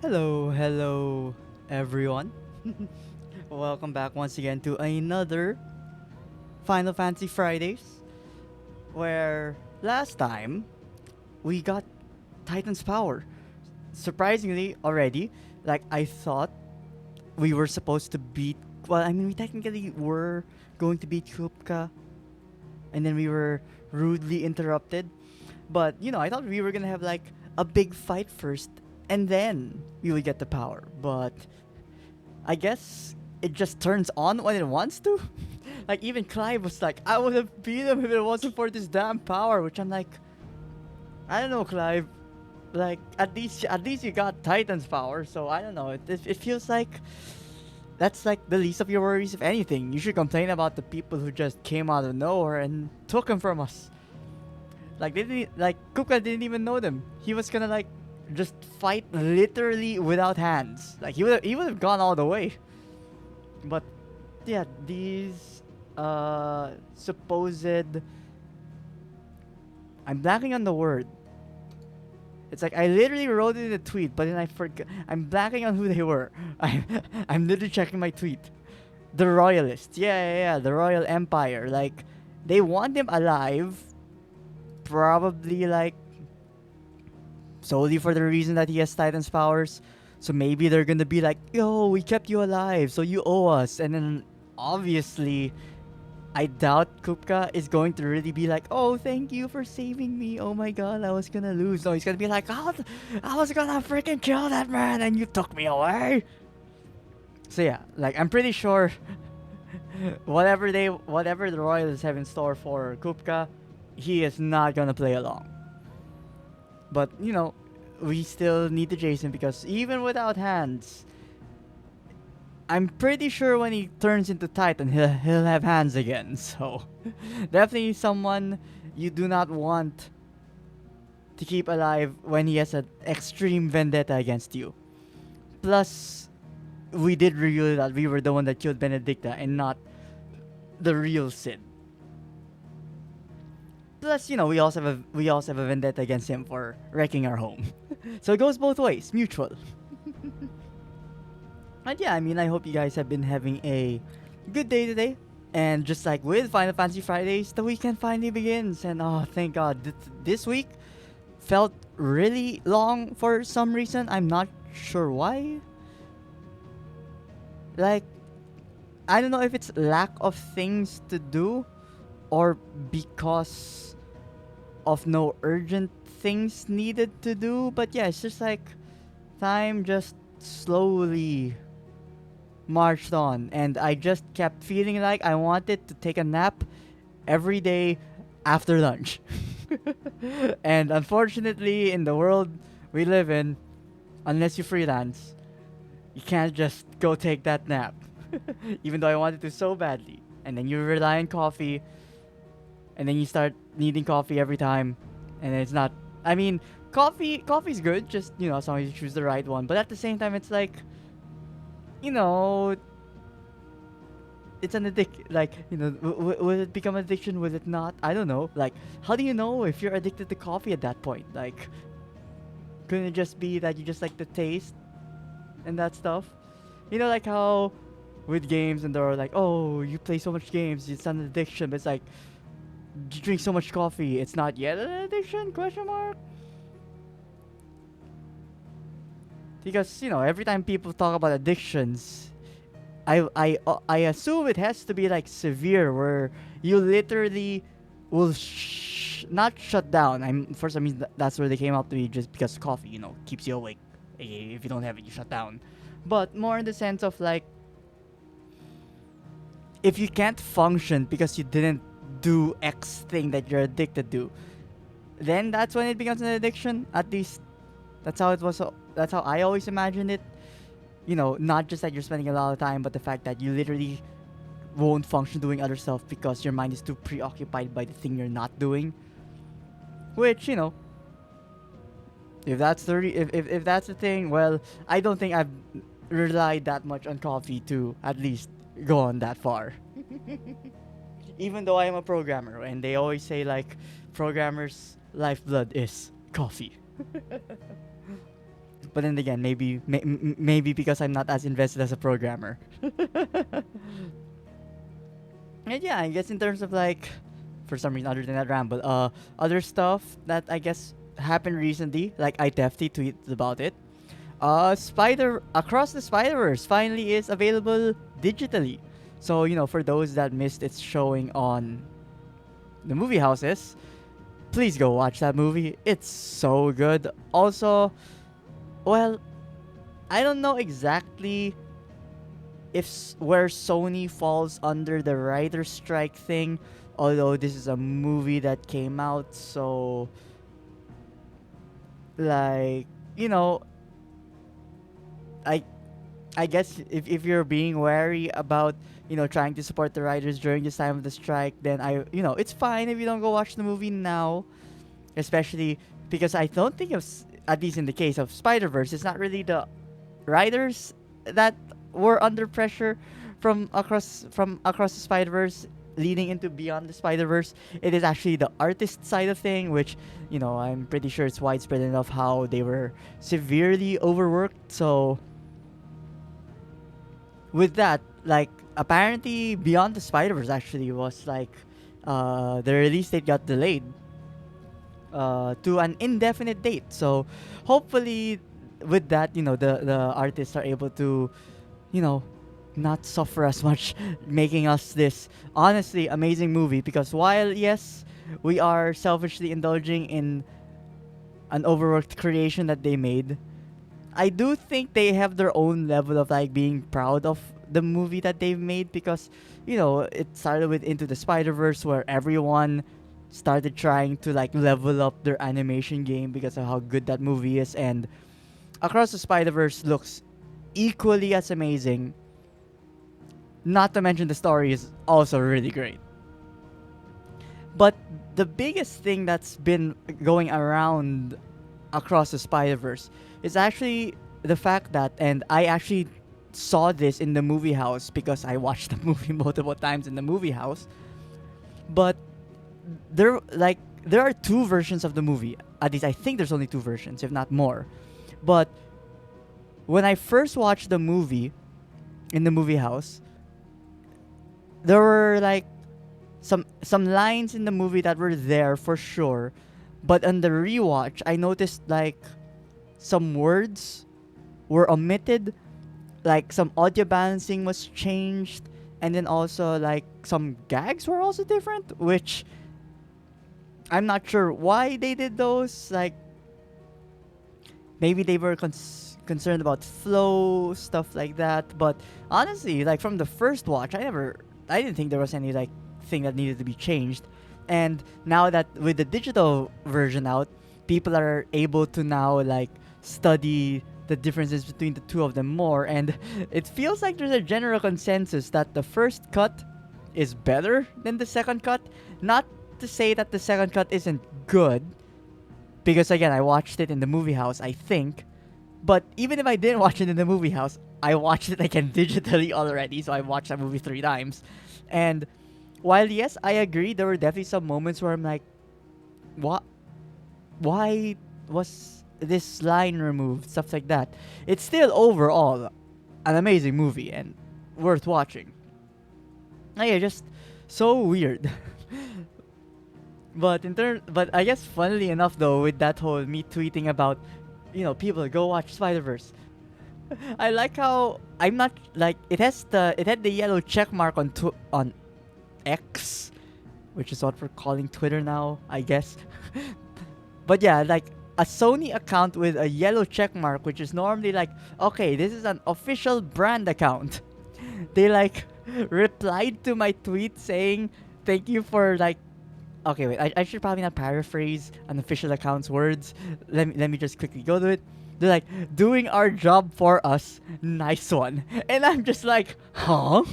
Hello, everyone. Welcome back once again to another Final Fantasy Fridays, where last time we got Titan's power. Surprisingly, already, like I thought we were supposed to beat. Well, I mean, we technically were going to beat Kupka, and then we were rudely interrupted. But I thought we were gonna have like a big fight first, and then we would get the power. But I guess it just turns on when it wants to. Like even Clive was like, "I would have beat him if it wasn't for this damn power," which I'm like, I don't know, Clive. Like at least you got Titan's power, so I don't know. It feels like that's like the least of your worries. If anything, you should complain about the people who just came out of nowhere and took him from us. Like they didn't like Kupka didn't even know them. He was gonna like just fight literally without hands. Like he would have gone all the way. But yeah, these supposed, I'm blanking on the word. It's like I literally wrote it in a tweet, but then I forgot. I'm blanking on who they were. I'm literally checking my tweet. The royalists. Yeah, the royal empire. Like they want him alive, probably like solely for the reason that he has Titan's powers. So maybe they're gonna be like, "Yo, we kept you alive, so you owe us." And then obviously, I doubt Kupka is going to really be like, "Oh, thank you for saving me. Oh my god, I was gonna lose." No, he's gonna be like, "Oh, I was gonna freaking kill that man, and you took me away." So yeah, like I'm pretty sure whatever the Royals have in store for Kupka, he is not gonna play along. But we still need to Jason because even without hands, I'm pretty sure when he turns into Titan, he'll have hands again. So definitely someone you do not want to keep alive when he has an extreme vendetta against you. Plus, we did reveal that we were the one that killed Benedicta and not the real Sid. Plus, we also have a vendetta against him for wrecking our home. So it goes both ways, mutual. And yeah, I mean, I hope you guys have been having a good day today. And just like with Final Fantasy Fridays, the weekend finally begins. And oh, thank God. This week felt really long for some reason. I'm not sure why. Like, I don't know if it's lack of things to do or because of no urgent things needed to do. But yeah, it's just like time just slowly marched on, and I just kept feeling like I wanted to take a nap every day after lunch. And unfortunately, in the world we live in, unless you freelance, you can't just go take that nap. Even though I wanted to so badly. And then you rely on coffee, and then you start needing coffee every time, and it's not. I mean, coffee's good, just as long as you choose the right one. But at the same time, it's like, you know, it's an addict. Like, will it become addiction? Will it not? I don't know. Like, how do you know if you're addicted to coffee at that point? Like, couldn't it just be that you just like the taste and that stuff? Like how with games and they're like, oh, you play so much games, it's an addiction. But it's like, you drink so much coffee, it's not yet an addiction? Question mark. Because every time people talk about addictions, I assume it has to be like severe, where you literally will not shut down. I'm for some reason that's where they came out to be, just because coffee keeps you awake. If you don't have it, you shut down. But more in the sense of like, if you can't function because you didn't do X thing that you're addicted to, then that's when it becomes an addiction. At least that's how it was. That's how I always imagined it. Not just that you're spending a lot of time, but the fact that you literally won't function doing other stuff because your mind is too preoccupied by the thing you're not doing. Which, if that's if that's the thing, well, I don't think I've relied that much on coffee to at least go on that far. Even though I am a programmer, and they always say like, programmers' lifeblood is coffee. But then again, maybe because I'm not as invested as a programmer. And yeah, I guess in terms of like, for some reason other than that ramble, other stuff that I guess happened recently, like I definitely tweeted about it. Spider Across the Spider-Verse finally is available digitally. So, for those that missed its showing on the movie houses, please go watch that movie. It's so good. Also, well, I don't know exactly where Sony falls under the writer's strike thing, although this is a movie that came out, so like, you know, I I guess if you're being wary about trying to support the writers during this time of the strike, then it's fine if you don't go watch the movie now, especially because I don't think at least in the case of Spider Verse, it's not really the writers that were under pressure from across the Spider Verse leading into Beyond the Spider Verse. It is actually the artist side of thing, which I'm pretty sure it's widespread enough how they were severely overworked. So with that, like apparently Beyond the Spider Verse actually was like the release date got delayed to an indefinite date. So hopefully with that, the artists are able to, you know, not suffer as much, making us this honestly amazing movie. Because while yes, we are selfishly indulging in an overworked creation that they made, I do think they have their own level of like being proud of the movie that they've made, because it started with Into the Spider Verse, where everyone started trying to like level up their animation game because of how good that movie is, and Across the Spider Verse looks equally as amazing. Not to mention the story is also really great. But the biggest thing that's been going around Across the Spider Verse is actually the fact that, and I actually saw this in the movie house because I watched the movie multiple times in the movie house. But there are two versions of the movie. At least I think there's only two versions, if not more. But when I first watched the movie in the movie house, there were like some lines in the movie that were there for sure, but on the rewatch, I noticed like some words were omitted, like some audio balancing was changed, and then also like some gags were also different, which I'm not sure why they did those. Like maybe they were concerned about flow, stuff like that. But honestly, like from the first watch, I didn't think there was any like thing that needed to be changed. And now that with the digital version out, people are able to now like study the differences between the two of them more, and it feels like there's a general consensus that the first cut is better than the second cut. Not to say that the second cut isn't good, because again, I watched it in the movie house, I think. But even if I didn't watch it in the movie house, I watched it again digitally already, so I watched that movie 3 times. And while yes, I agree, there were definitely some moments where I'm like, what? Why was this line removed? Stuff like that. It's still overall an amazing movie and worth watching. Yeah, just so weird. But I guess funnily enough though, with that whole me tweeting about, people go watch Spider Verse. I like how I'm not like it had the yellow check mark on X, which is what we're calling Twitter now, I guess. But yeah, like a Sony account with a yellow check mark, which is normally like, okay, this is an official brand account. They like replied to my tweet saying, thank you for like, okay, wait, I should probably not paraphrase an official account's words. Let me just quickly go to it. They're like, doing our job for us. Nice one. And I'm just like, huh?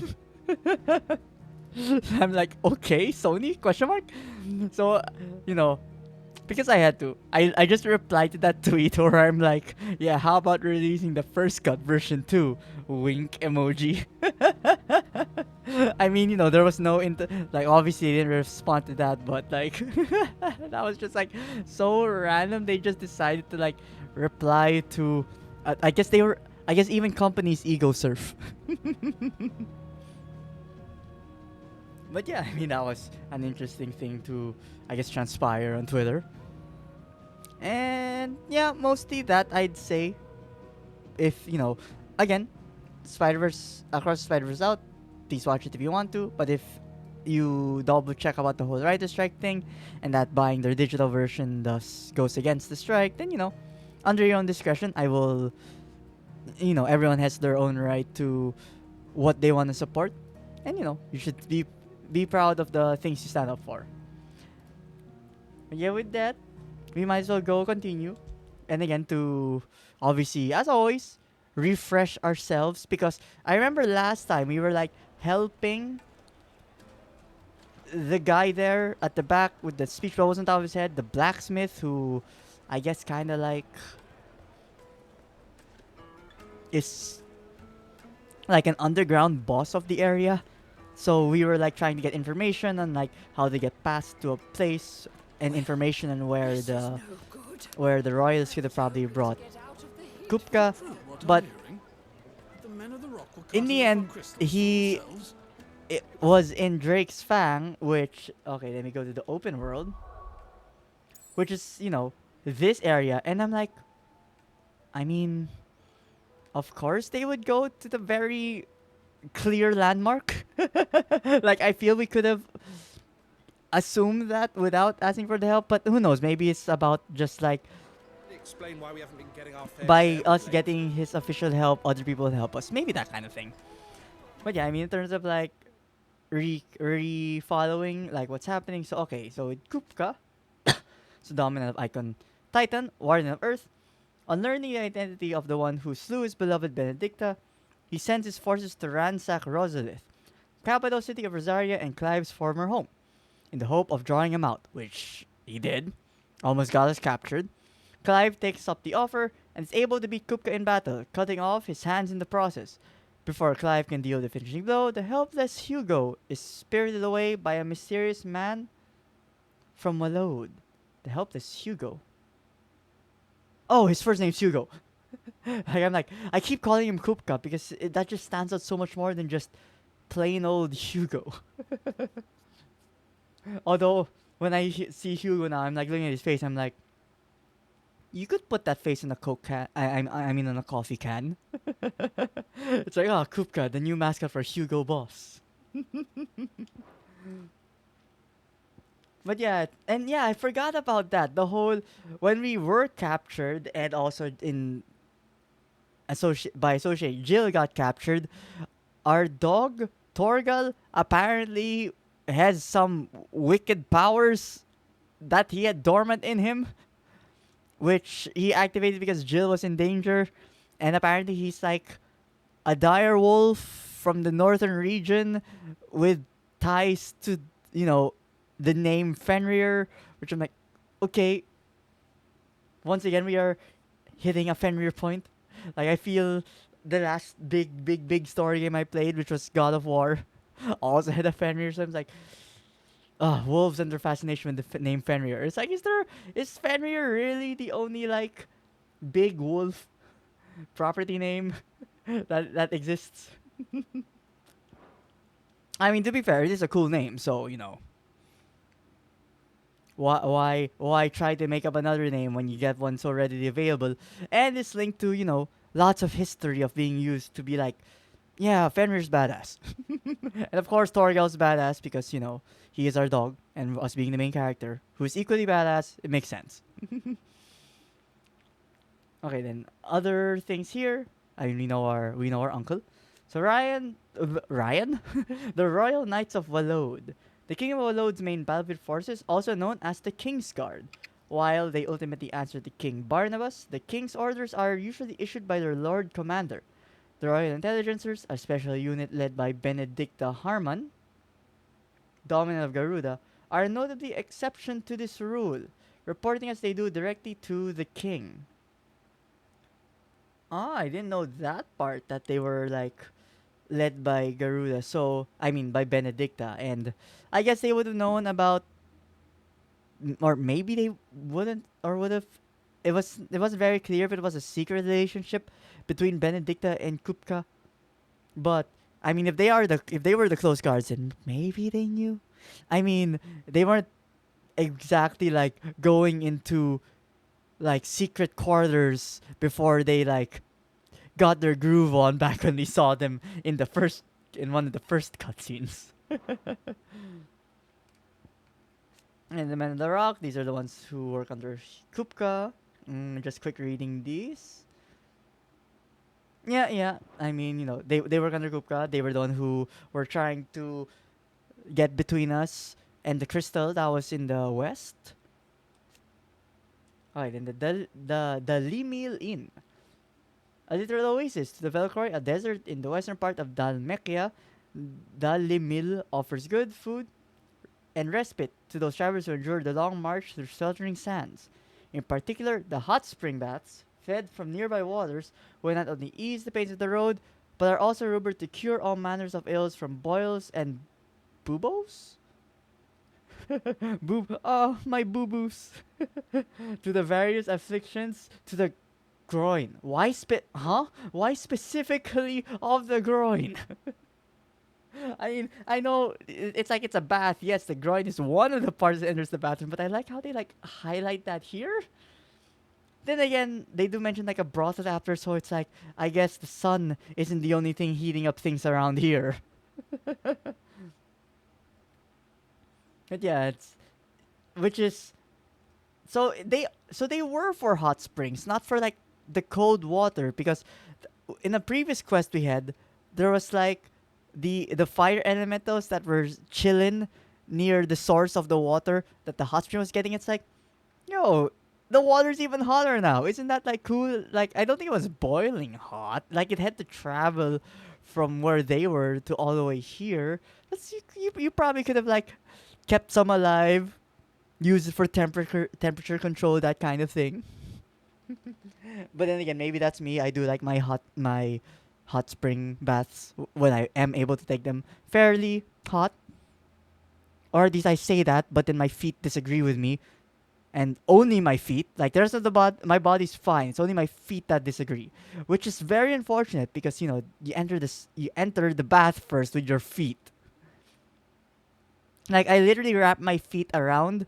I'm like, okay, Sony? Question mark? So, because I had to, I just replied to that tweet where I'm like, yeah, how about releasing the first cut version too? Wink emoji. I mean, there was no like obviously they didn't respond to that, but like that was just like so random. They just decided to like reply to I guess they were. I guess even companies ego surf. But yeah, I mean that was an interesting thing to, I guess, transpire on Twitter. And yeah, mostly that I'd say. If again, Spider Verse across Spider Verse out, please watch it if you want to. But if you double check about the whole writer strike thing, and that buying their digital version thus goes against the strike, then under your own discretion, I will. Everyone has their own right to what they want to support, and you should be proud of the things you stand up for. But yeah, with that, we might as well go continue. And again, to obviously, as always, refresh ourselves because I remember last time we were like helping the guy there at the back with the speech bubbles on top of his head, the blacksmith who I guess kind of like is like an underground boss of the area. So we were like trying to get information on like how they get passed to a place and information on where the royals could have probably brought Kupka, but in the end he it was in Drake's Fang, which okay, let me go to the open world, which is this area, and I'm like, I mean, of course they would go to the very clear landmark. Like I feel we could have assumed that without asking for the help, but who knows? Maybe it's about just like Explain why we haven't been getting our fair by share us of late. getting his official help, other people would help us. Maybe that kind of thing. But yeah, I mean, in terms of like following like what's happening. So okay, so with Kupka, so dominant of Icon Titan, Warden of Earth, on learning the identity of the one who slew his beloved Benedicta, he sends his forces to ransack Rosalith, capital city of Rosaria and Clive's former home, in the hope of drawing him out, which he did. Almost got us captured. Clive takes up the offer and is able to beat Kupka in battle, cutting off his hands in the process. Before Clive can deal the finishing blow, the helpless Hugo is spirited away by a mysterious man from Walode. The helpless Hugo. Oh, his first name's Hugo. I keep calling him Kupka because that just stands out so much more than just plain old Hugo. Although, when I see Hugo now, I'm like looking at his face, I'm like, you could put that face in a Coke can. I mean, in a coffee can. It's like, oh, Kupka, the new mascot for Hugo Boss. But yeah, and yeah, I forgot about that. The whole when we were captured, and also by associate, Jill got captured. Our dog Torgal apparently has some wicked powers that he had dormant in him, which he activated because Jill was in danger, and apparently he's like a dire wolf from the northern region with ties to the name Fenrir, which I'm like, okay. Once again, we are hitting a Fenrir point. Like I feel the last big story game I played, which was God of War, also had a Fenrir. So I'm like, wolves and their fascination with the name Fenrir. It's like, is Fenrir really the only like big wolf property name that exists? I mean, to be fair, it is a cool name, so why try to make up another name when you get one so readily available, and it's linked to lots of history of being used to be like, yeah, Fenrir's badass, and of course Torgal's badass because he is our dog, and us being the main character who is equally badass, it makes sense. Okay, then other things here. I mean, we know our uncle. So Ryan, the Royal Knights of Walode, the King of Walode's main battlefield forces, also known as the King's Guard. While they ultimately answer to King Barnabas, the King's orders are usually issued by their Lord Commander. The Royal Intelligencers, a special unit led by Benedicta Harman, dominant of Garuda, are notably exception to this rule, reporting as they do directly to the King. Ah, I didn't know that part that they were like led by Garuda. So, I mean by Benedicta, and I guess they would have known about or maybe they wouldn't or would have it was very clear if it was a secret relationship between Benedicta and Kupka. But I mean, if they were the close guards, then maybe they knew. I mean, they weren't exactly like going into like secret quarters before they like got their groove on back when we saw them in one of the first cutscenes. And the Men in the Rock, these are the ones who work under Kupka. Just quick reading these. Yeah, yeah. I mean, they work under Kupka. They were the one who were trying to get between us and the crystal that was in the west. Alright, and the Limil Inn. A literal oasis to the Velkhor, a desert in the western part of Dalmekia. Dalimil offers good food and respite to those travelers who endure the long march through sweltering sands. In particular, the hot spring baths, fed from nearby waters, will not only ease the pains of the road, but are also rumored to cure all manners of ills from boils and buboes? My boo-boos. To the various afflictions to the groin. Why specifically of the groin? I mean, I know it's like it's a bath. Yes, the groin is one of the parts that enters the bathroom, but I like how they like highlight that here. Then again, they do mention like a brothel after, so it's like I guess the sun isn't the only thing heating up things around here. But yeah, it's which is so they were for hot springs, not for like the cold water because in a previous quest we had there was like the fire elementals that were chilling near the source of the water that the hot spring was getting. It's like, yo, the water's even hotter now. Isn't that like cool? Like I don't think it was boiling hot. Like it had to travel from where they were to all the way here. You probably could have like kept some alive, used it for temperature control, that kind of thing. But then again, maybe that's me. I do like my hot spring baths when I am able to take them fairly hot. Or at least I say that, but then my feet disagree with me, and only my feet. Like the rest of my body's fine. It's only my feet that disagree, which is very unfortunate because you enter the bath first with your feet. Like I literally wrap my feet around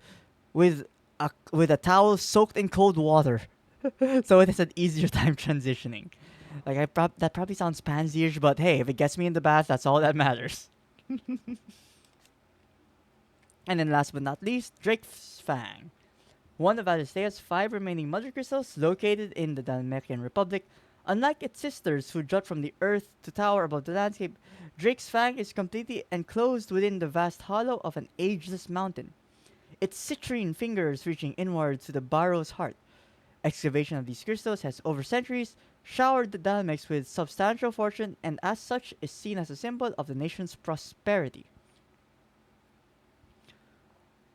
with a towel soaked in cold water, so it is an easier time transitioning. Like that probably sounds pansy-ish, but hey, if it gets me in the bath, that's all that matters. And then last but not least, Drake's Fang. One of Alistea's 5 remaining mother crystals located in the Dalmekian Republic. Unlike its sisters who jut from the earth to tower above the landscape, Drake's Fang is completely enclosed within the vast hollow of an ageless mountain, its citrine fingers reaching inward to the barrow's heart. Excavation of these crystals has over centuries showered the Dalmex with substantial fortune and as such is seen as a symbol of the nation's prosperity.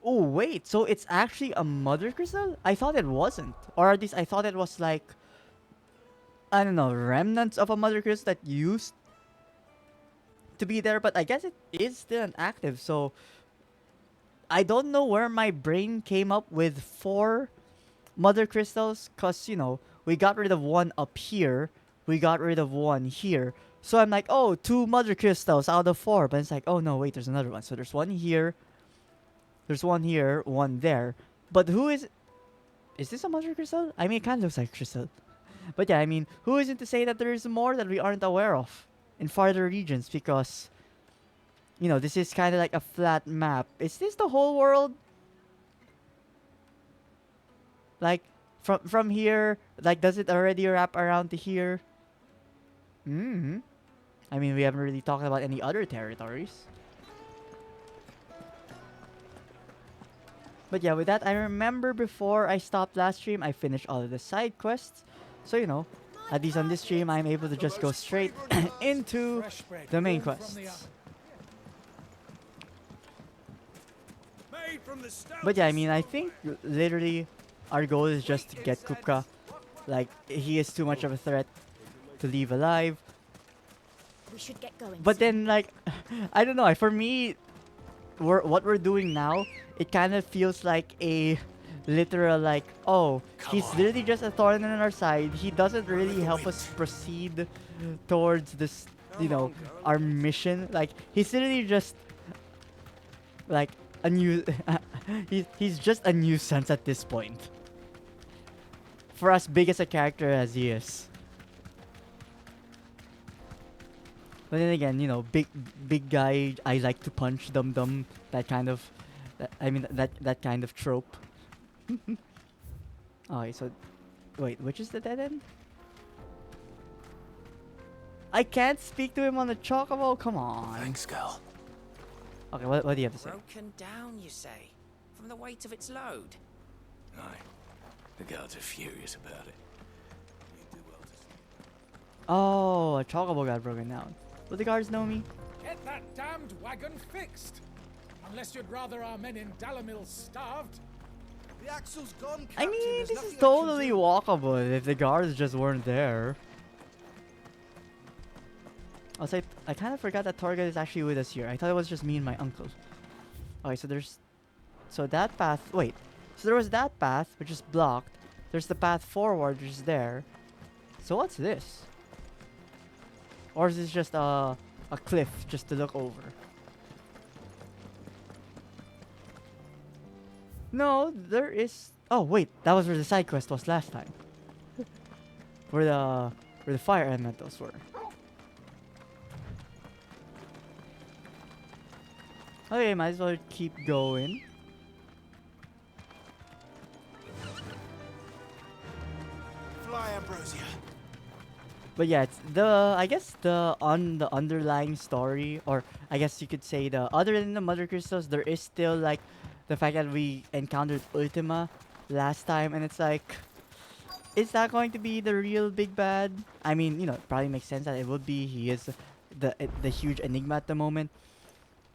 Oh wait, so it's actually a mother crystal? I thought it wasn't. Or at least I thought it was like, I don't know, remnants of a mother crystal that used to be there, but I guess it is still an active, so I don't know where my brain came up with 4 mother crystals, cause we got rid of one up here, we got rid of one here. So I'm like, oh, 2 mother crystals out of 4, but it's like, oh no, wait, there's another one. So there's one here, there's one here, one there. But who is this a mother crystal? I mean, it kind of looks like crystal. But yeah, I mean, who isn't to say that there is more that we aren't aware of in farther regions because, this is kind of like a flat map. Is this the whole world? Like, from here, like, does it already wrap around to here? Mm-hmm. I mean, we haven't really talked about any other territories. But yeah, with that, I remember before I stopped last stream, I finished all of the side quests. So, at least on this stream, I'm able to just go straight into the main quests. But yeah, I mean, I think literally our goal is just to get Kupka. Like, he is too much of a threat to leave alive. We should get going. But then, like, I don't know. For me, what we're doing now, it kind of feels like a literal like, oh, Come he's on. literally just a thorn in our side. He doesn't Run with really the help us wind. proceed towards this, you Come know, on, girl. our mission. Like he's literally just like a new he's just a nuisance at this point. For as big as a character as he is. But then again, you know, big guy, I like to punch dum dum, that kind of that kind of trope. Okay, so wait, which is the dead end? I can't speak to him on the chocobo. Come on. Thanks, Gal. Okay, what do you have to say? Broken down, you say? From the weight of its load? Aye. The guards are furious about it. You do well to Oh, a chocobo got broken down. Will the guards know me? Get that damned wagon fixed! Unless you'd rather our men in Dalamil starved. The axle's gone, I Captain. mean, There's this nothing is I can totally do. walkable if the guards just weren't there. Also, I kind of forgot that Torga is actually with us here. I thought it was just me and my uncle. Okay, so there's... So that path... Wait. So there was that path, which is blocked. There's the path forward, which is there. So what's this? Or is this just a cliff just to look over? No, there is... Oh, wait. That was where the side quest was last time. where the fire elementals were. Okay, might as well keep going. fly, Ambrosia. But yeah, it's the I guess the underlying story, or I guess you could say the other than the mother crystals, there is still like the fact that we encountered Ultima last time, and it's like, is that going to be the real big bad? I mean, you know, it probably makes sense that it would be. He is the huge enigma at the moment,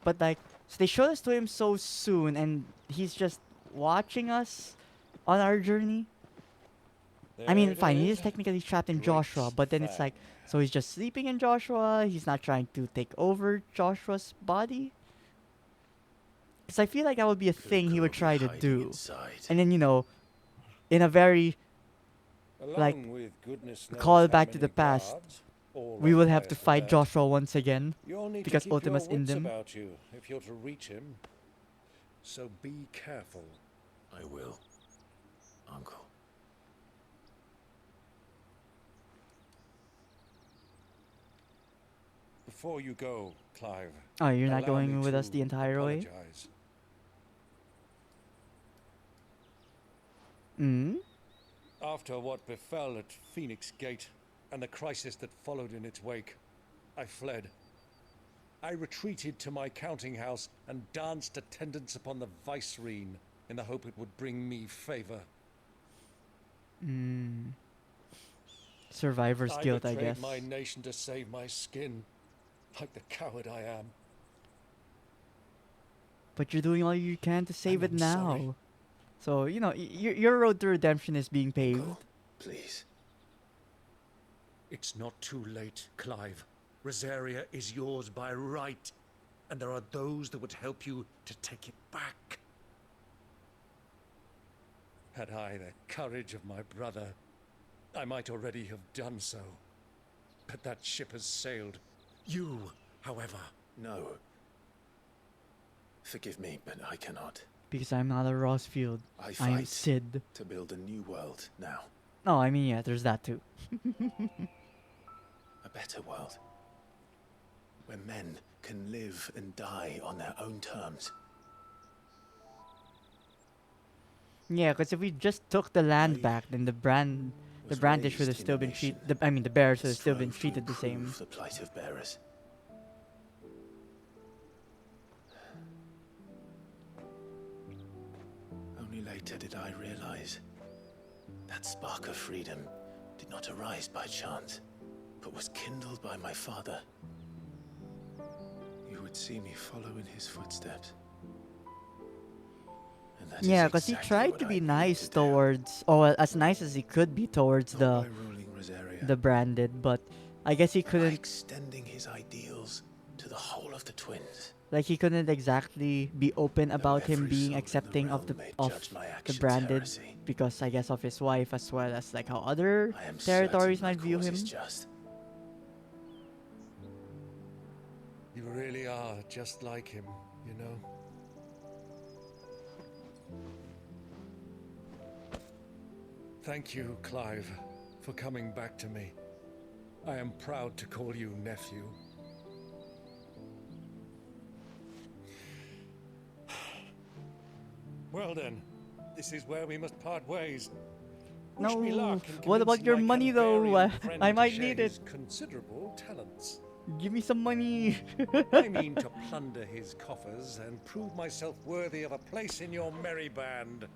but like, so they showed us to him so soon, and he's just watching us on our journey. I mean, fine, he is technically trapped in Joshua, but then it's like, so he's just sleeping in Joshua. He's not trying to take over Joshua's body. Because I feel like that would be a thing he would try to do. And then, you know, in a very, like, call back to the past, we will have to fight Joshua once again. Because Ultima's in them. About you if you're to reach him. So be careful. I will, Uncle. Before you go, Clive. Oh, you're not allow going me with us to the entire way? apologize. Hmm? After what befell at Phoenix Gate and the crisis that followed in its wake, I fled. I retreated to my counting house and danced attendance upon the vicereine in the hope it would bring me favor. Hmm. Survivor's guilt, I betrayed guess. my nation to save my skin, like the coward I am. But you're doing all you can to save it I'm now. sorry. So, you know, your road to redemption is being paved. Uncle, please. It's not too late, Clive. Rosaria is yours by right, and there are those that would help you to take it back. Had I the courage of my brother, I might already have done so. But that ship has sailed. You, however... No. Forgive me, but I cannot. Because I'm not a Rossfield. I I am fight Sid. to build a new world now. No, I mean, yeah, there's that too. A better world. Where men can live and die on their own terms. Yeah, because if we just took the land I back, then the was brandish would have raised still in a been nation treated. I mean, the bears would that have still been strove to treated the same. improve the plight of bearers. Only later did I realize that spark of freedom did not arise by chance, but was kindled by my father. You would see me follow in his footsteps. And that is Yeah, because he exactly tried what to I be mean nice to do. towards, or well, as nice as he could be towards Not by ruling Rosaria, the branded, but I guess he by couldn't. extending his ideals to the whole of the twins. Like he couldn't exactly be open about him every being soul in the accepting of realm the may of judge my the actions branded heresy. because I guess of his wife as well as like how other I am territories certain my might view cause him. is just. You really are just like him, you know? Thank you, Clive, for coming back to me. I am proud to call you nephew. Well then, this is where we must part ways. Wish me No. luck in What about convincing your my money though? Canvarian friend I to might share need it. his considerable talents. Give me some money. I mean to plunder his coffers and prove myself worthy of a place in your merry band.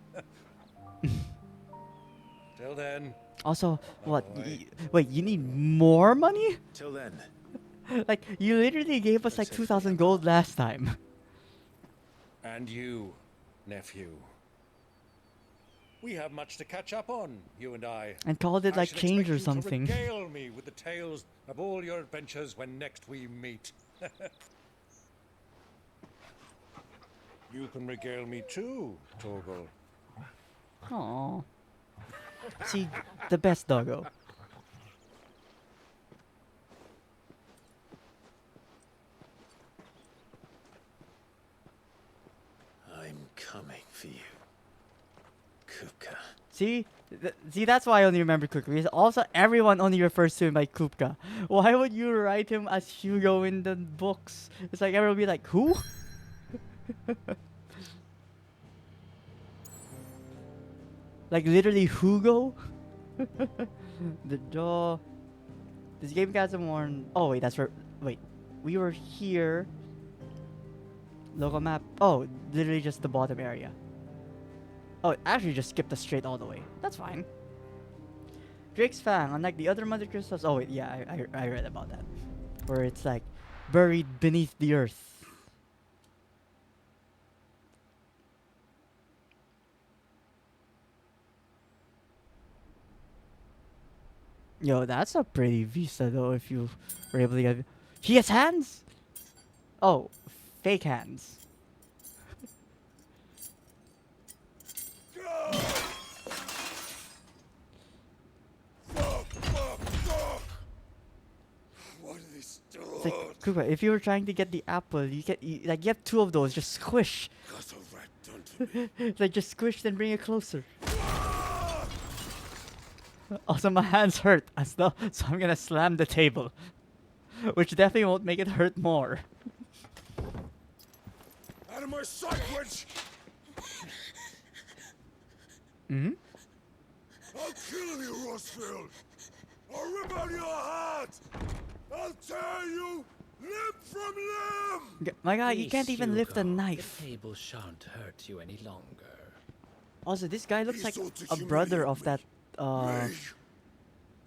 Till then, Also, what? boy. Wait, you need more money? Till then, Like you literally gave us like Let's head for 2,000 the gold last time. And you, nephew. We have much to catch up on, you and I. And called it I like shall change expect or you something. To regale me with the tales of all your adventures when next we meet. You can regale me too, Torgal. Aww. See, the best doggo. I'm coming for you, Kupka. See? See, that's why I only remember Kupka. Because also, everyone only refers to him by Kupka. Why would you write him as Hugo in the books? It's like everyone will be like, who? Like literally Hugo? The jaw. This game has a more. Oh wait, that's where. Wait, we were here. Local map. Oh, literally just the bottom area. Oh, it actually just skipped us straight all the way. That's fine. Drake's Fang, unlike the other Mother Crystals. Oh wait, yeah, I read about that. Where it's like buried beneath the earth. Yo, that's a pretty vista though. If you were able to get, he has hands. Oh, fake hands. What are they still It's like, Kuba, if you were trying to get the apple, like you have two of those. Just squish. got a rat done to me? It's like just squish, then bring it closer. Also, my hands hurt as though, so I'm gonna slam the table, which definitely won't make it hurt more. Out of my sight, witch! Hmm. I'll kill you, Rossfield! I'll rip out your heart! I'll tear you limb from limb! My God, you Please, can't even lift a Hugo, knife. The table shan't hurt you any longer. Also, this guy looks He like sought to a brother humiliate of that, Me.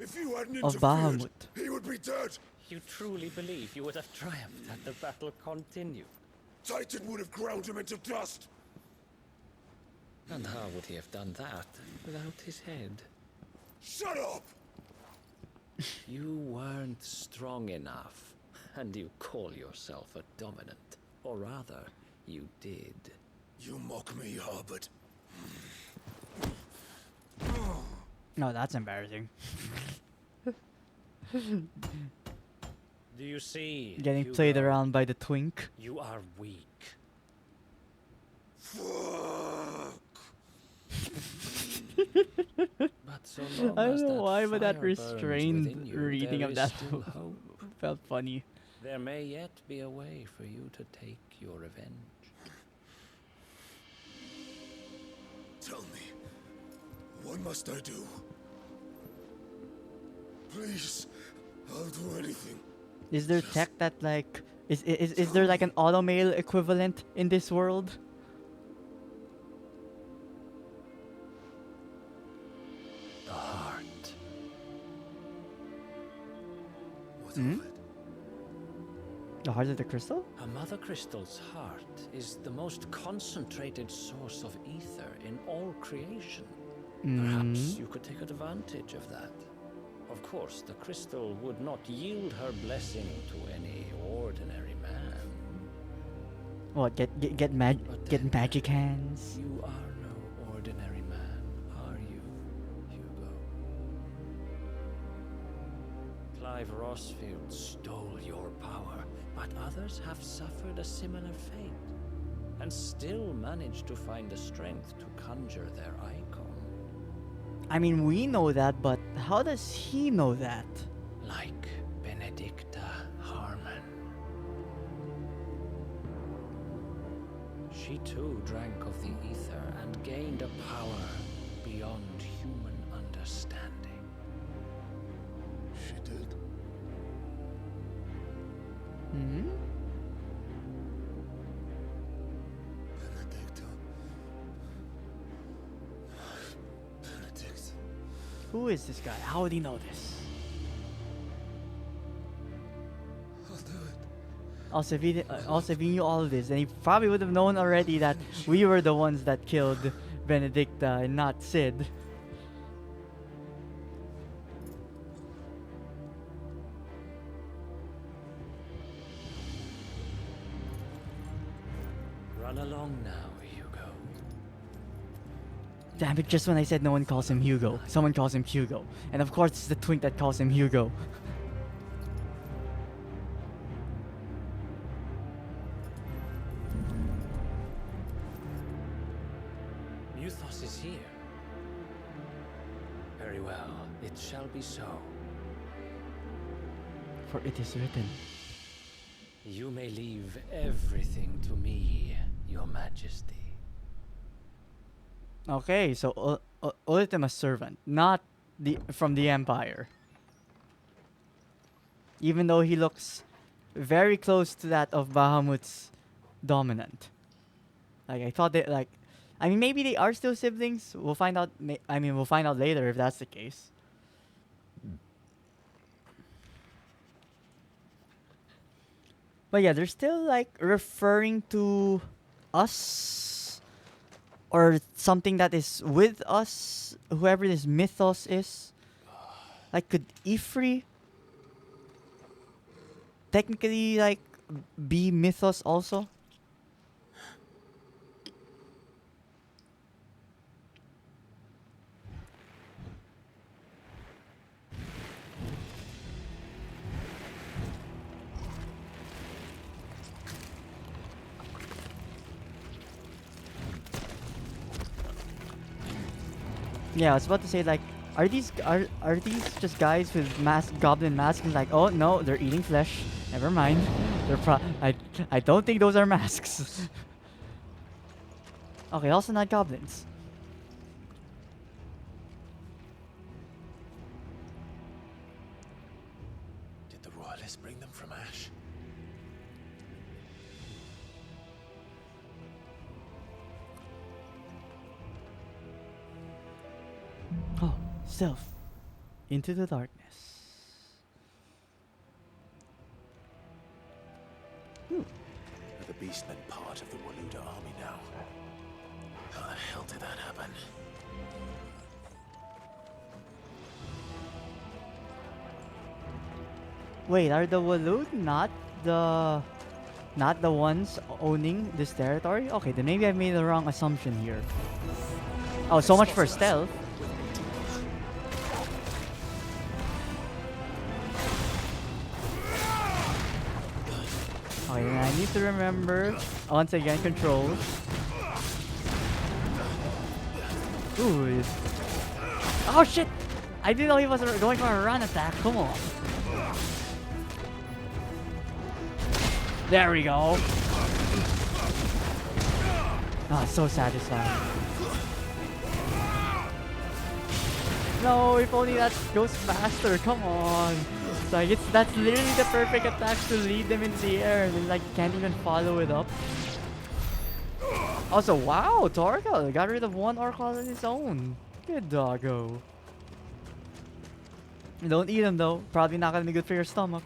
If you hadn't of interfered, Bahamut. he would be dead. You truly believe you would have triumphed had the battle continued? Titan would have ground him into dust. And how would he have done that without his head? Shut up! You weren't strong enough, and you call yourself a dominant. Or rather, you did. You mock me, Harbert. No, that's embarrassing. Do you see? Getting played Hugo? around by the twink. You are weak. Fuck! But so long I as don't know that why, but that fire burns restrained within you, reading there of is that still hope. felt funny. There may yet be a way for you to take your revenge. Tell me, what must I do? Please, I'll do anything. Is there tech that like is there like an automail equivalent in this world? The heart. What Hmm? of it? The heart of the crystal? A Mother Crystal's heart is the most concentrated source of ether in all creation. Perhaps you could take advantage of that. Of course, the crystal would not yield her blessing to any ordinary man. What? But Get then, magic hands? you are no ordinary man, are you, Hugo? Clive Rossfield stole your power, but others have suffered a similar fate, and still managed to find the strength to conjure their icon. I mean, we know that, but how does he know that? Like Benedicta Harmon. She too drank of the ether and gained a power beyond human understanding. She did. Hmm? Benedicta. Benedict. Who is this guy? How would he know this? I'll do it. Also, if he knew all of this, then he probably would have known already that we were the ones that killed Benedicta and not Sid. Run along now, Hugo. Damn it, just when I said no one calls him Hugo, someone calls him Hugo. And of course it's the twink that calls him Hugo. Muthos is here. Very well, it shall be so. For it is written. You may leave everything to me, Your Majesty. Okay, so Ultima's servant, not from the Empire. Even though he looks very close to that of Bahamut's dominant. Like I thought they I mean maybe they are still siblings. We'll find out. We'll find out later if that's the case. But yeah, they're still like referring to us or something that is with us, whoever this mythos is. Like, could Ifri technically like be mythos also? Yeah, I was about to say like, are these just guys with goblin masks? Like, oh no, they're eating flesh. Never mind. I don't think those are masks. Okay, also not goblins. Did the royalists bring them from Ash? Oh, stealth. Into the darkness. Are the beastmen part of the Waluda army now? How the hell did that happen? Wait, are the Walud not the ones owning this territory? Okay, then maybe I made the wrong assumption here. Oh, so much for stealth. Okay, then I need to remember once again controls. Ooh. Oh shit! I didn't know he was going for a run attack. Come on. There we go. Oh, so satisfying. No, if only that goes faster. Come on. It's like that's literally the perfect attack to lead them into the air, and then like can't even follow it up. Also, wow, Torgal got rid of one orc all on his own. Good doggo. Don't eat him though. Probably not gonna be good for your stomach.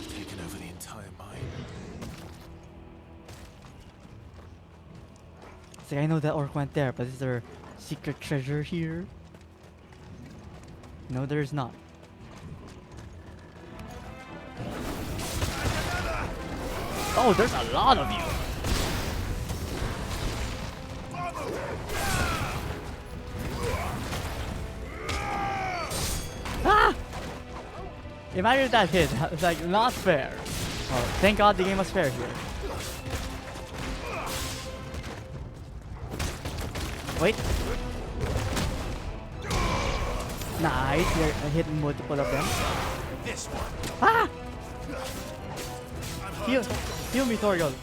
Taken over the entire mine. See, I know that orc went there, but is there secret treasure here? No, there is not. Oh, there's a lot of you. Ah! Imagine if that hit. It's like not fair. Oh, thank God the game was fair here. Wait. Nice. You're hitting multiple of them. This one. Ah! Heal me, Torgal.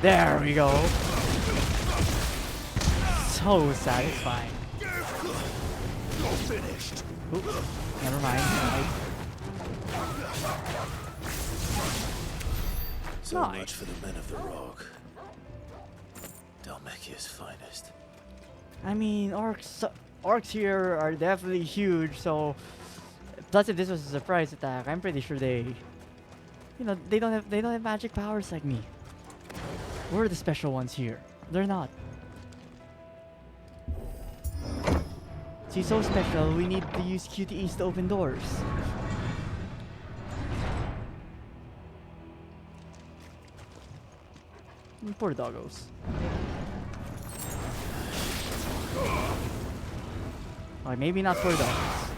There we go. So satisfying. You're finished. Oops. Never mind. So Nice. much for the men of the rock. Dalmacia's finest. I mean, orcs here are definitely huge. So, plus if this was a surprise attack, I'm pretty sure they, they don't have magic powers like me. We're the special ones here. They're not. She's so special, we need to use QTEs to open doors. Poor doggos. Or maybe not poor doggos.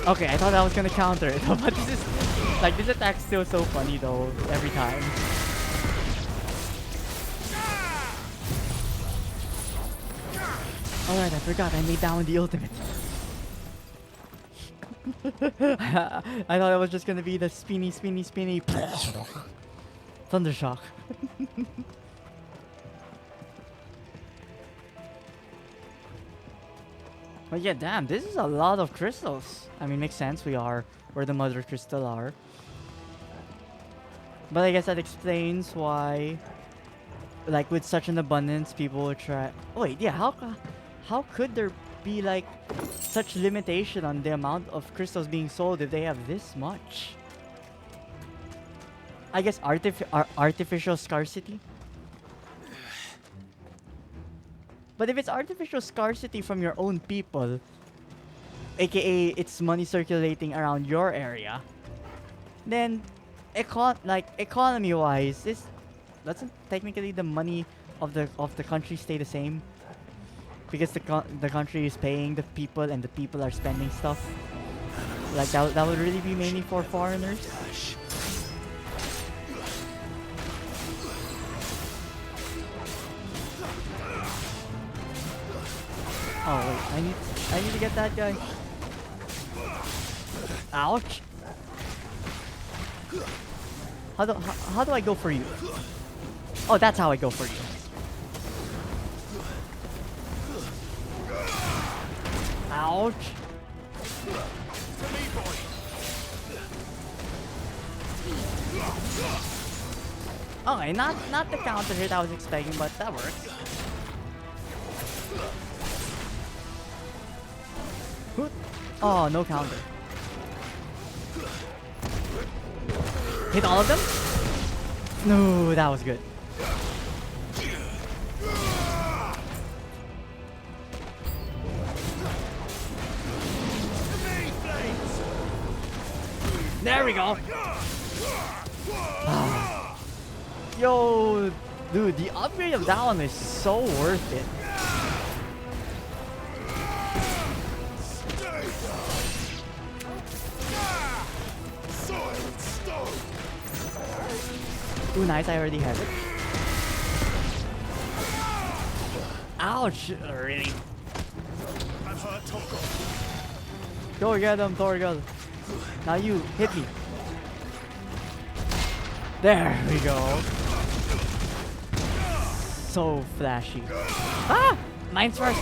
Okay, I thought I was gonna counter it, but this is like this attack's still so funny though every time. Alright, I forgot I made down the ultimate. I thought it was just gonna be the spinny Thundershock. But yeah, damn, this is a lot of crystals. I mean, makes sense. We are where the mother crystal are. But I guess that explains why, like, with such an abundance, people would try. Oh, wait, yeah. How could there be like such limitation on the amount of crystals being sold if they have this much? I guess artificial scarcity. But if it's artificial scarcity from your own people, aka it's money circulating around your area, then economy-wise, doesn't technically the money of the country stay the same? Because the country is paying the people and the people are spending stuff. Like that would really be mainly for foreigners. Oh wait, I need to get that guy. Ouch. How do I go for you? Oh, that's how I go for you. Ouch. Okay, not the counter hit I was expecting, but that works. Oh, no counter. Hit all of them? No, that was good. There we go. Yo, dude, the upgrade of that one is so worth it. Ooh, nice, I already have it. Ouch, really? Go get him, Torgal. Now you, hit me. There we go. So flashy. Ah! Mine's first.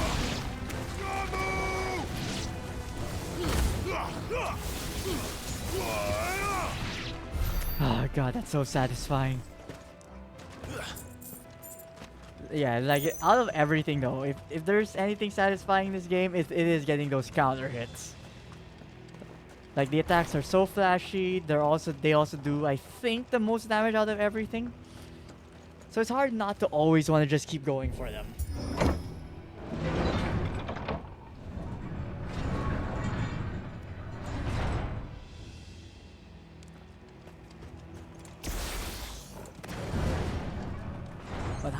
Oh god, that's so satisfying. Yeah, like out of everything though, if there's anything satisfying in this game, it is getting those counter hits. Like the attacks are so flashy, they also do, I think, the most damage out of everything. So it's hard not to always want to just keep going for them.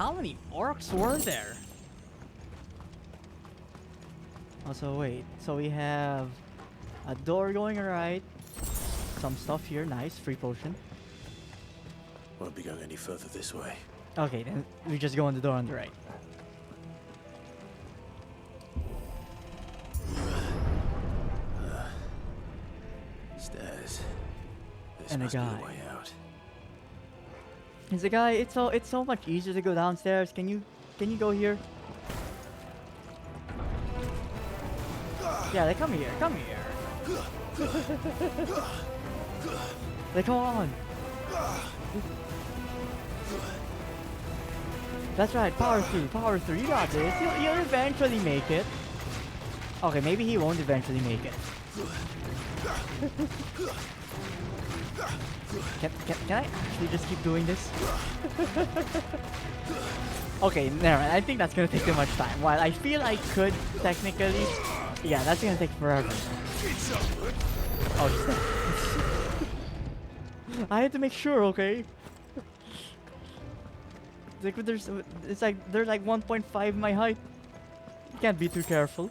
how many orcs were there? Also, wait. So we have a door going right. Some stuff here. Nice. Free potion. Won't be going any further this way. Okay, then we just go on the door on the right. Stairs. This And a must be guy. the way out. Is the guy? It's so much easier to go downstairs. Can you go here? Yeah, they come here. Come here. Like, come on. That's right. Power through. Power through. You got this. You'll eventually make it. Okay, maybe he won't eventually make it. Can I actually just keep doing this? Okay, never mind. I think that's gonna take too much time. While I feel I could technically... Yeah, that's gonna take forever. Oh, he's dead. I had to make sure, okay? It's like they're like 1.5 my height. You can't be too careful.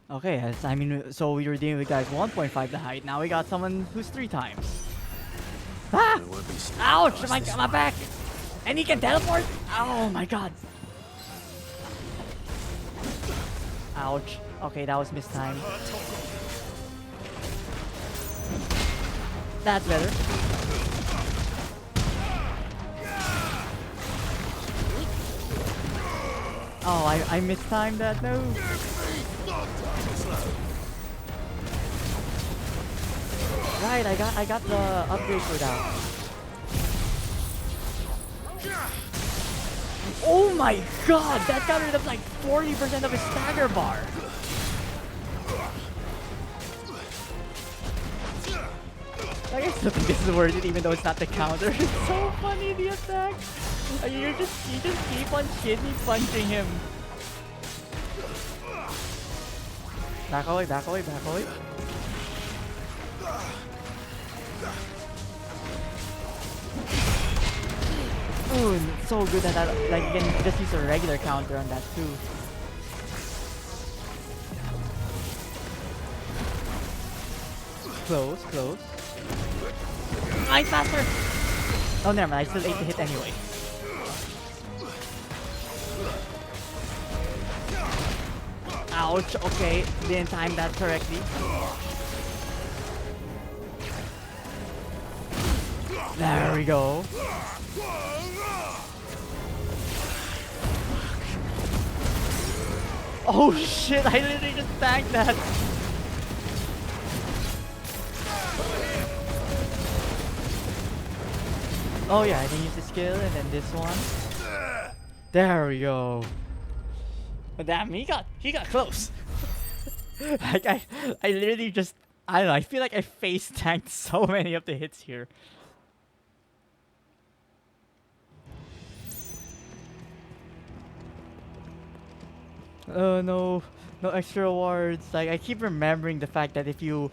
Okay, I mean, so we were dealing with guys 1.5 the height. Now we got someone who's 3 times. Ah! There won't be sneak Ouch! past My this my way. back! And he can teleport? Oh my god! Ouch. Okay, that was mistimed. That's better. Oh, I mistimed that. No. Right, I got the upgrade for that. Oh my god, that got rid of like 40% of his stagger bar. I still think this is worth it even though it's not the counter. It's so funny, the attack. You just keep on kidney punching him. Back away, back away, back away. Ooh, so good at that. Like, you can just use a regular counter on that too. Close, close. Nice, faster! Oh, never mind. I still ate the hit anyway. Ouch, okay. Didn't time that correctly. There we go. Oh shit, I literally just tanked that. Oh yeah, I can use the skill and then this one. There we go. But damn, he got close. Like I literally just, I don't know, I feel like I face tanked so many of the hits here. Oh no, no extra rewards. Like I keep remembering the fact that if you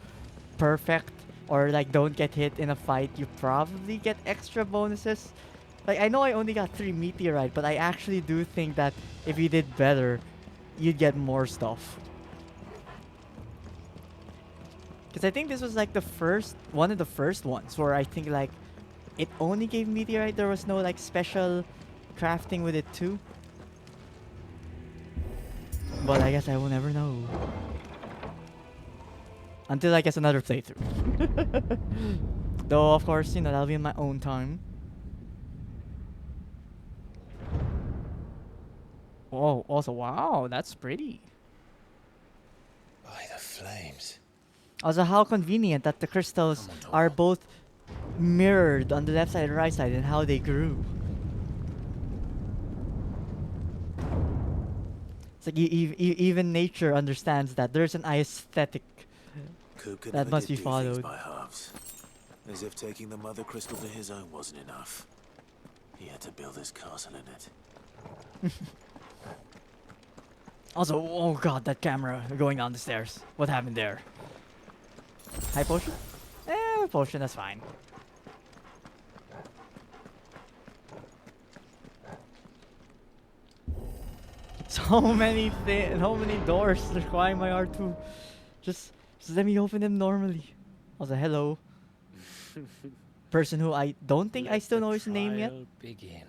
perfect or like don't get hit in a fight, you probably get extra bonuses. Like I know I only got 3 meteorite, but I actually do think that if you did better, you'd get more stuff. Because I think this was like one of the first ones where I think like it only gave meteorite. There was no like special crafting with it too. But I guess I will never know. Until I guess another playthrough. Though of course, you know, that'll be in my own time. Oh, also, wow, that's pretty. By the flames. Also, how convenient that the crystals are both mirrored on the left side and right side and how they grew. It's like even nature understands that there's an aesthetic Kupka that never must did be do things followed. by halves. As if taking the mother crystal to his own wasn't enough. He had to build his castle in it. Also, oh god, that camera going down the stairs. What happened there? High potion? Potion, that's fine. So many doors requiring my R2. Just let me open them normally. Also, hello. Person who I don't think I still know his name yet. Trial begin.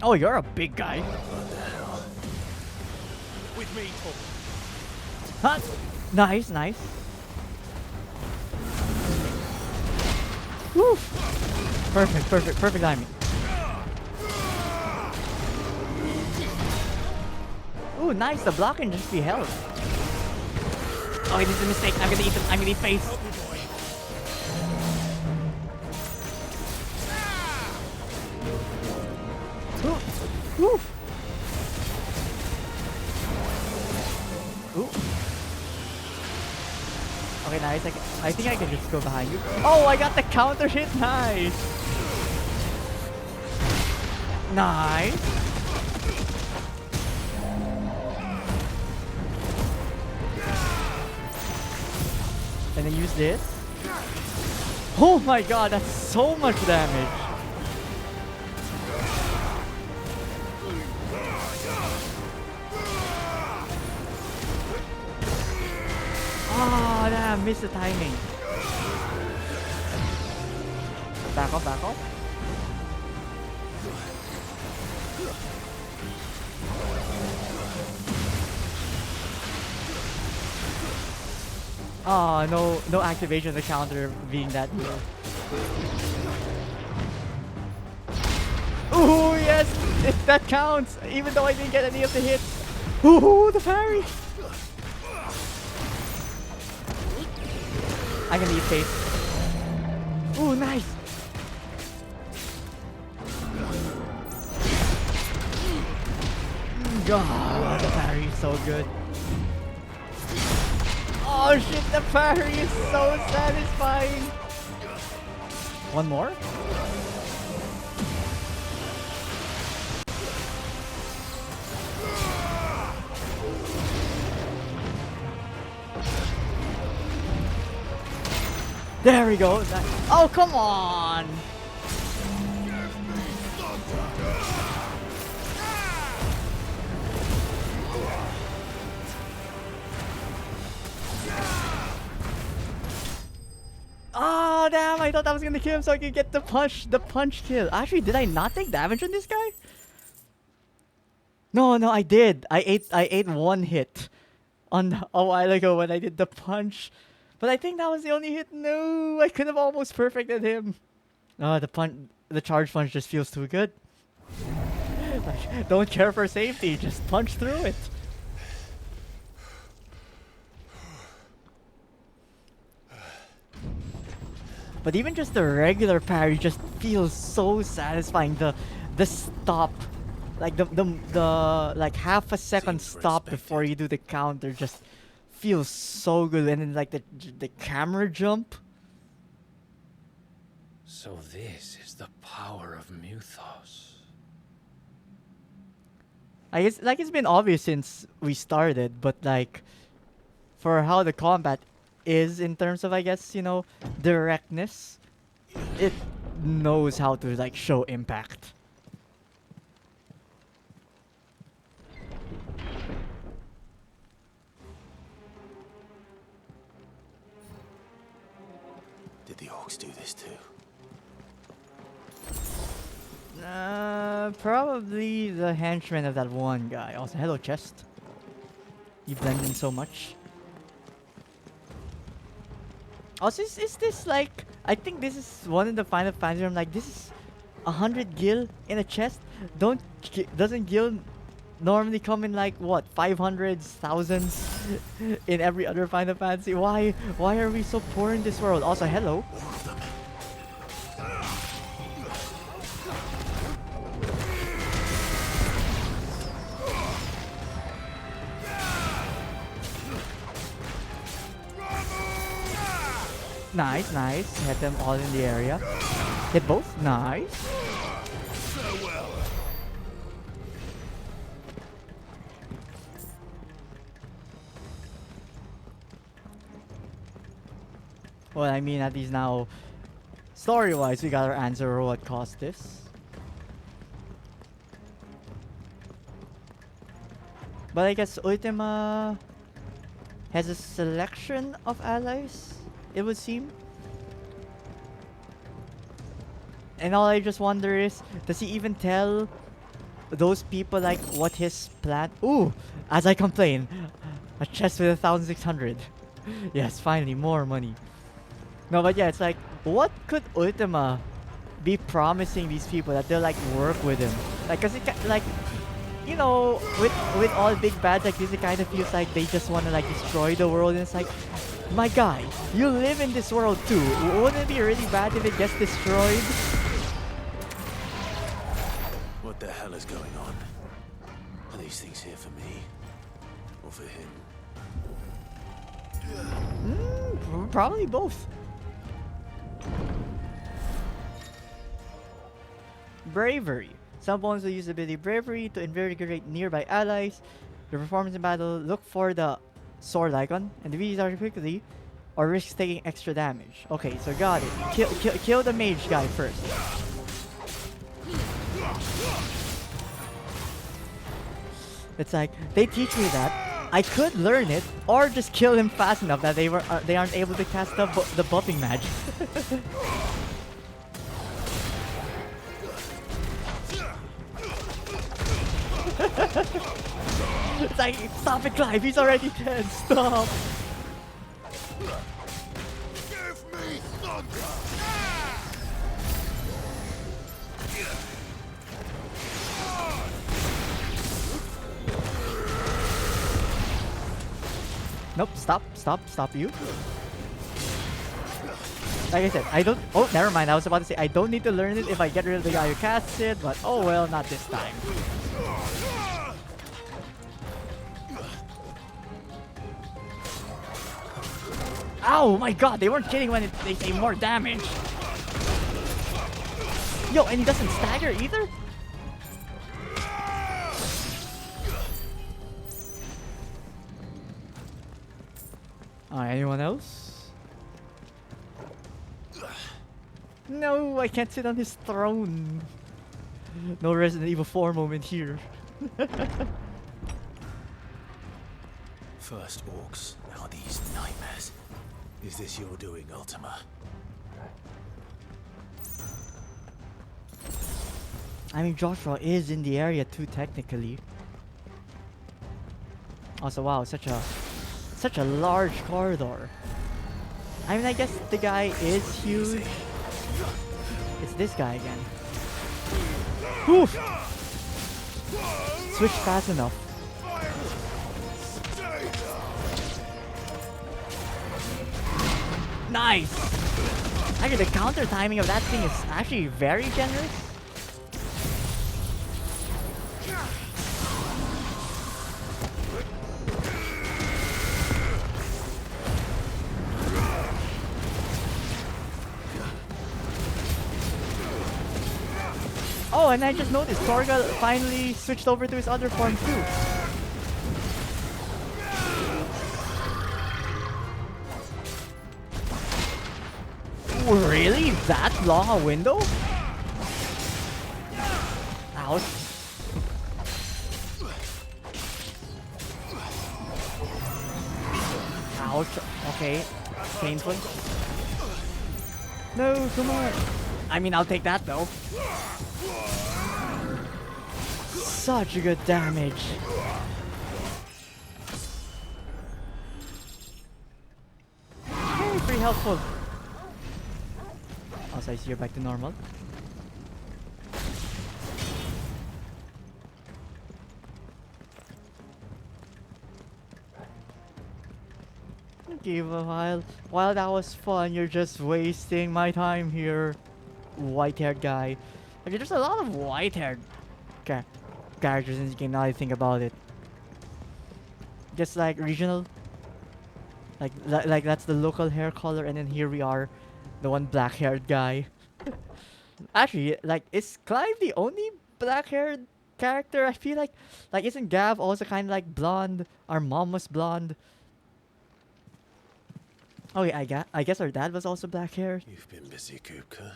Oh, you're a big guy. With me, Tom. Huh? Nice, nice. Woo! Perfect timing. Ooh, nice. The block can just be held. Oh, this is a mistake. I'm gonna eat him. I'm gonna eat face. Ooh. Ooh. Ooh. Okay, nice. I think I can just go behind you. Oh, I got the counter hit. Nice. Nice. And then use this. Oh my god, that's so much damage. Oh, damn, missed the timing. Back off, back off. Oh, no activation of the counter being that low. Ooh, yes! That counts! Even though I didn't get any of the hits. Ooh, the parry! I'm gonna eat face. Ooh, nice! God, the parry is so good. Oh shit, the parry is so satisfying! One more? There we go. Oh, come on! Oh, damn, I thought I was gonna kill him so I could get the punch kill. Actually, did I not take damage on this guy? No, I did. I ate one hit a while ago when I did the punch. But I think that was the only hit. No, I could have almost perfected him. Oh, the charge punch just feels too good. Like, don't care for safety, just punch through it. But even just the regular parry just feels so satisfying. The stop, like the like half a second stop before you do the counter just feels so good. And then like the camera jump. So this is the power of Muthos. I guess like it's been obvious since we started, but like for how the combat is in terms of, I guess, you know, directness, it knows how to like show impact. Did the orcs do this too? Probably the henchman of that one guy. Also, hello chest. You blend in so much. Also, is this like... I think this is one in the Final Fantasy. I'm like, this is 100 gil in a chest? Doesn't gil normally come in like, what, 500s, thousands in every other Final Fantasy? Why are we so poor in this world? Also, hello. Nice. Had them all in the area. Hit both. Nice. Farewell. Well, I mean, at least now, story-wise, we got our answer what caused this. But I guess Ultima has a selection of allies, it would seem. And all I just wonder is, does he even tell those people like what his plan? Ooh, as I complain, a chest with 1,600. Yes, finally more money. No, but yeah, it's like, what could Ultima be promising these people that they'll like work with him? Like, cause it like, you know, with all big bads like this, it kind of feels like they just want to like destroy the world. And it's like, my guy, you live in this world too. Wouldn't it be really bad if it gets destroyed? What the hell is going on? Are these things here for me? Or for him? Probably both. Bravery. Some opponents will use the ability Bravery to invigorate nearby allies. Your performance in battle, look for the sword icon and defeat these archers quickly or risk taking extra damage. Okay, so got it. Kill the mage guy first. It's like, they teach me that. I could learn it or just kill him fast enough that they aren't able to cast the buffing magic. It's like, stop it, Clive, he's already dead, stop! Give me thunder! Nope, stop you. Like I said, I don't... Oh, never mind, I was about to say, I don't need to learn it if I get rid of the guy who casts it, but oh well, not this time. Ow, my god, they weren't kidding when they say more damage. Yo, and he doesn't stagger either? Anyone else? No, I can't sit on his throne. No Resident Evil 4 moment here. First orcs, now these nightmares. Is this your doing, Ultima? I mean, Joshua is in the area too, technically. Also, wow, such a large corridor. I mean, I guess the guy is huge. It's this guy again. Oof! Switch fast enough. Nice! Actually, the counter timing of that thing is actually very generous. Oh, and I just noticed Torgal finally switched over to his other form too. Really? That long a window? Ouch. Ouch. Okay. Painful. No, come on. I mean, I'll take that though. Such good damage. Very helpful. Also, I see you're back to normal. Okay, while that was fun, you're just wasting my time here, white-haired guy. Okay, there's a lot of white-haired characters in this game now I think about it. Just like regional, like that's the local hair color, and then here we are, the one black-haired guy. Actually, like, is Clive the only black-haired character? I feel like, isn't Gav also kind of like blonde? Our mom was blonde. Oh yeah, I guess our dad was also black-haired. You've been busy, Kupka.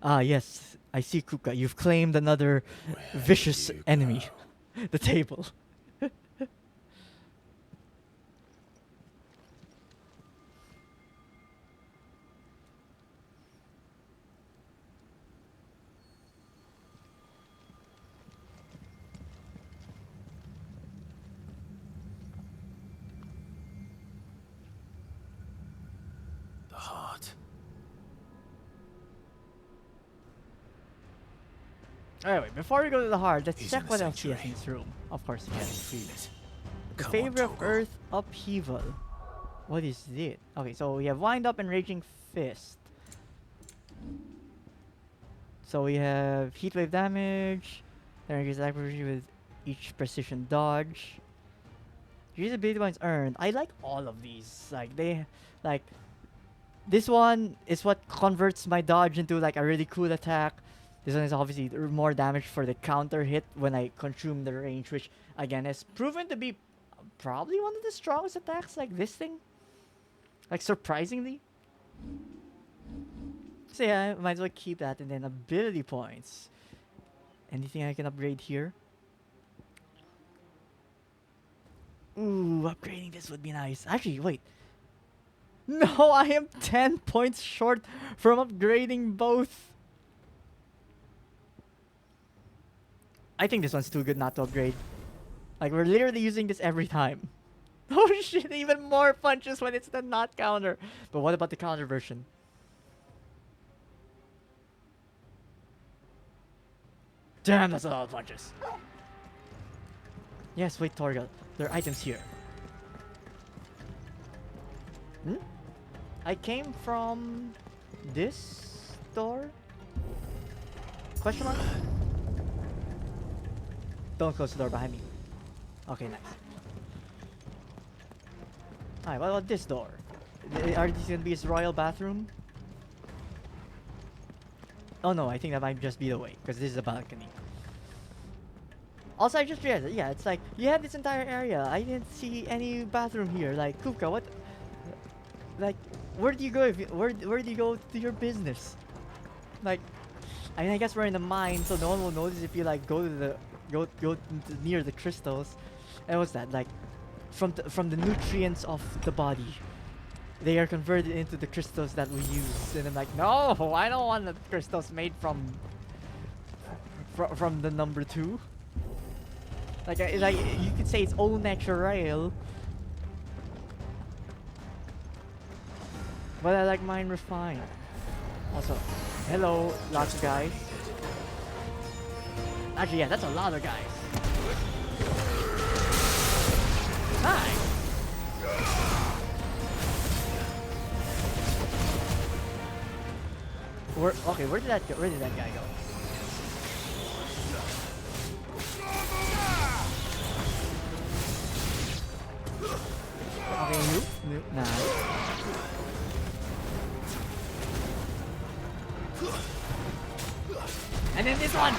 Ah, yes, I see, Kupka. You've claimed another Where vicious do you enemy. go? The table. The heart. Anyway, before we go to the heart, let's He's check in the what else he has in sanctuary. this room. Of course, he Can you has. feel it? The Come favor on, of Togo. earth upheaval. What is it? Okay, so we have wind up and raging fist. So we have heat wave damage. Then increases accuracy with each precision dodge. Use ability points earned. I like all of these. Like this one is what converts my dodge into like a really cool attack. This one is obviously more damage for the counter hit when I consume the range, which again has proven to be probably one of the strongest attacks. Like this thing, like surprisingly. So yeah, I might as well keep that, and then ability points. Anything I can upgrade here? Ooh, upgrading this would be nice. Actually, wait. No, I am 10 points short from upgrading both. I think this one's too good not to upgrade. Like, we're literally using this every time. Oh shit, even more punches when it's the not counter. But what about the counter version? Damn, that's a lot of punches. Yes, wait, Torgal. There are items here. Hmm? I came from this door? Question mark? Don't close the door behind me. Okay, nice. Alright, what about this door? Are these gonna be his royal bathroom? Oh no, I think that might just be the way, because this is a balcony. Also, I just realized, yeah, it's like, you have this entire area. I didn't see any bathroom here. Like, Kupka, what? Like, where do you go if you, where do you go to your business? Like, I mean, I guess we're in the mine, so no one will notice if you like go to the near the crystals. And what's that? Like, from the nutrients of the body, they are converted into the crystals that we use. And I'm like, no, I don't want the crystals made from the number 2. Like you could say it's all natural, but I like mine refined. Also, hello, lots of guys. Actually, yeah, that's a lot of guys. Hi. Where did that guy go? Okay, nope, nice. And then this one!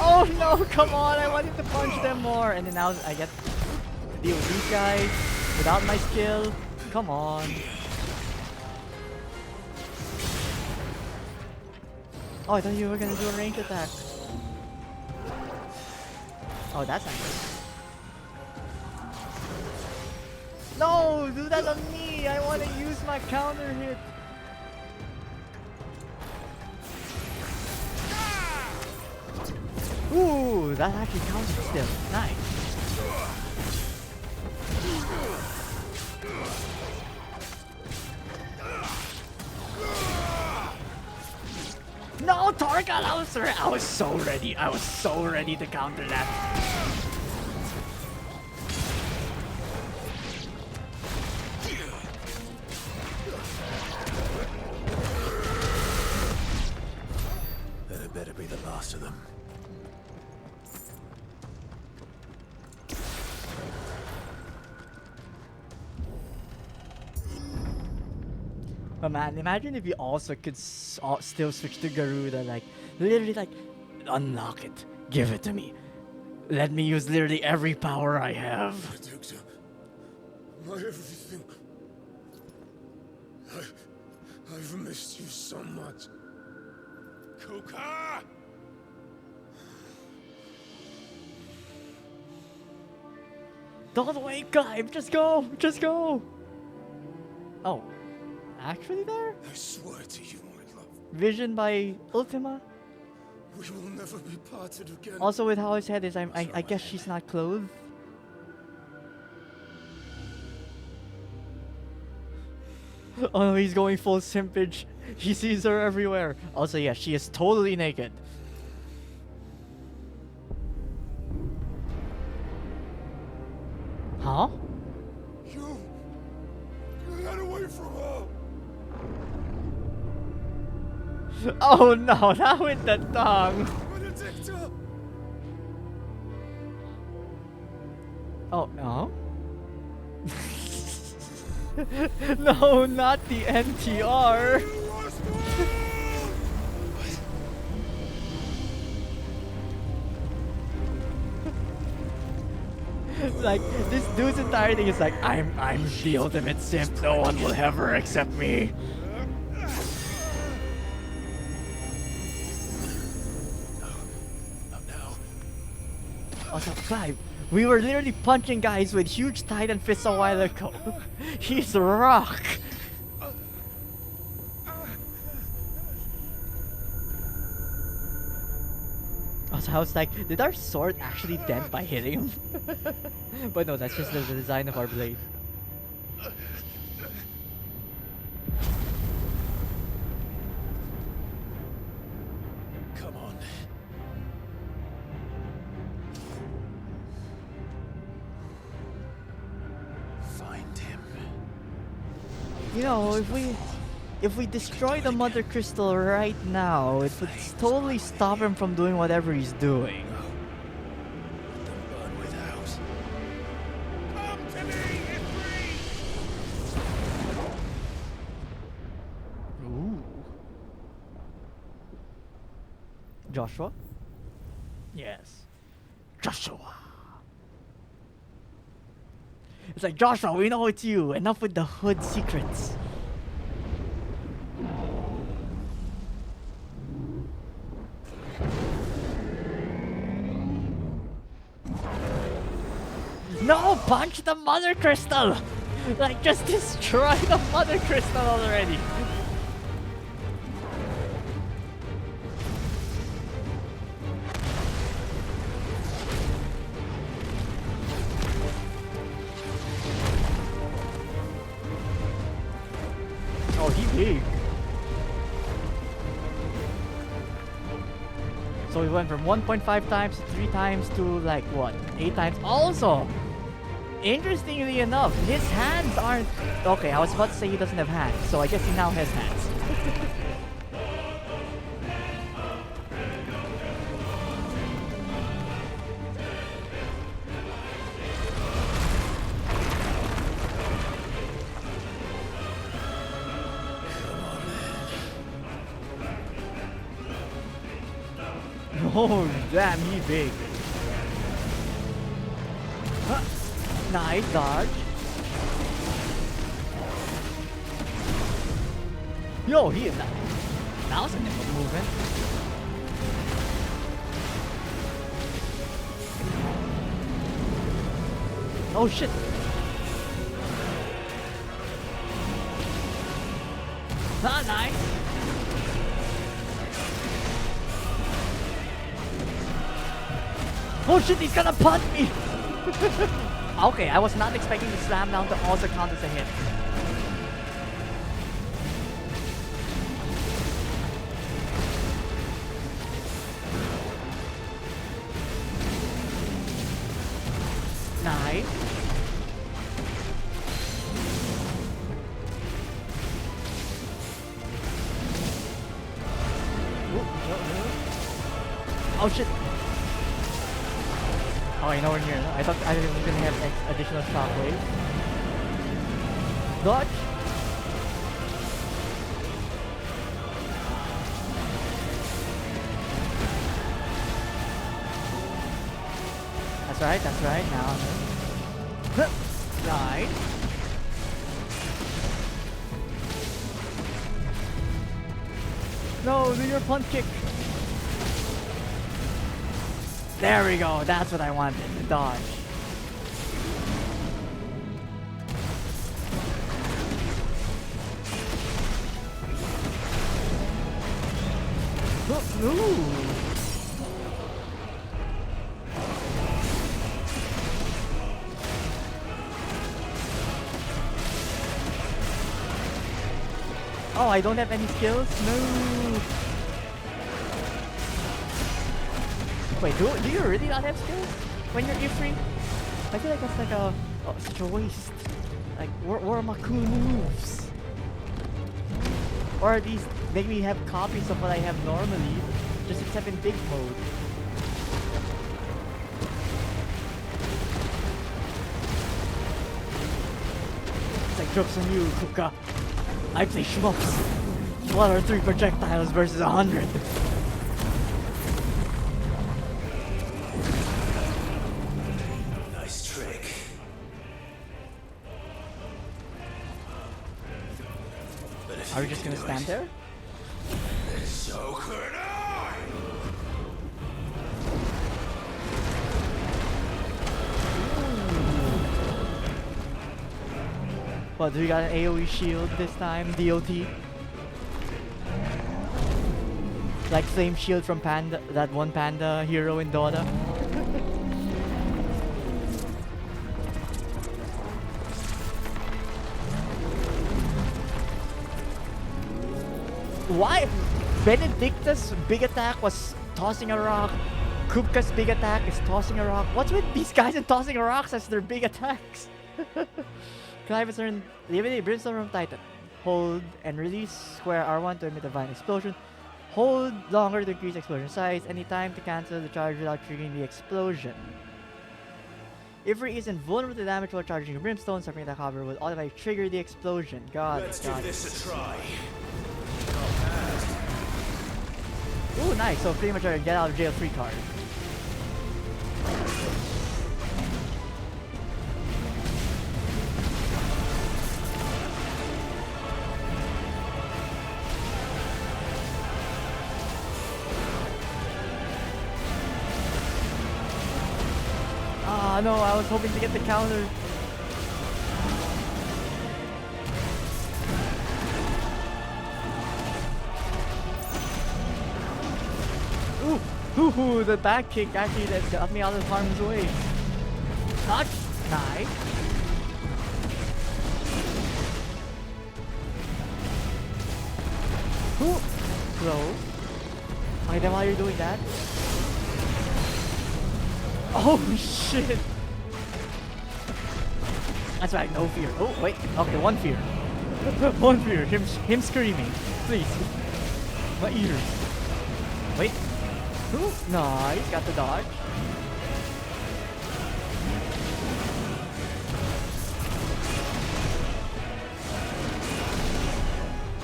Oh no, come on, I wanted to punch them more. And then now I get to deal with these guys without my skill. Come on. Oh, I thought you were gonna do a range attack. Oh, that's not good. No, do that on me! I want to use my counter hit. Ooh, that actually counts still. Nice. No, Torgal, I was so ready. I was so ready to counter that. That better be the last of them. Oh man, imagine if you also could still switch to Garuda, like, literally, like, unlock it, give it to me. Let me use literally every power I have. Protector, my everything. I've missed you so much. Kupka! Don't wait, Clive, just go, just go. Oh, actually there? I swear to you, my love, Vision by Ultima? we will never be parted again. Also with how his head is, I guess she's not clothed. Oh no, he's going full simpage. He sees her everywhere. Also, yeah, she is totally naked. Huh? You get away from her! Oh no, not with the tongue. Benedicta! Oh, no? No, not the NTR. Like, this dude's entire thing is like, I'm the ultimate simp. No one will ever accept me. Not now. Also, Clive, we were literally punching guys with huge titan fists a while ago. He's a rock. Also, I was like, did our sword actually dent by hitting him? But no, that's just the design of our blade. Come on. Find him. You know, if we destroy the Mother Crystal right now, it would totally stop him from doing whatever he's doing. Let them burn without. Come to me, Ifrit! Ooh. Joshua? Yes. Joshua. It's like, Joshua, we know it's you. Enough with the hood secrets. No, punch the Mother Crystal! Like, just destroy the Mother Crystal already. Oh, he big. So we went from 1.5 times to 3 times to like what? 8 times. Also, interestingly enough, his hands aren't... Okay, I was about to say he doesn't have hands, so I guess he now has hands. Oh, damn, he big. Huh. Nice dodge. Yo, he is not. That was a nimble movement. Oh shit. Ah, nice. Oh shit, he's gonna punt me! Okay, I was not expecting the slam down to also count as a hit. Nice. Oh shit. Oh, I know we're near. I thought I was gonna have additional shockwave. Dodge. That's right. Now. Right. No, do your punt kick. There we go. That's what I wanted. The dodge. Ooh. Oh, I don't have any skills? No. Wait, do you really not have skills when you're E-free? I feel like that's like such a waste. Like, where are my cool moves? Or at least make me have copies of what I have normally, just except in big mode. It's like jokes on you, Kupka. I play schmucks. What are 3 projectiles versus 100? Nice trick. But if Are we you just can gonna do stand it, there? then so could I! What, do we got an AoE shield this time? DOT? Like Flame Shield from Panda, that one Panda hero in Dota? Why? Benedicta's big attack was tossing a rock. Kupka's big attack is tossing a rock. What's with these guys and tossing rocks as their big attacks? Climax earn the ability Brimstone from Titan. Hold and release square R1 to emit a vine explosion. Hold longer to increase explosion size. Anytime to cancel the charge without triggering the explosion. Ifrit is invulnerable to damage while charging a Brimstone. Suffering that cover will automatically trigger the explosion. Let's give this a try. Ooh, nice. So pretty much a get out of jail free card. Ah, no, I was hoping to get the counter. Ooh, the back kick actually that got me out of harm's way. Touch, nice. Ooh, close. Okay, then while you're doing that. Oh shit! That's right, no fear. Oh wait, okay, one fear. One fear. Him screaming, please. My ears. Wait. Ooh, nice, got the dodge.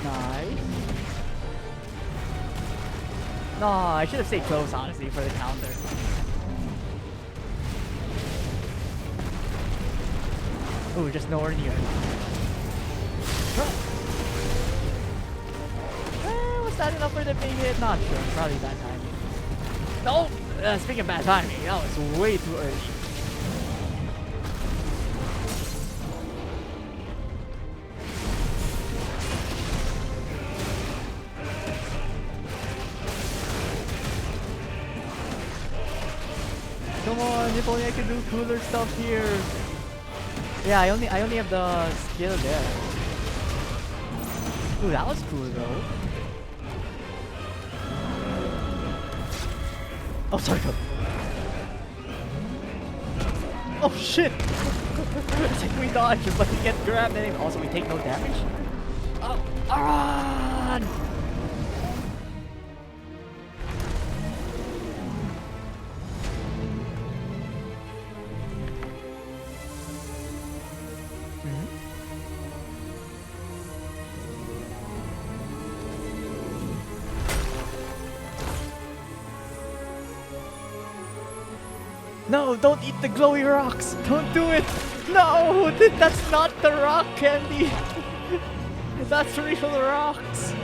Nice. No, I should have stayed close, honestly, for the counter. Ooh, just nowhere near. Was that enough for the big hit? Not sure. Probably bad timing. No! Speaking of bad timing, that was way too early. Come on, if only I could do cooler stuff here. Yeah, I only have the skill there. Ooh, that was cool though. Oh, sorry. Oh shit! It's like we dodge, but we get grabbed anyway. Also, we take no damage. Oh, run! No, don't eat the glowy rocks. Don't do it. No, that's not the rock candy. That's real rocks.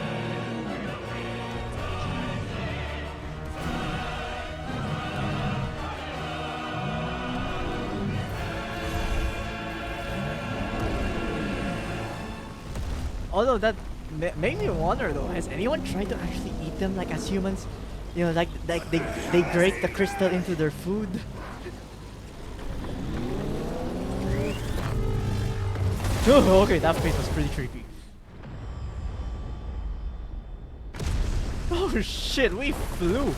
Although that made me wonder though, has anyone tried to actually eat them like as humans? You know, like they break the crystal into their food. Oh, okay, that face was pretty creepy. Oh shit, we flew.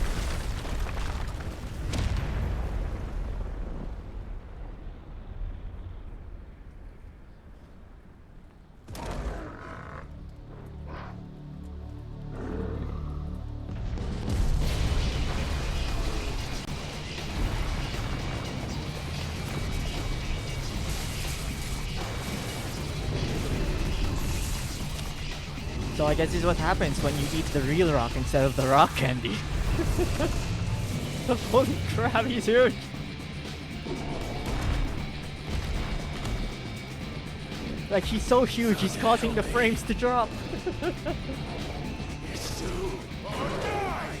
So I guess this is what happens when you eat the real rock instead of the rock candy. Holy crap, he's huge! Like, he's so huge, he's causing the frames to drop. It's you or die!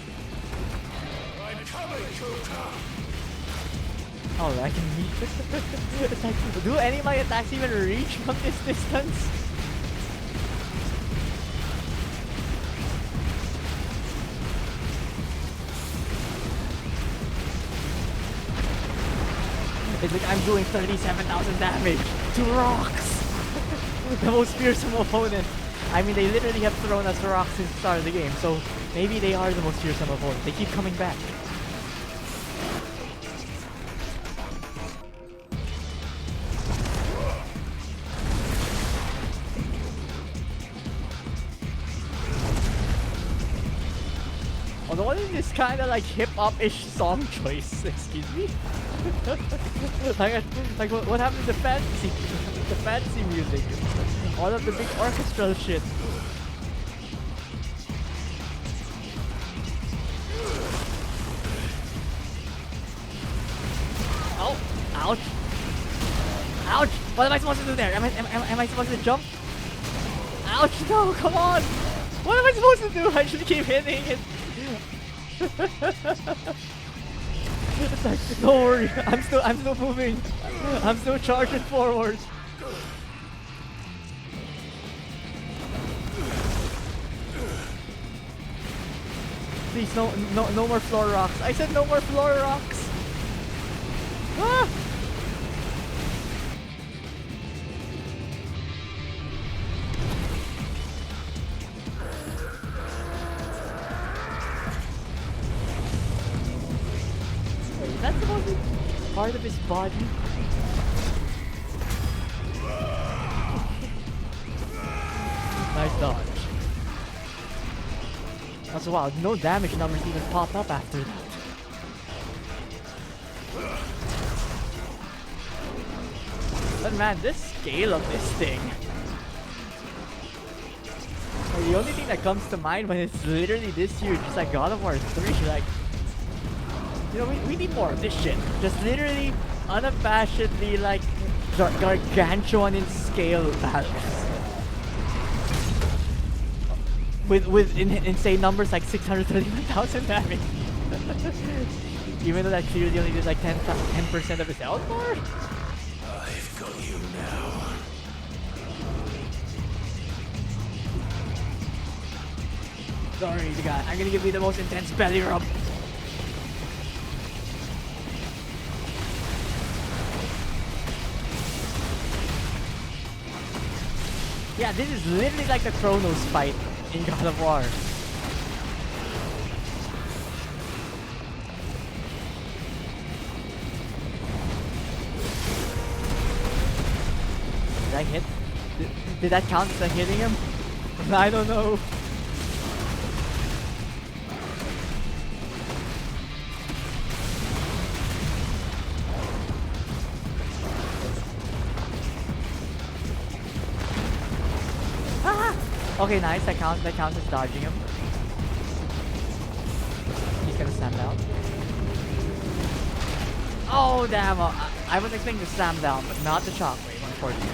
I'm coming, Kupka! Oh, I can reach. It's like, do any of my attacks even reach from this distance? It's like I'm doing 37,000 damage to rocks! The most fearsome opponent. I mean, they literally have thrown us rocks since the start of the game, so maybe they are the most fearsome opponent. They keep coming back. Although I think this kind of like hip-hop-ish song choice, excuse me. like what happened to the fantasy music? All of the big orchestral shit. Oh, ouch, ouch! What am I supposed to do there? Am I supposed to jump? Ouch! No, come on! What am I supposed to do? I should keep hitting it. It's like, don't worry, I'm still moving. I'm still charging forward. Please, no more floor rocks. I said no more floor rocks. Ah! That's supposed to be part of his body. Nice dodge. Also, wow, no damage numbers even pop up after that. But man, this scale of this thing. Like, the only thing that comes to mind when it's literally this huge is like God of War 3, like, you know, we need more of this shit. Just literally, unabashedly, like, gargantuan in scale battles. With insane numbers like 631,000 damage. Even though that clearly only did like 10% of his health bar. I've got you now. Sorry, the guy. I'm gonna give you the most intense belly rub. Yeah, this is literally like the Chronos fight in God of War. Did I hit? Did that count as hitting him? I don't know. Okay, nice. That counts as dodging him. He's gonna stand out. Oh damn! I was expecting to slam down, but not the shockwave, unfortunately.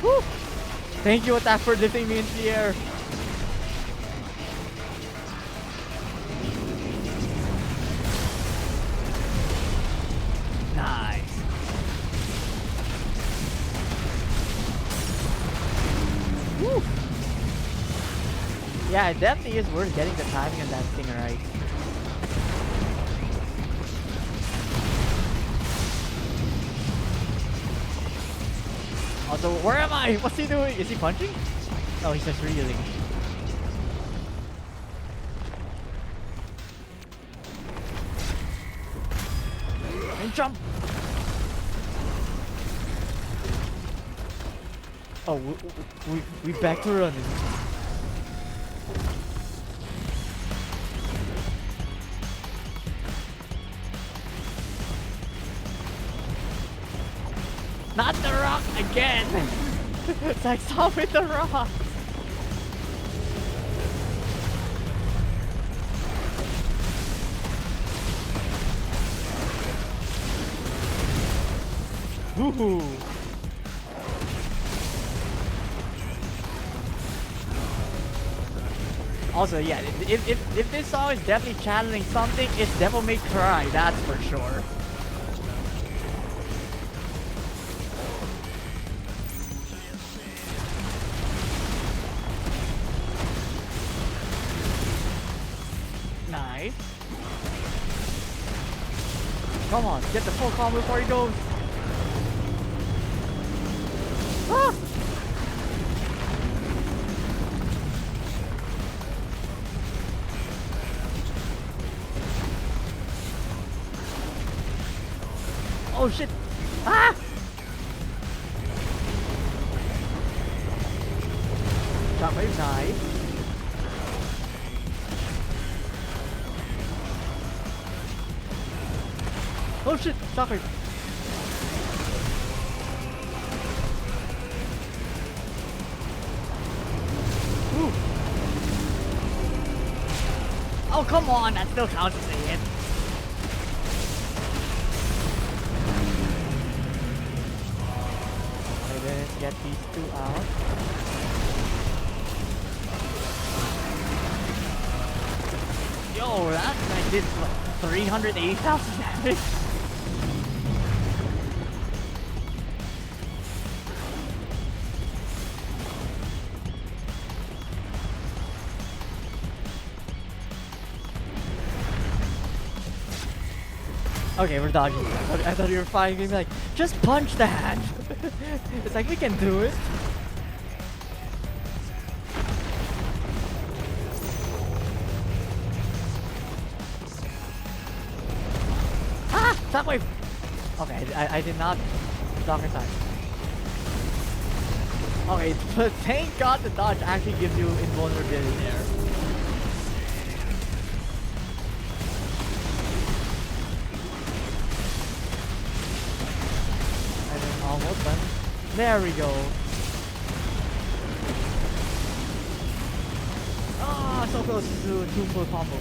Woo! Thank you, attack, for lifting me into the air. Nice. Woo! Yeah, it definitely is worth getting the timing on that thing right. Also, where am I? What's he doing? Is he punching? Oh, he's just reeling. And jump! Oh, we back to running. Not the rock again! It's like, stop with the rock! Woohoo! Also, yeah, if this song is definitely channeling something, it's Devil May Cry, that's for sure. Nice. Come on, get the full combo before he goes. Ah! Oh shit! Ah! Shockwave, nice. Oh shit! Shockwave! Ooh. Oh come on! That still counts as a hit. Let's get these two out. Yo, that guy did what, 380,000 damage? Okay, we're dodging. I thought you were fine. You'd be like, just punch the hand. It's like, we can do it. Ah! Shockwave! Okay, I did not block in time. Okay, but thank God the dodge actually gives you invulnerability there. Almost done. There we go. Ah, so close to 2 full combos.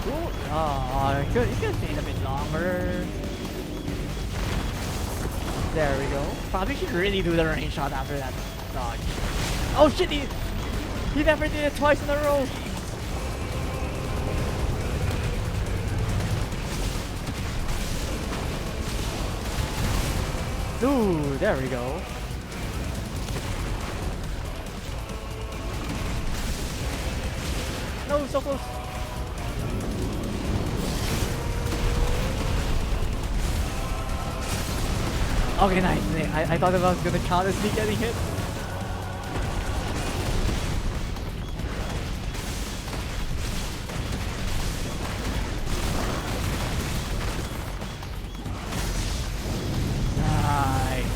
Ooh, oh, it could stay a bit longer. There we go. Probably should really do the range shot after that dodge. Oh shit, he never did it twice in a row. Ooh, there we go. No, so close. Okay, nice. I thought that was gonna count as me getting hit. Nice.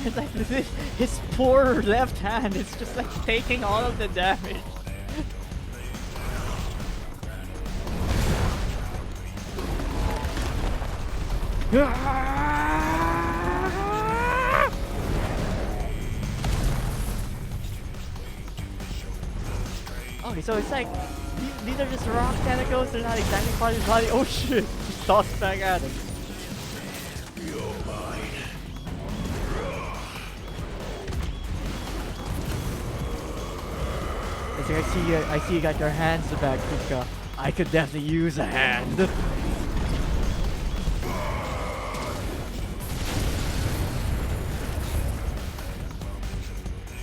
It's like his poor left hand is just like taking all of the damage. Okay, so it's like these are just rock tentacles. They're not exactly part of his body. Oh shit! Just tossed back at him. I see you got your hands back, Kupka. I could definitely use a hand.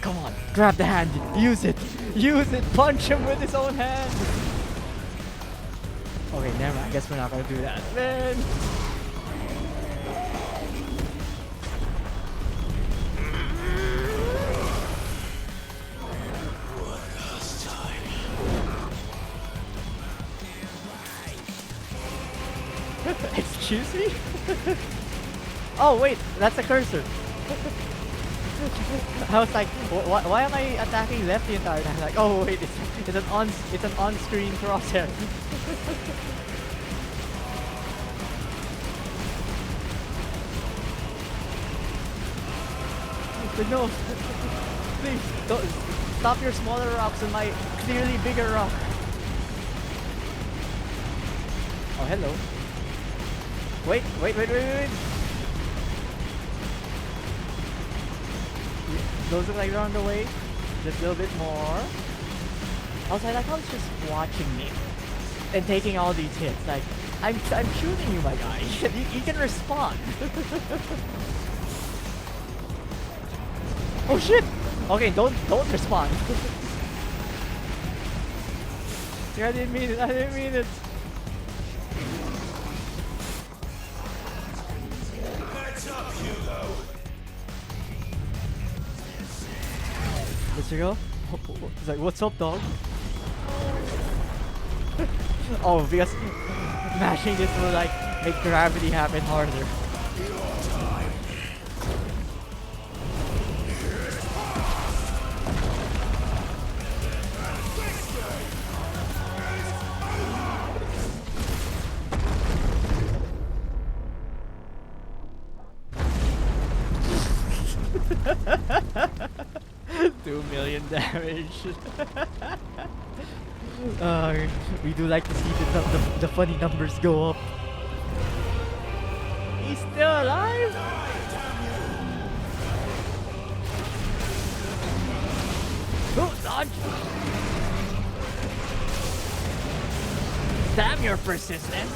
Come on, grab the hand, use it, punch him with his own hand. Okay, never mind, I guess we're not gonna do that, man. Excuse me? Oh wait, that's a cursor. I was like, why am I attacking left the entire time? Like, oh wait, it's an on-screen crosshair. But no, please don't stop your smaller rocks on my clearly bigger rock. Oh hello. Wait. Those look like they're on the way. Just a little bit more. Also, I like how it's just watching me and taking all these hits. Like, I'm shooting you, my guy. You can respond. Oh shit! Okay, don't respond. Yeah, I didn't mean it. Let's go. He's like, what's up, dog? Oh, because mashing this will like make gravity happen harder. $2 million damage. We do like to see the funny numbers go up. He's still alive? Oh, dodge! Damn your persistence!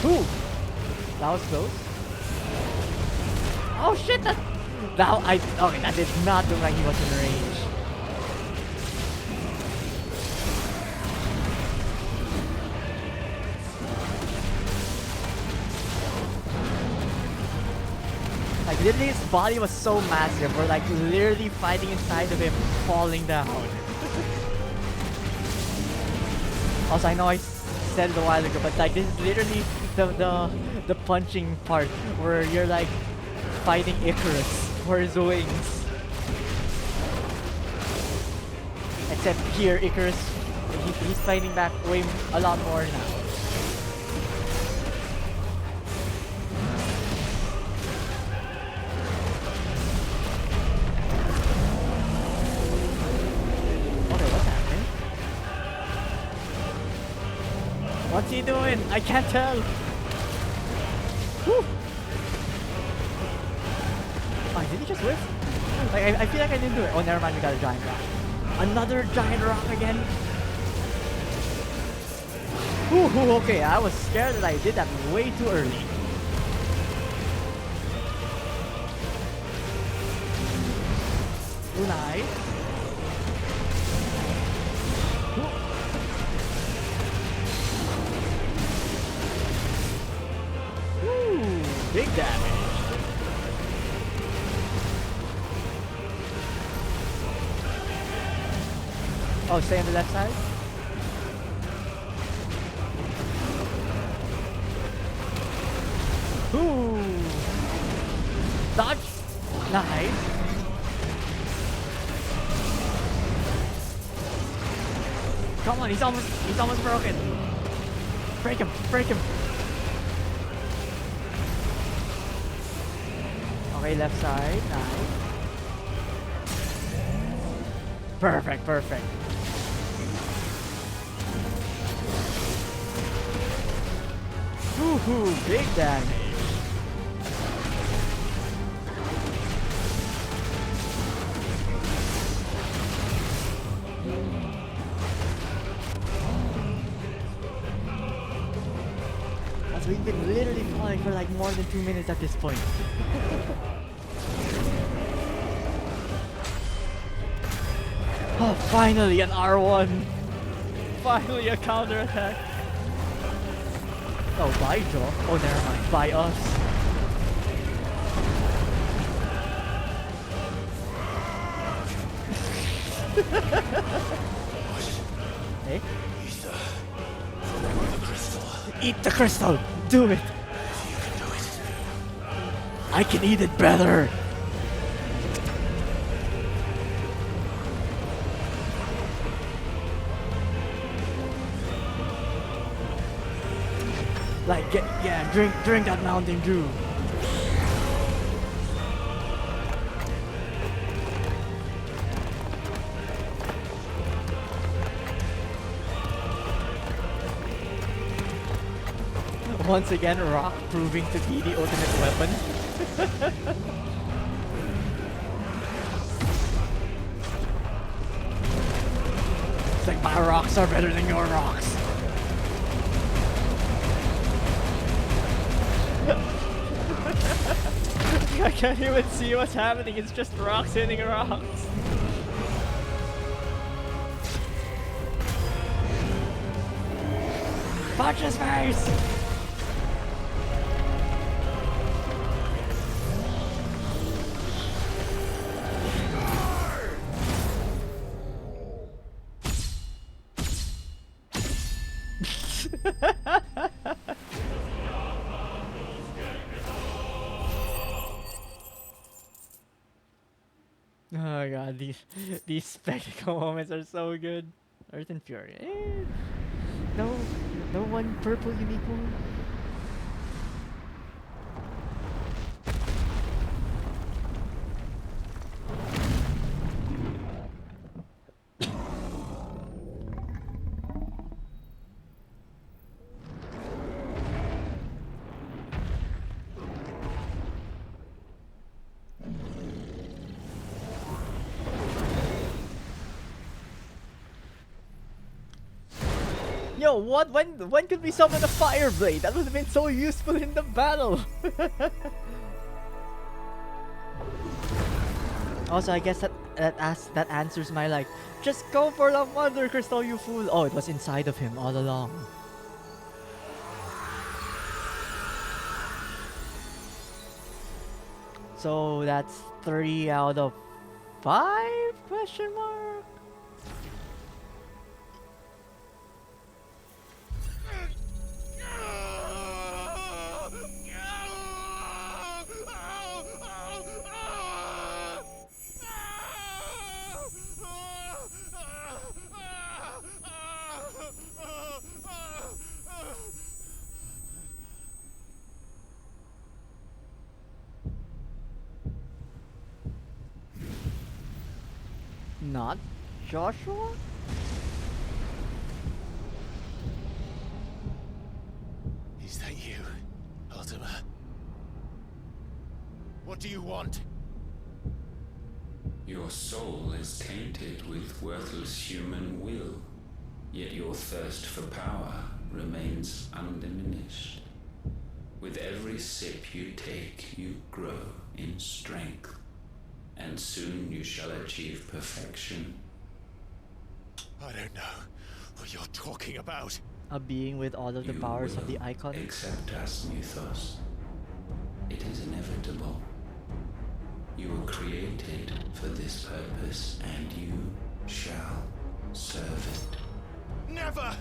Ooh! That was close. Oh shit! Okay, that did not look like he was in range. Like literally his body was so massive, we're like literally fighting inside of him, falling down. Also, I know I said it a while ago, but like this is literally the punching part where you're like fighting Icarus for his wings. Except here, Icarus, he's fighting back a lot more now. Okay, what's happening? What's he doing? I can't tell. Whew. Oh, did he just whiff? Like, I feel like I didn't do it. Oh, never mind, we got a giant rock. Another giant rock again? Ooh, okay, I was scared that I did that way too early. Ooh, nice. Ooh, big damage. Oh, stay on the left side? Ooh! Dodge! Nice! Come on, he's almost broken! Break him! Break him! Okay, left side. Nice. Perfect, perfect. Woohoo! Big damage. As we've been literally falling for like more than 2 minutes at this point. Oh, finally an R1. Finally a counterattack. Oh, by Joe. Oh, never mind. By us. Hey? Eat the crystal! Do it! I can eat it better! Like, yeah, drink that Mountain Dew. Once again, rock proving to be the ultimate weapon. It's like my rocks are better than your rocks. I can't even see what's happening, it's just rocks hitting rocks. Punch his face! Oh god, these spectacle moments are so good. Earth and Fury. No one purple unicorn. Yo, what? When could we summon a fire blade? That would have been so useful in the battle. Also, I guess that answers my like, just go for the Wonder Crystal, you fool. Oh, it was inside of him all along. So that's 3 out of 5? Question mark. Not Joshua? Is that you, Ultima? What do you want? Your soul is tainted with worthless human will, yet your thirst for power remains undiminished. With every sip you take, you grow in strength, and soon you shall achieve perfection. I don't know what you're talking about. A being with all of the powers of the icon. Accept us, Mythos. It is inevitable. You were created for this purpose, and you shall serve it. Never!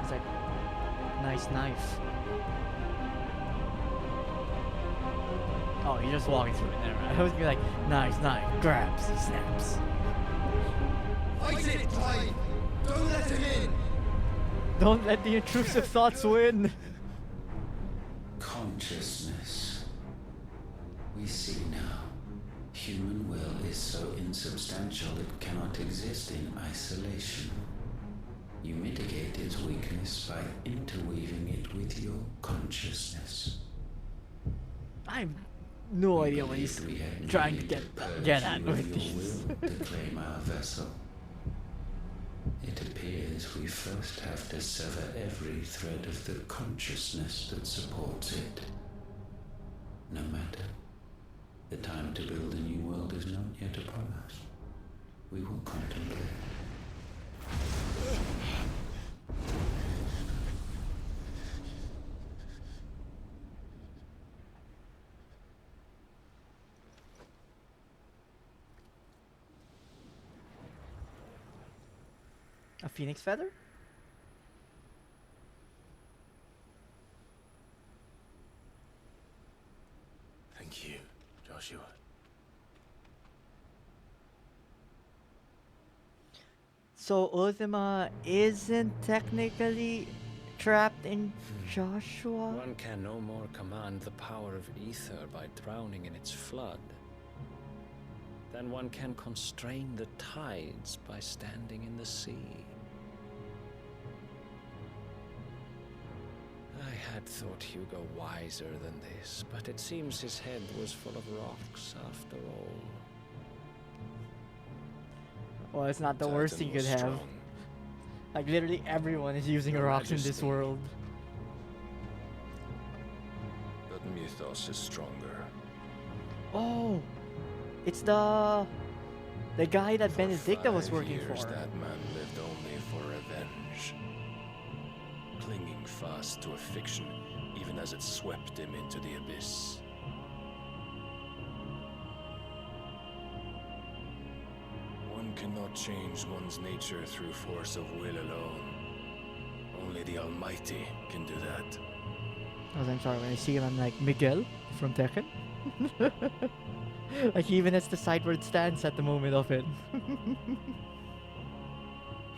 It's like, nice knife. Oh, you're just walking through it. Never mind. I was gonna be like, nice knife, grabs, snaps. Fight it, Clive! Don't let him in! Don't let the intrusive thoughts win. Consciousness. We see now. Human will is so insubstantial it cannot exist in isolation. You mitigate its weakness by interweaving it with your consciousness. I have no We idea what he's believed we had trying to needed get purge at you with of your this. will to claim our vessel. It appears we first have to sever every thread of the consciousness that supports it. No matter. The time to build a new world is not yet upon us. We will contemplate. A phoenix feather? Thank you, Joshua. So Ultima isn't technically trapped in Joshua? One can no more command the power of ether by drowning in its flood than one can constrain the tides by standing in the sea. I had thought Hugo wiser than this, but it seems his head was full of rocks after all. Well, it's not the worst Titan he could was have. strong. Like literally everyone is using Your rocks in this Majesty. world. But Mythos is stronger. Oh, it's the guy that For Benedicta was 5 working years, for. that man lived only for revenge. Clinging fast to a fiction, even as it swept him into the abyss. One cannot change one's nature through force of will alone. Only the Almighty can do that. Oh, I'm sorry, when I see him, I'm like, Miguel from Tekken? Like, he even has the sideward stance at the moment of it.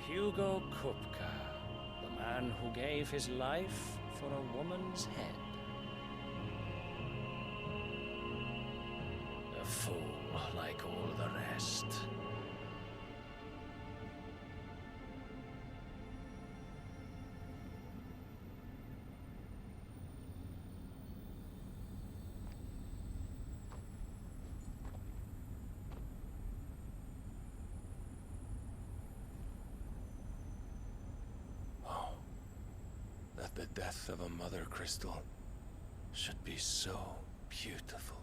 Hugo Kupka, the man who gave his life for a woman's head. A fool like all the rest. Oh, that the death of a mother crystal should be so beautiful.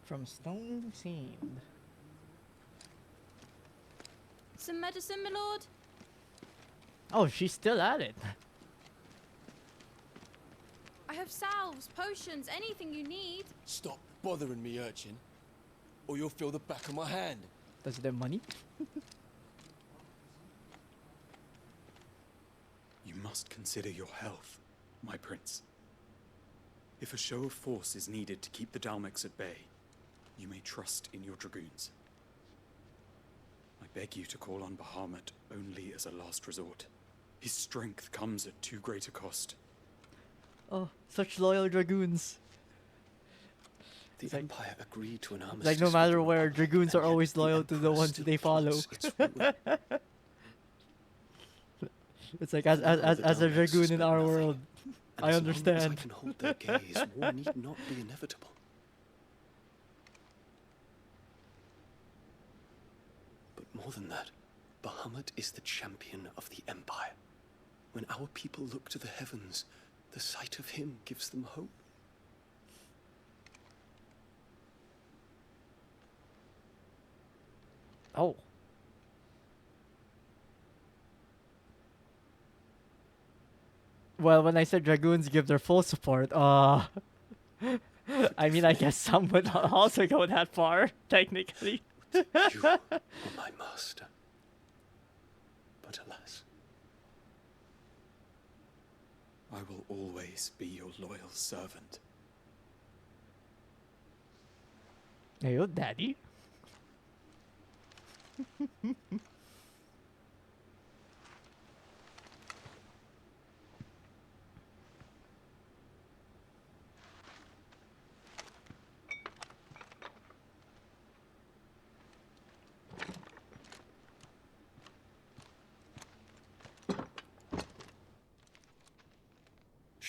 From Stone Seed. Some medicine, my lord? Oh, she's still at it. I have salves, potions, anything you need. Stop bothering me, urchin, or you'll feel the back of my hand. Does it have money? You must consider your health, my prince. If a show of force is needed to keep the Dalmex at bay, you may trust in your dragoons. I beg you to call on Bahamut only as a last resort. His strength comes at too great a cost. Oh, such loyal dragoons. The Empire agreed to an armistice. Like, no with matter the where, Republic, dragoons are and yet always the loyal to the Emperor ones still they follow. plots its ruin. It's like, For as now, the a Dalmex dragoon in suspect our nothing, world, and I as long as I understand. can hold their gaze, war need not be inevitable. But more than that, Bahamut is the champion of the Empire. When our people look to the heavens, the sight of him gives them hope. Oh. Well, when I said dragoons give their full support, I mean, I guess some would also go that far, technically. You are my master. But alas, I will always be your loyal servant. Hey, yo, daddy.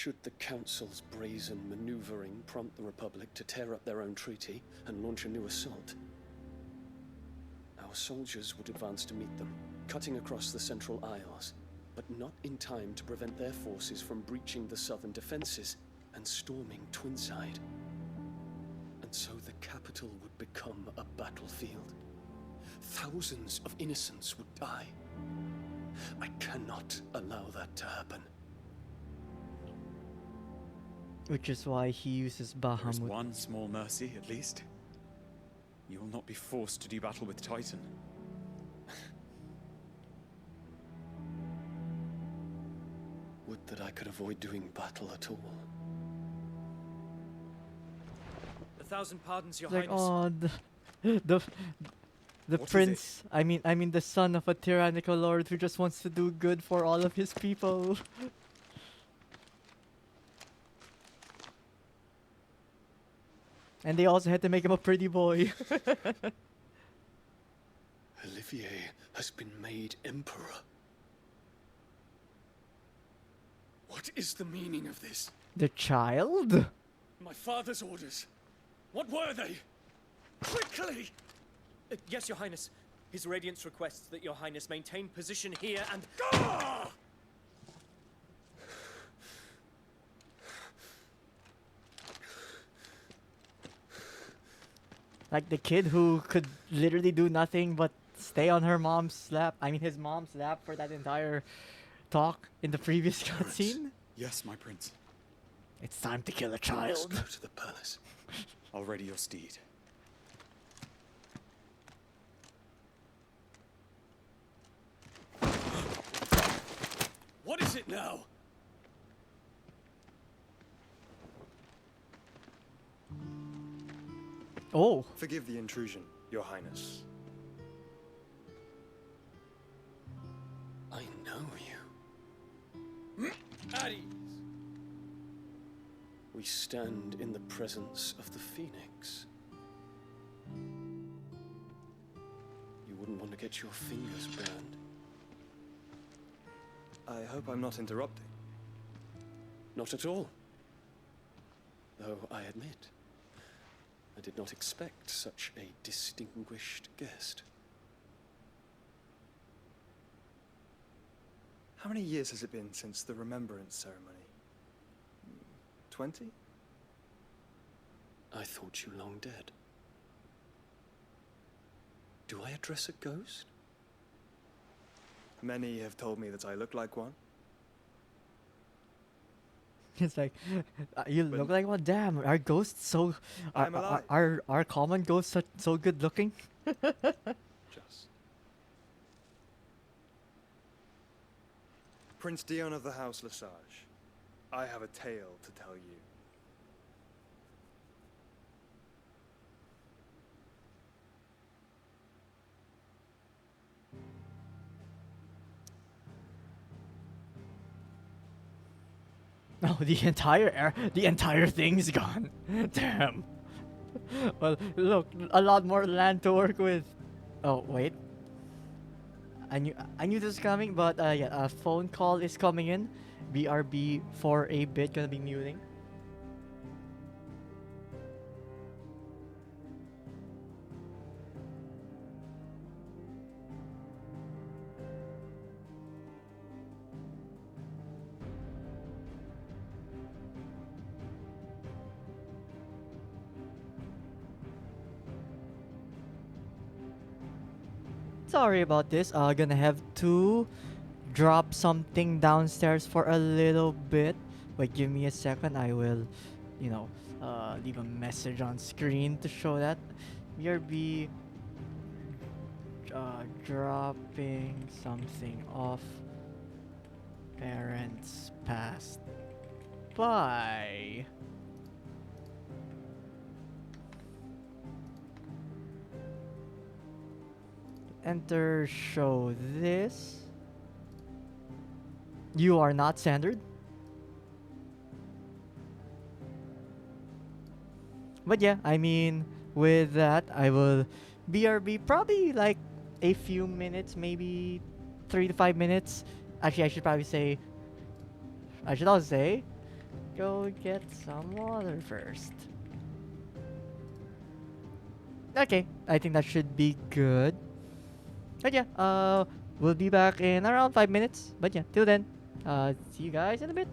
should the Council's brazen maneuvering prompt the Republic to tear up their own treaty and launch a new assault, our soldiers would advance to meet them, cutting across the Central Isles, but not in time to prevent their forces from breaching the southern defenses and storming Twinside. And so the capital would become a battlefield. Thousands of innocents would die. I cannot allow that to happen. Which is why he uses There is Bahamut. one small mercy, at least. You will not be forced to do battle with Titan. Would that I could avoid doing battle at all. 1,000 pardons, Your Like, Highness. oh, the What is prince. I mean, the son of a tyrannical lord who just wants to do good for all of his people. And they also had to make him a pretty boy. Olivier has been made emperor. What is the meaning of this? The child? My father's orders. What were they? Quickly! Yes, Your Highness. His Radiance requests that Your Highness maintain position here and... Ah! Like the kid who could literally do nothing but stay on her mom's lap. I mean, his mom's lap for that entire talk in the previous cutscene. Yes, my prince. It's time to kill a Let's child. go to the palace. I'll ready your steed. What is it now? Oh, Forgive the intrusion, Your Highness. I know you. At ease. We stand in the presence of the Phoenix. You wouldn't want to get your fingers burned. I hope I'm not interrupting. Not at all. Though I admit, I did not expect such a distinguished guest. How many years has it been since the Remembrance ceremony? 20? I thought you long dead. Do I address a ghost? Many have told me that I look like one. it's like you look like one. Damn, our ghosts so I'm alive. our common ghosts are so good looking. Just. Prince Dion of the House Lesage, I have a tale to tell you. No, the entire thing's gone. Damn. Well, look, a lot more land to work with. Oh wait. I knew this was coming, but yeah, a phone call is coming in. BRB for a bit, gonna be muting. Sorry about this. Gonna have to drop something downstairs for a little bit. Wait, give me a second. I will, leave a message on screen to show that. BRB dropping something off. Parents passed by. Enter show this. You are not standard. But yeah, I mean, with that, I will BRB probably like a few minutes, maybe 3 to 5 minutes. Actually, I should also say, go get some water first. Okay, I think that should be good. But yeah, we'll be back in around 5 minutes. But yeah, till then, see you guys in a bit.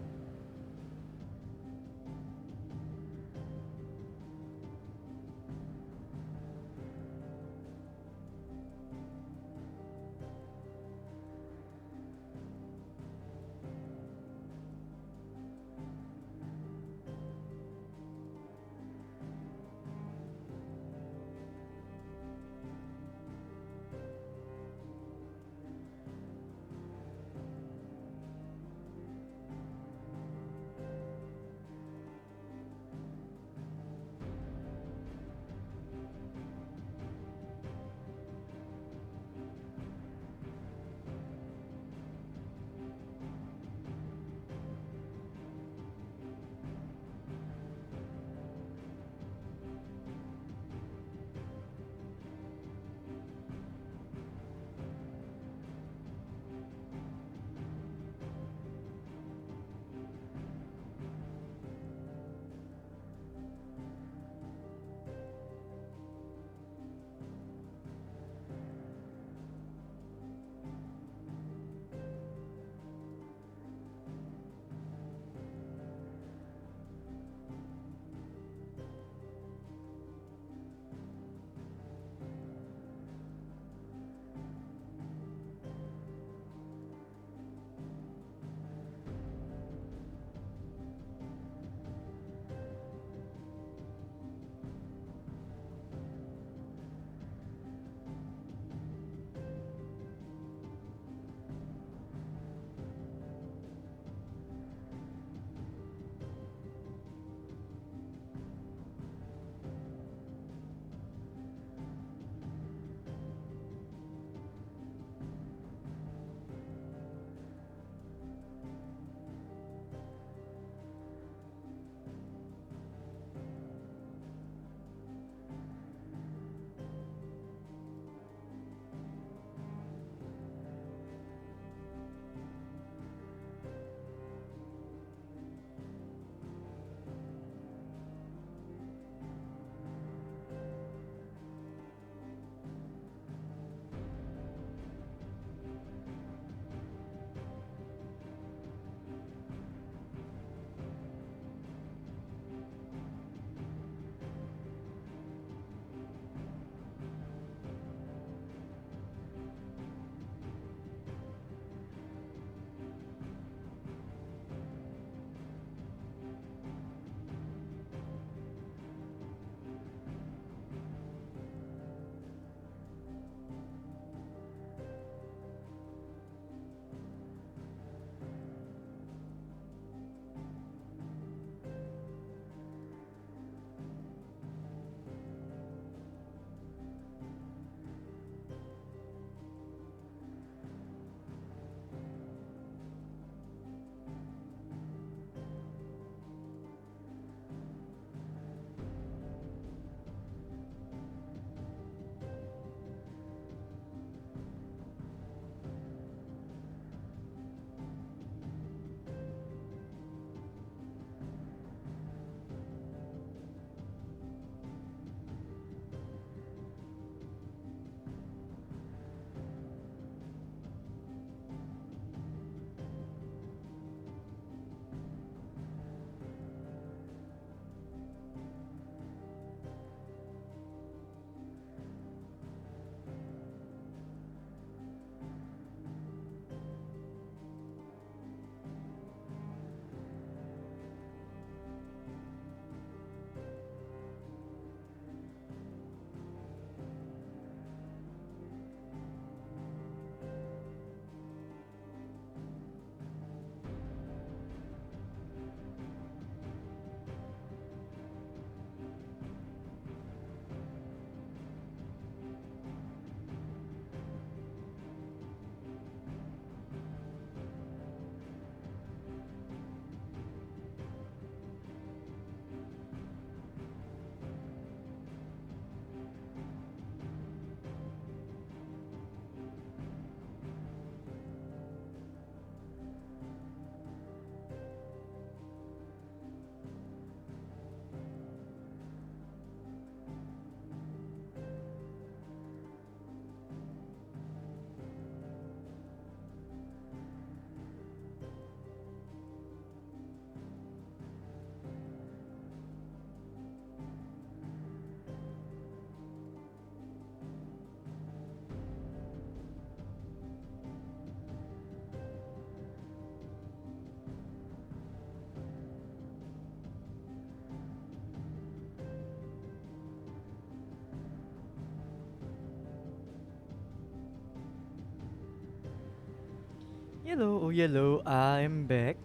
Yellow, I'm back.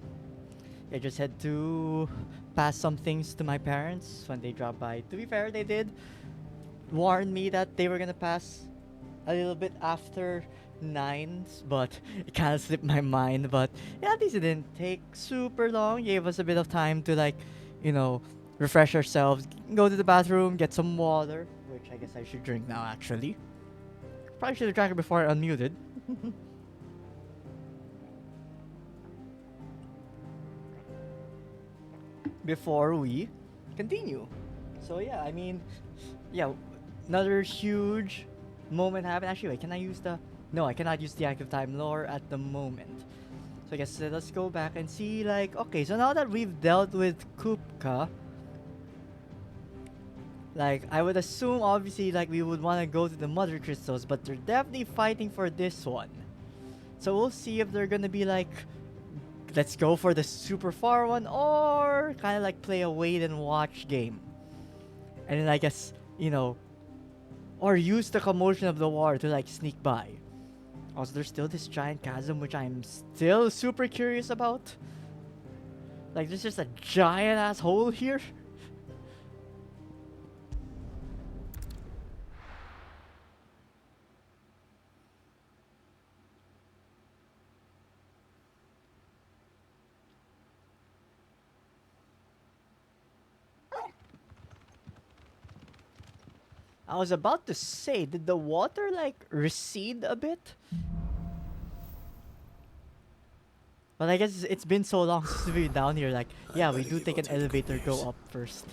I just had to pass some things to my parents when they dropped by. To be fair, they did warn me that they were gonna pass a little bit after 9s, but it kind of slipped my mind. But yeah, at least it didn't take super long. Gave us a bit of time to, like, you know, refresh ourselves, go to the bathroom, get some water, which I guess I should drink now actually. Probably should have drank it before I unmuted. Before we continue. So yeah, I mean, yeah, another huge moment happened. Actually, wait, can I use the? No, I cannot use the active time lore at the moment. So I guess let's go back and see. Like, okay, so now that we've dealt with Kupka, like I would assume, obviously, like we would want to go to the Mother Crystals, but they're definitely fighting for this one. So we'll see if they're gonna be like, let's go for the super far one, or kind of like play a wait and watch game. And then I guess, or use the commotion of the war to like sneak by. Also, there's still this giant chasm, which I'm still super curious about. Like, there's just a giant ass hole here. I was about to say, did the water like recede a bit? But I guess it's been so long since we've been down here. Like, yeah, we do take an elevator, go up first.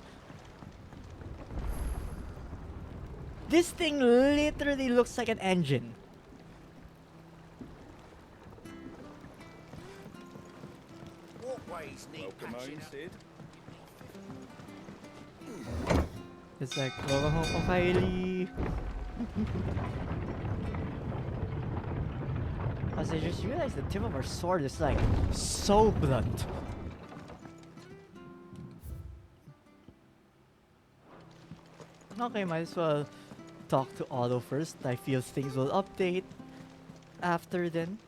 This thing literally looks like an engine. Walkways need patching up. It's like, welcome home, oh, Kylie. As I just realized the tip of our sword is like so blunt. Okay, might as well talk to Otto first. I feel things will update after then.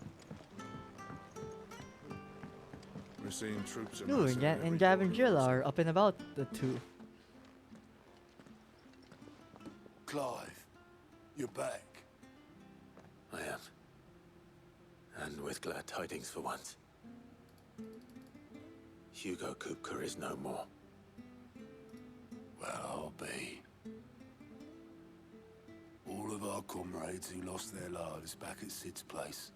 We're seeing troops Ooh, and Gav and Jill are up and about the two. Clive, you're back. I am. And with glad tidings for once. Hugo Kupka is no more. Well, I'll be. All of our comrades who lost their lives back at Sid's place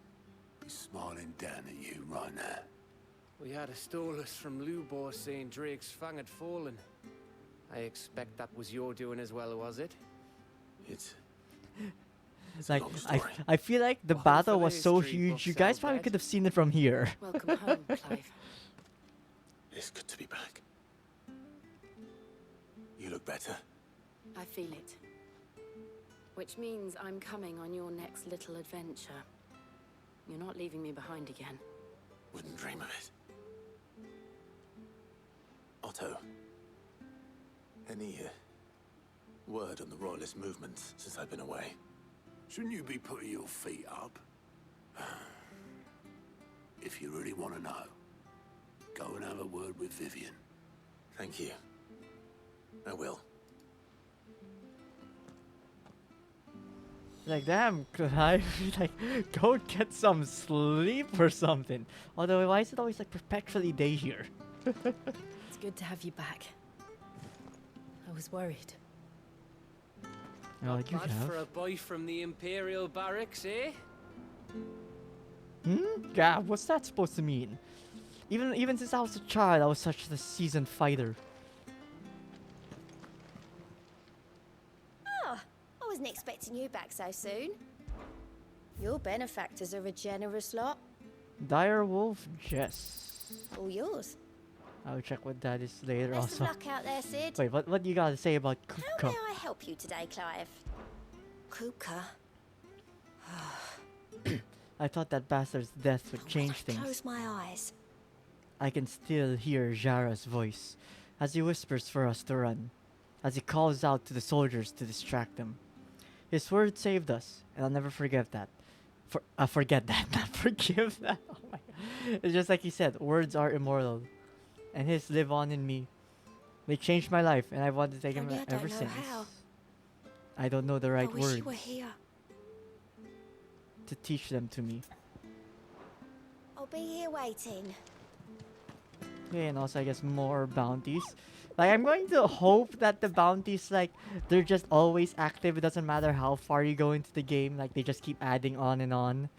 be smiling down at you right now. We had a stolus from Lubor saying Drake's fang had fallen. I expect that was your doing as well, was it? It's like, I feel like the battle was so huge, you guys probably could have seen it from here. Welcome home, Clive. It's good to be back. You look better. I feel it. Which means I'm coming on your next little adventure. You're not leaving me behind again. Wouldn't dream of it. Otto, any word on the Royalist movement since I've been away? Shouldn't you be putting your feet up? If you really want to know, go and have a word with Vivian. Thank you. I will. Like, damn, Clive, like, go get some sleep or something. Although, why is it always like perpetually day here? It's good to have you back. I was worried. Oh, you Bad have? for a boy from the Imperial barracks, eh? Yeah, what's that supposed to mean? Even since I was a child, I was such a seasoned fighter. Oh, I wasn't expecting you back so soon. Your benefactors are a generous lot. Dire Wolf Jess. All yours. I'll check what that is later. Best Also, of luck out there, Sid. wait, what you gotta say about How Kupka? may I help you today, Clive? Kupka. I thought that bastard's death would change things. Close my eyes. I can still hear Jara's voice as he whispers for us to run, as he calls out to the soldiers to distract them. His word saved us, and I'll never forget that. forget that, not forgive that. Oh my God. It's just like he said, words are immortal, and his live on in me. They changed my life, and I've wanted to take him Only I ever don't know since. how. I don't know the right I wish words you were here. to teach them to me. I'll be here waiting. Okay, and also I guess more bounties. Like, I'm going to hope that the bounties, like, they're just always active. It doesn't matter how far you go into the game. Like, they just keep adding on and on.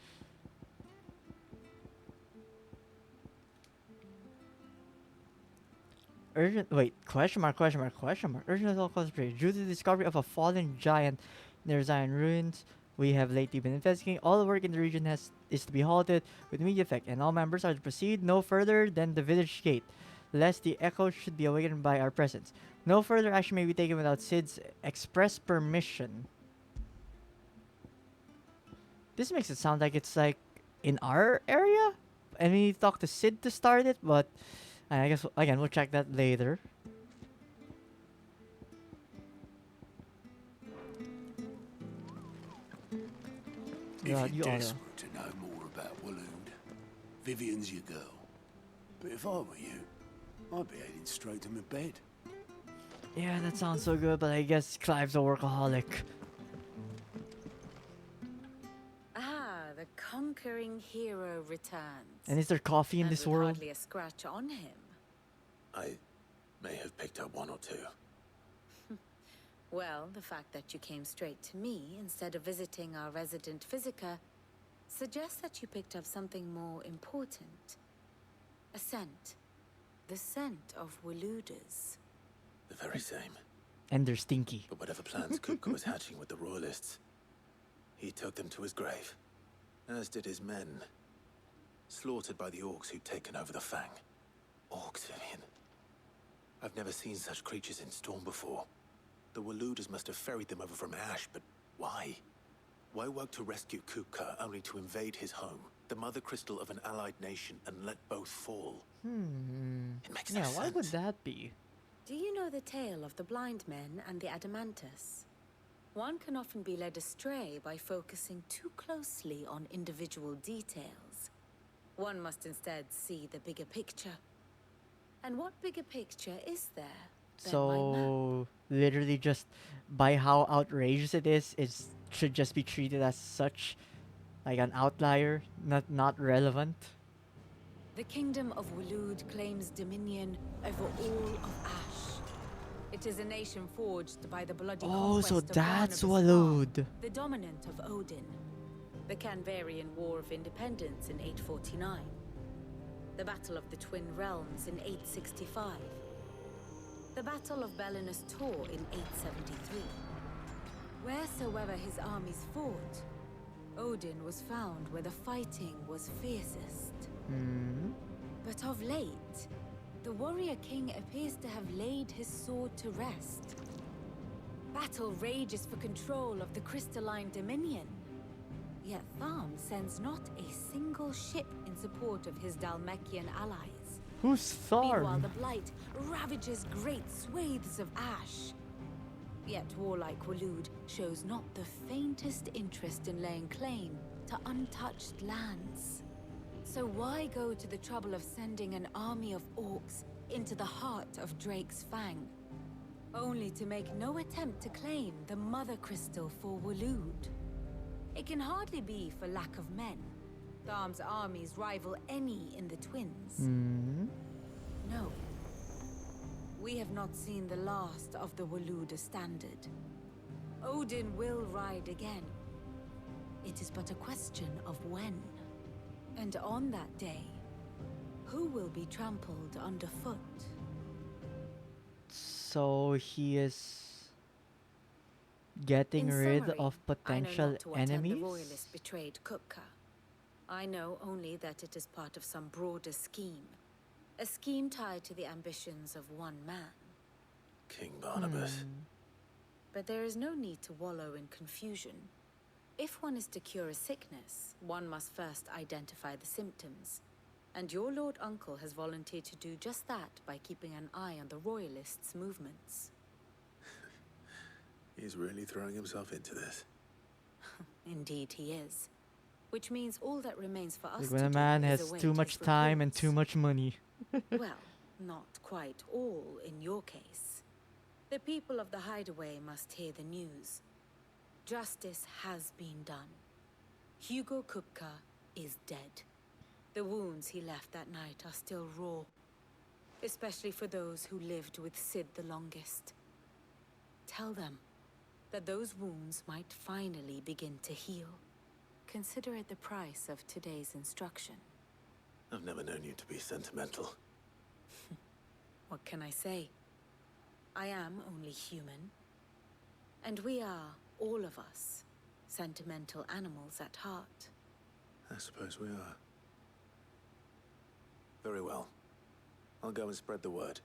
Urgent, wait, question mark, question mark, question mark. Urgent at all costs praise. Due to the discovery of a fallen giant near Zion ruins, we have lately been investigating. All the work in the region is to be halted with immediate effect, and all members are to proceed no further than the village gate, lest the echoes should be awakened by our presence. No further action may be taken without Sid's express permission. This makes it sound like it's like in our area, and we need to talk to Sid to start it, but I guess again we'll check that later. If God, you're you are. desperate to know more about Waloed, Vivian's your girl. But if I were you, I'd be heading straight to my bed. Yeah, that sounds so good, but I guess Clive's a workaholic. Ah, the conquering hero returns. And is there coffee in And this with world? hardly a scratch on him. I may have picked up one or two. Well, the fact that you came straight to me instead of visiting our resident Physica suggests that you picked up something more important. A scent. The scent of Waloeders. The very same. And they're stinky. But whatever plans Kupka was hatching with the Royalists, he took them to his grave, as did his men, slaughtered by the orcs who'd taken over the Fang. Orcs, Vivian. I've never seen such creatures in Storm before. The Waloeders must have ferried them over from Ash, but why? Why work to rescue Kupka only to invade his home, the mother crystal of an allied nation, and let both fall? It makes no Yeah, why sense. would that be? Do you know the tale of the blind men and the Adamantus? One can often be led astray by focusing too closely on individual details. One must instead see the bigger picture. And what bigger picture is there than my map? So literally just by how outrageous it is, it should just be treated as such, like an outlier, not relevant. The kingdom of Waloed claims dominion over all of Ash. It is a nation forged by the bloody Oh, so conquest of that's Barnabas Waloed. Khan, the dominant of Odin. The Canvarian War of Independence in 849. The Battle of the Twin Realms in 865. The Battle of Belinus Tor in 873. Wheresoever his armies fought, Odin was found where the fighting was fiercest. But of late, the warrior king appears to have laid his sword to rest. Battle rages for control of the crystalline dominion. Yet Tharm sends not a single ship in support of his Dhalmekian allies. Who's Meanwhile, Tharm? the Blight ravages great swathes of Ash. Yet warlike Waloed shows not the faintest interest in laying claim to untouched lands. So why go to the trouble of sending an army of orcs into the heart of Drake's Fang, only to make no attempt to claim the Mother Crystal for Waloed? It can hardly be for lack of men. Tharm's armies rival any in the Twins. No. We have not seen the last of the Waloeder standard. Odin will ride again. It is but a question of when. And on that day, who will be trampled underfoot? So he is getting In rid summary, of I know potential not to what end enemies? the Royalists betrayed Kupka. I know only that it is part of some broader scheme. A scheme tied to the ambitions of one man. King Barnabas. But there is no need to wallow in confusion. If one is to cure a sickness, one must first identify the symptoms. And your Lord Uncle has volunteered to do just that by keeping an eye on the Royalists' movements. He's really throwing himself into this. Indeed he is. which means all that remains for us Like to when a do man is has await too his much time and reports. too much money. Well, not quite all in your case. The people of the Hideaway must hear the news. Justice has been done. Hugo Kupka is dead. The wounds he left that night are still raw, especially for those who lived with Sid the longest. Tell them that those wounds might finally begin to heal. Consider it the price of today's instruction. I've never known you to be sentimental. What can I say? I am only human. And we are, all of us, sentimental animals at heart. I suppose we are. Very well. I'll go and spread the word.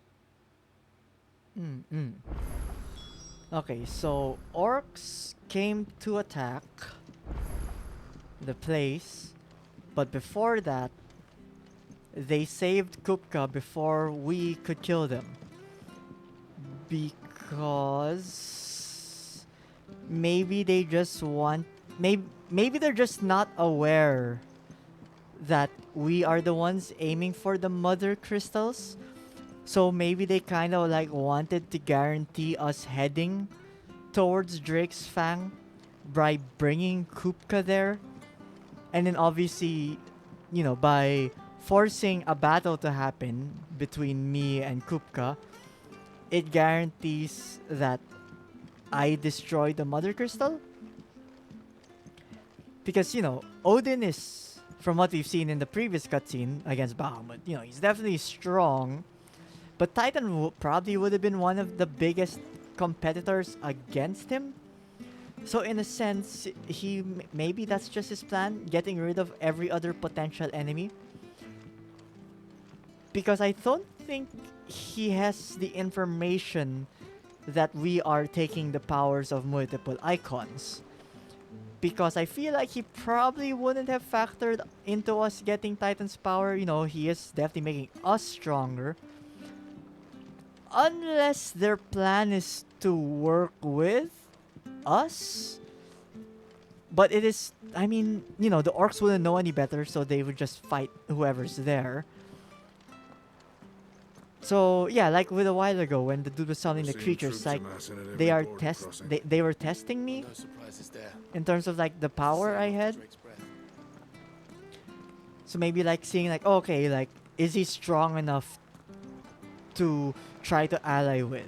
Okay, so orcs came to attack the place, but before that, they saved Kupka before we could kill them. Because maybe they just want, maybe they're just not aware that we are the ones aiming for the mother crystals. So maybe they kind of like wanted to guarantee us heading towards Drake's Fang by bringing Kupka there. And then obviously, you know, by forcing a battle to happen between me and Kupka, it guarantees that I destroy the mother crystal. Because, you know, Odin is, from what we've seen in the previous cutscene against Bahamut, you know, he's definitely strong. But Titan probably would have been one of the biggest competitors against him. So in a sense, maybe that's just his plan, getting rid of every other potential enemy. Because I don't think he has the information that we are taking the powers of multiple icons. Because I feel like he probably wouldn't have factored into us getting Titan's power. You know, he is definitely making us stronger. Unless their plan is to work with us. But it is, I mean, you know, the orcs wouldn't know any better, so they would just fight whoever's there. So, yeah, like with a while ago when the dude was summoning the creatures, like, they were testing me No surprises there. in terms of, like, the power I had. So maybe, like, seeing, like, okay, like, is he strong enough to try to ally with?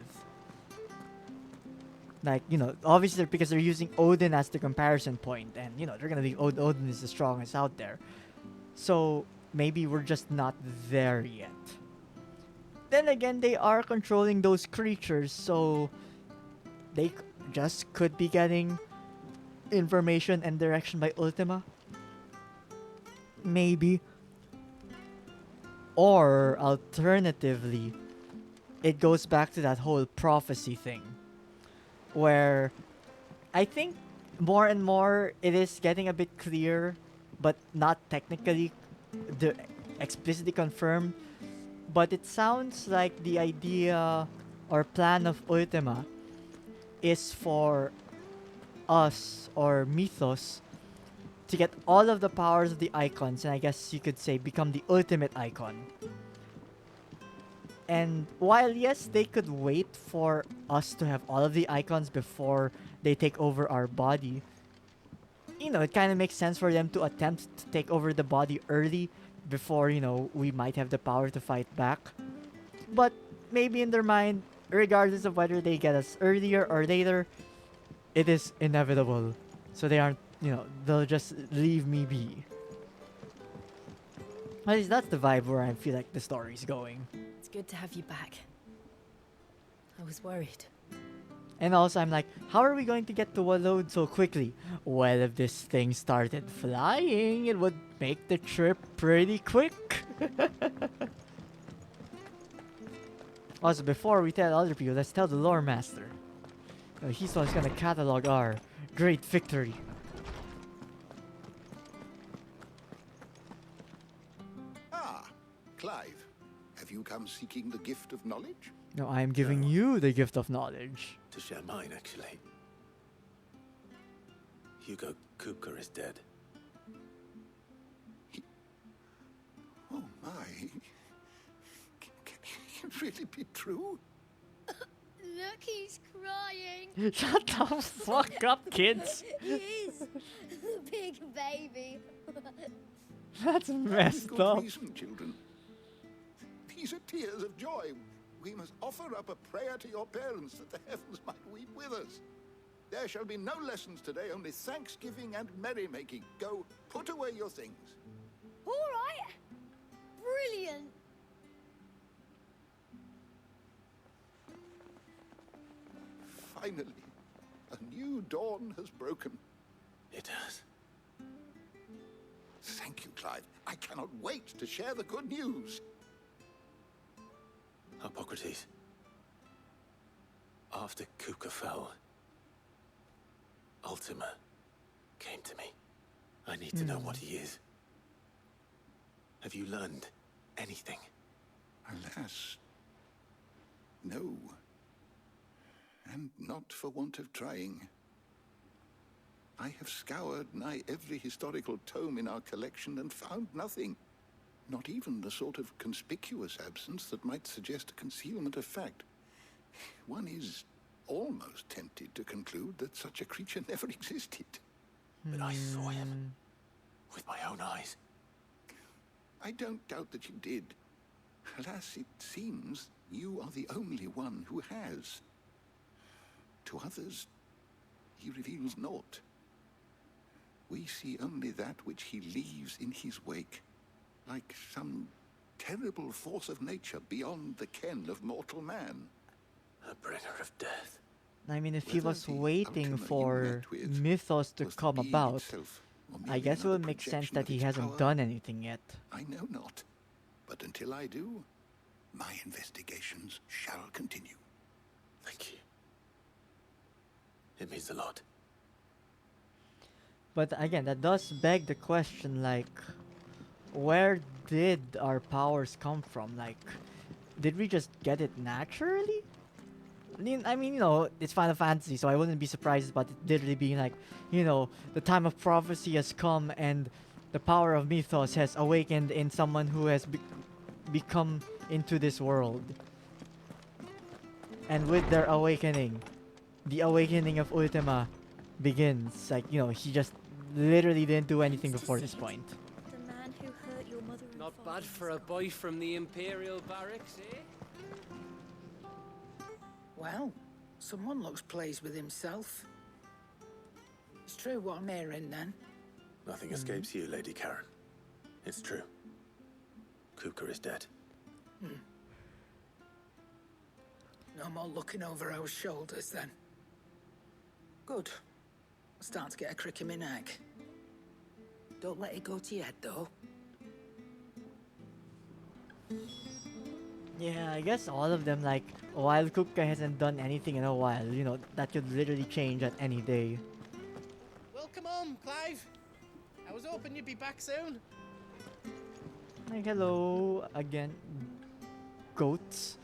Like, you know, obviously because they're using Odin as the comparison point, and, you know, they're gonna be Odin is the strongest out there. So maybe we're just not there yet. Then again, they are controlling those creatures, so they just could be getting information and direction by Ultima. Maybe. Or alternatively, it goes back to that whole prophecy thing, where I think more and more it is getting a bit clear, but not technically explicitly confirmed. But it sounds like the idea or plan of Ultima is for us, or Mythos, to get all of the powers of the icons, and I guess you could say become the ultimate icon. And while yes, they could wait for us to have all of the icons before they take over our body, you know, it kind of makes sense for them to attempt to take over the body early before, you know, we might have the power to fight back. But maybe in their mind, regardless of whether they get us earlier or later, it is inevitable. So they aren't, you know, they'll just leave me be. At least that's the vibe where I feel like the story's going. It's good to have you back. I was worried. And also I'm like, how are we going to get to Walload so quickly? Well, if this thing started flying, it would make the trip pretty quick. Also, before we tell other people, let's tell the lore master. He's the one who's gonna catalog our great victory. Ah, Clive. Have you come seeking the gift of knowledge? No, I am giving you the gift of knowledge. To share mine, actually. Hugo Kupka is dead. really be true? Look, he's crying. Shut the fuck up, kids. He is. Big baby. That's messed Good up. reason, children. These are tears of joy. We must offer up a prayer to your parents that the heavens might weep with us. There shall be no lessons today, only thanksgiving and merrymaking. Go, put away your things. All right. Brilliant. Finally, a new dawn has broken. It has. Thank you, Clive. I cannot wait to share the good news. Hippocrates. After Kupka fell, Ultima came to me. I need to know what he is. Have you learned anything? Alas, no. And not for want of trying. I have scoured nigh every historical tome in our collection and found nothing. Not even the sort of conspicuous absence that might suggest a concealment of fact. One is almost tempted to conclude that such a creature never existed. But I saw him with my own eyes. I don't doubt that you did. Alas, it seems you are the only one who has. To others, he reveals naught. We see only that which he leaves in his wake, like some terrible force of nature beyond the ken of mortal man. A bringer of death. I mean, if he Whether was the waiting Ultima you for met with Mythos to was the come being about, itself, or I merely guess it another would make sense projection that of he its hasn't power, done anything yet. I know not. But until I do, my investigations shall continue. Thank you. It means a lot. But again, that does beg the question, like, where did our powers come from? Like, did we just get it naturally? I mean, you know, it's Final Fantasy, so I wouldn't be surprised about it literally being like, you know, the time of prophecy has come and the power of Mythos has awakened in someone who has become into this world. And with their awakening, the awakening of Ultima begins. Like, you know, he just literally didn't do anything before this point. The man who hurt your mother and Not father bad for a boy from the Imperial barracks, eh? Well, someone looks pleased with himself. It's true what I'm hearing, then. Nothing escapes you, Lady Karen. It's true. Kupka is dead. No more looking over our shoulders, then. Good. I'm starting to get a crick in my neck. Don't let it go to your head, though. Yeah, I guess all of them, like, while Kupka hasn't done anything in a while, you know, that could literally change at any day. Welcome home, Clive. I was hoping you'd be back soon. Like, hello again, goats.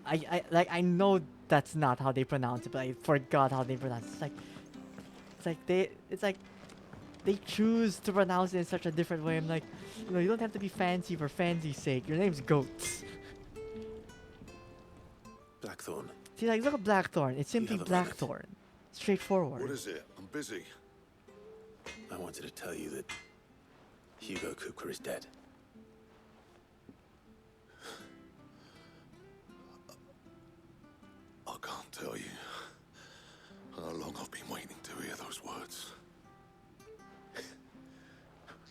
I know that's not how they pronounce it, but I forgot how they pronounce it. It's like they choose to pronounce it in such a different way. I'm like, you know, you don't have to be fancy for fancy's sake. Your name's Goats. Blackthorn. See, like, look at Blackthorn. It's simply have a moment? Blackthorn. Straightforward. What is it? I'm busy. I wanted to tell you that Hugo Kupka is dead. I can't tell you how long I've been waiting to hear those words.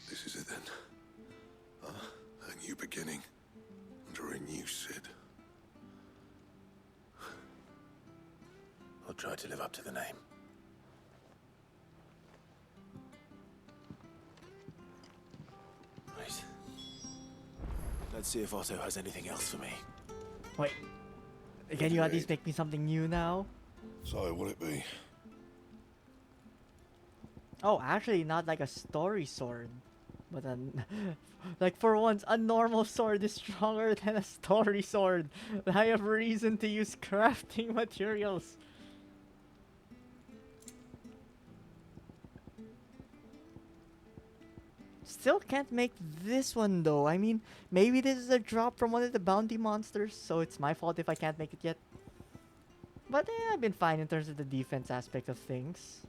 This is it then. A new beginning under a new Sid. I'll try to live up to the name. Right. Let's see if Otto has anything else for me. Wait. Can you at least make me something new now? So, will it be? Oh, actually, not like a story sword, but like for once, a normal sword is stronger than a story sword. I have reason to use crafting materials. Still can't make this one though. I mean, maybe this is a drop from one of the bounty monsters, so it's my fault if I can't make it yet. But yeah, I've been fine in terms of the defense aspect of things.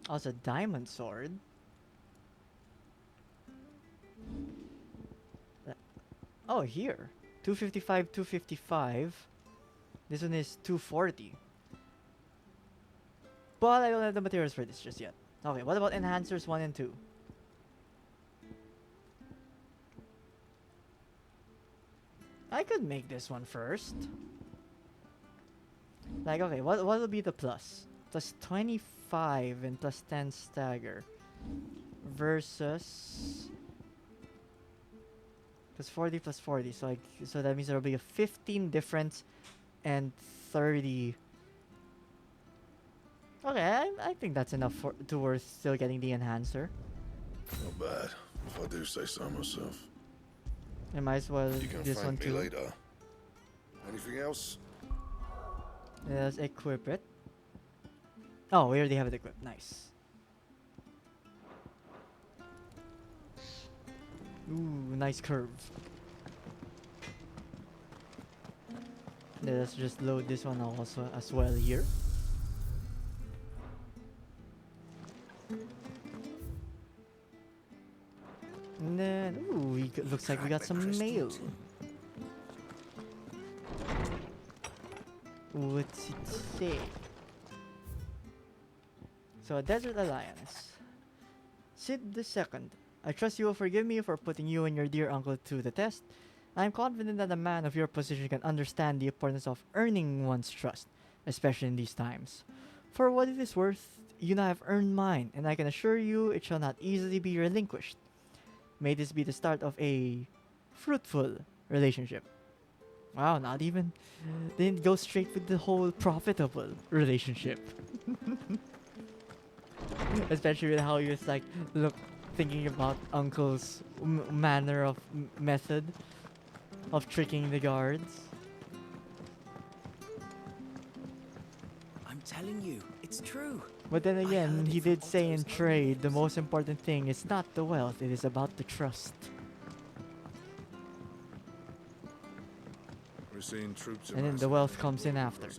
Also, diamond sword. Oh, here. 255, 255. This one is 240. But I don't have the materials for this just yet. Okay, what about enhancers 1 and 2? I could make this one first. Like, okay, what will be the plus? Plus 25 and plus 10 stagger. Versus... plus 40 plus 40. So that means there will be a 15 difference and 30... Okay, I think that's enough to worth still getting the enhancer. Not bad, if I do say so myself. I might as well You can this one thank me too. later. Anything else? Let's equip it. Oh, we already have it equipped. Nice. Ooh, nice curve. Let's just load this one also as well here. And then, ooh, looks like we got some mail. What's it say? So, a Desert Alliance. Sid II, I trust you will forgive me for putting you and your dear uncle to the test. I am confident that a man of your position can understand the importance of earning one's trust, especially in these times. For what it is worth, you now have earned mine, and I can assure you it shall not easily be relinquished. May this be the start of a fruitful relationship. Wow, not even. Didn't go straight with the whole profitable relationship. Especially with how he was like, look, thinking about Uncle's manner of method of tricking the guards. I'm telling you, it's true. But then again, he did say in trade, the most important thing is not the wealth, it is about the trust. We're seeing troops. And then the wealth comes in after.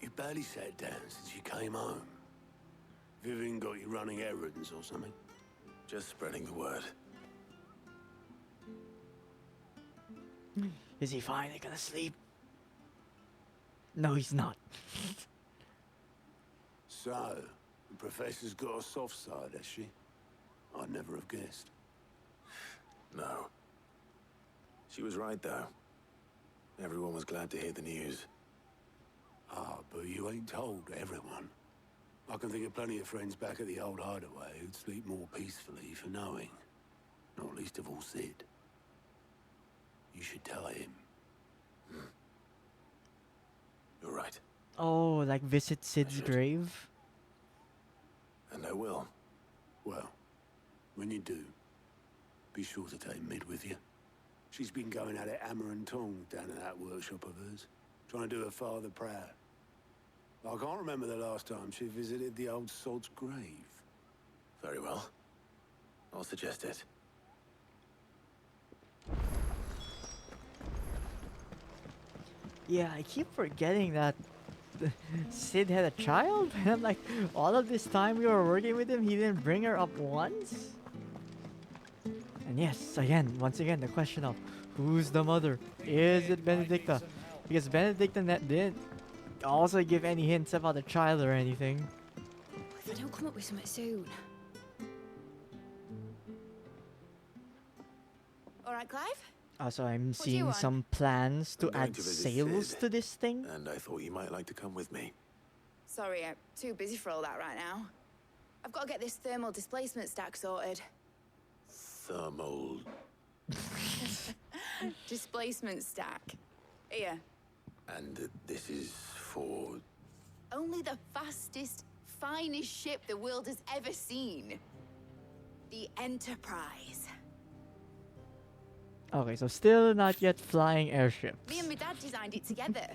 You barely sat down since you came home. Vivian got you running errands or something? Just spreading the word. Is he finally gonna sleep? No, he's not. So, the professor's got a soft side, has she? I'd never have guessed. No. She was right, though. Everyone was glad to hear the news. Ah, but you ain't told everyone. I can think of plenty of friends back at the old hideaway who'd sleep more peacefully for knowing. Not least of all Sid. You should tell him. You're right. Oh, like visit Sid's grave? And I will. Well, when you do, be sure to take Mid with you. She's been going at it hammer and tongs down in that workshop of hers, trying to do her father proud. I can't remember the last time she visited the old sod's grave. Very well. I'll suggest it. Yeah, I keep forgetting that Sid had a child. And I'm like, all of this time we were working with him, he didn't bring her up once? And yes, once again, the question of who's the mother? Is it Benedicta? Because Benedicta didn't also give any hints about the child or anything. If I don't come up with something soon. All right, Clive? Also, I'm What do you seeing want? some plans to I'm going add to visit sails Sid, to this thing. And I thought you might like to come with me. Sorry, I'm too busy for all that right now. I've got to get this thermal displacement stack sorted. Thermal... Displacement stack. Here. And this is for... Only the fastest, finest ship the world has ever seen. The Enterprise. Okay, so still not yet flying airships. Me and my dad designed it together.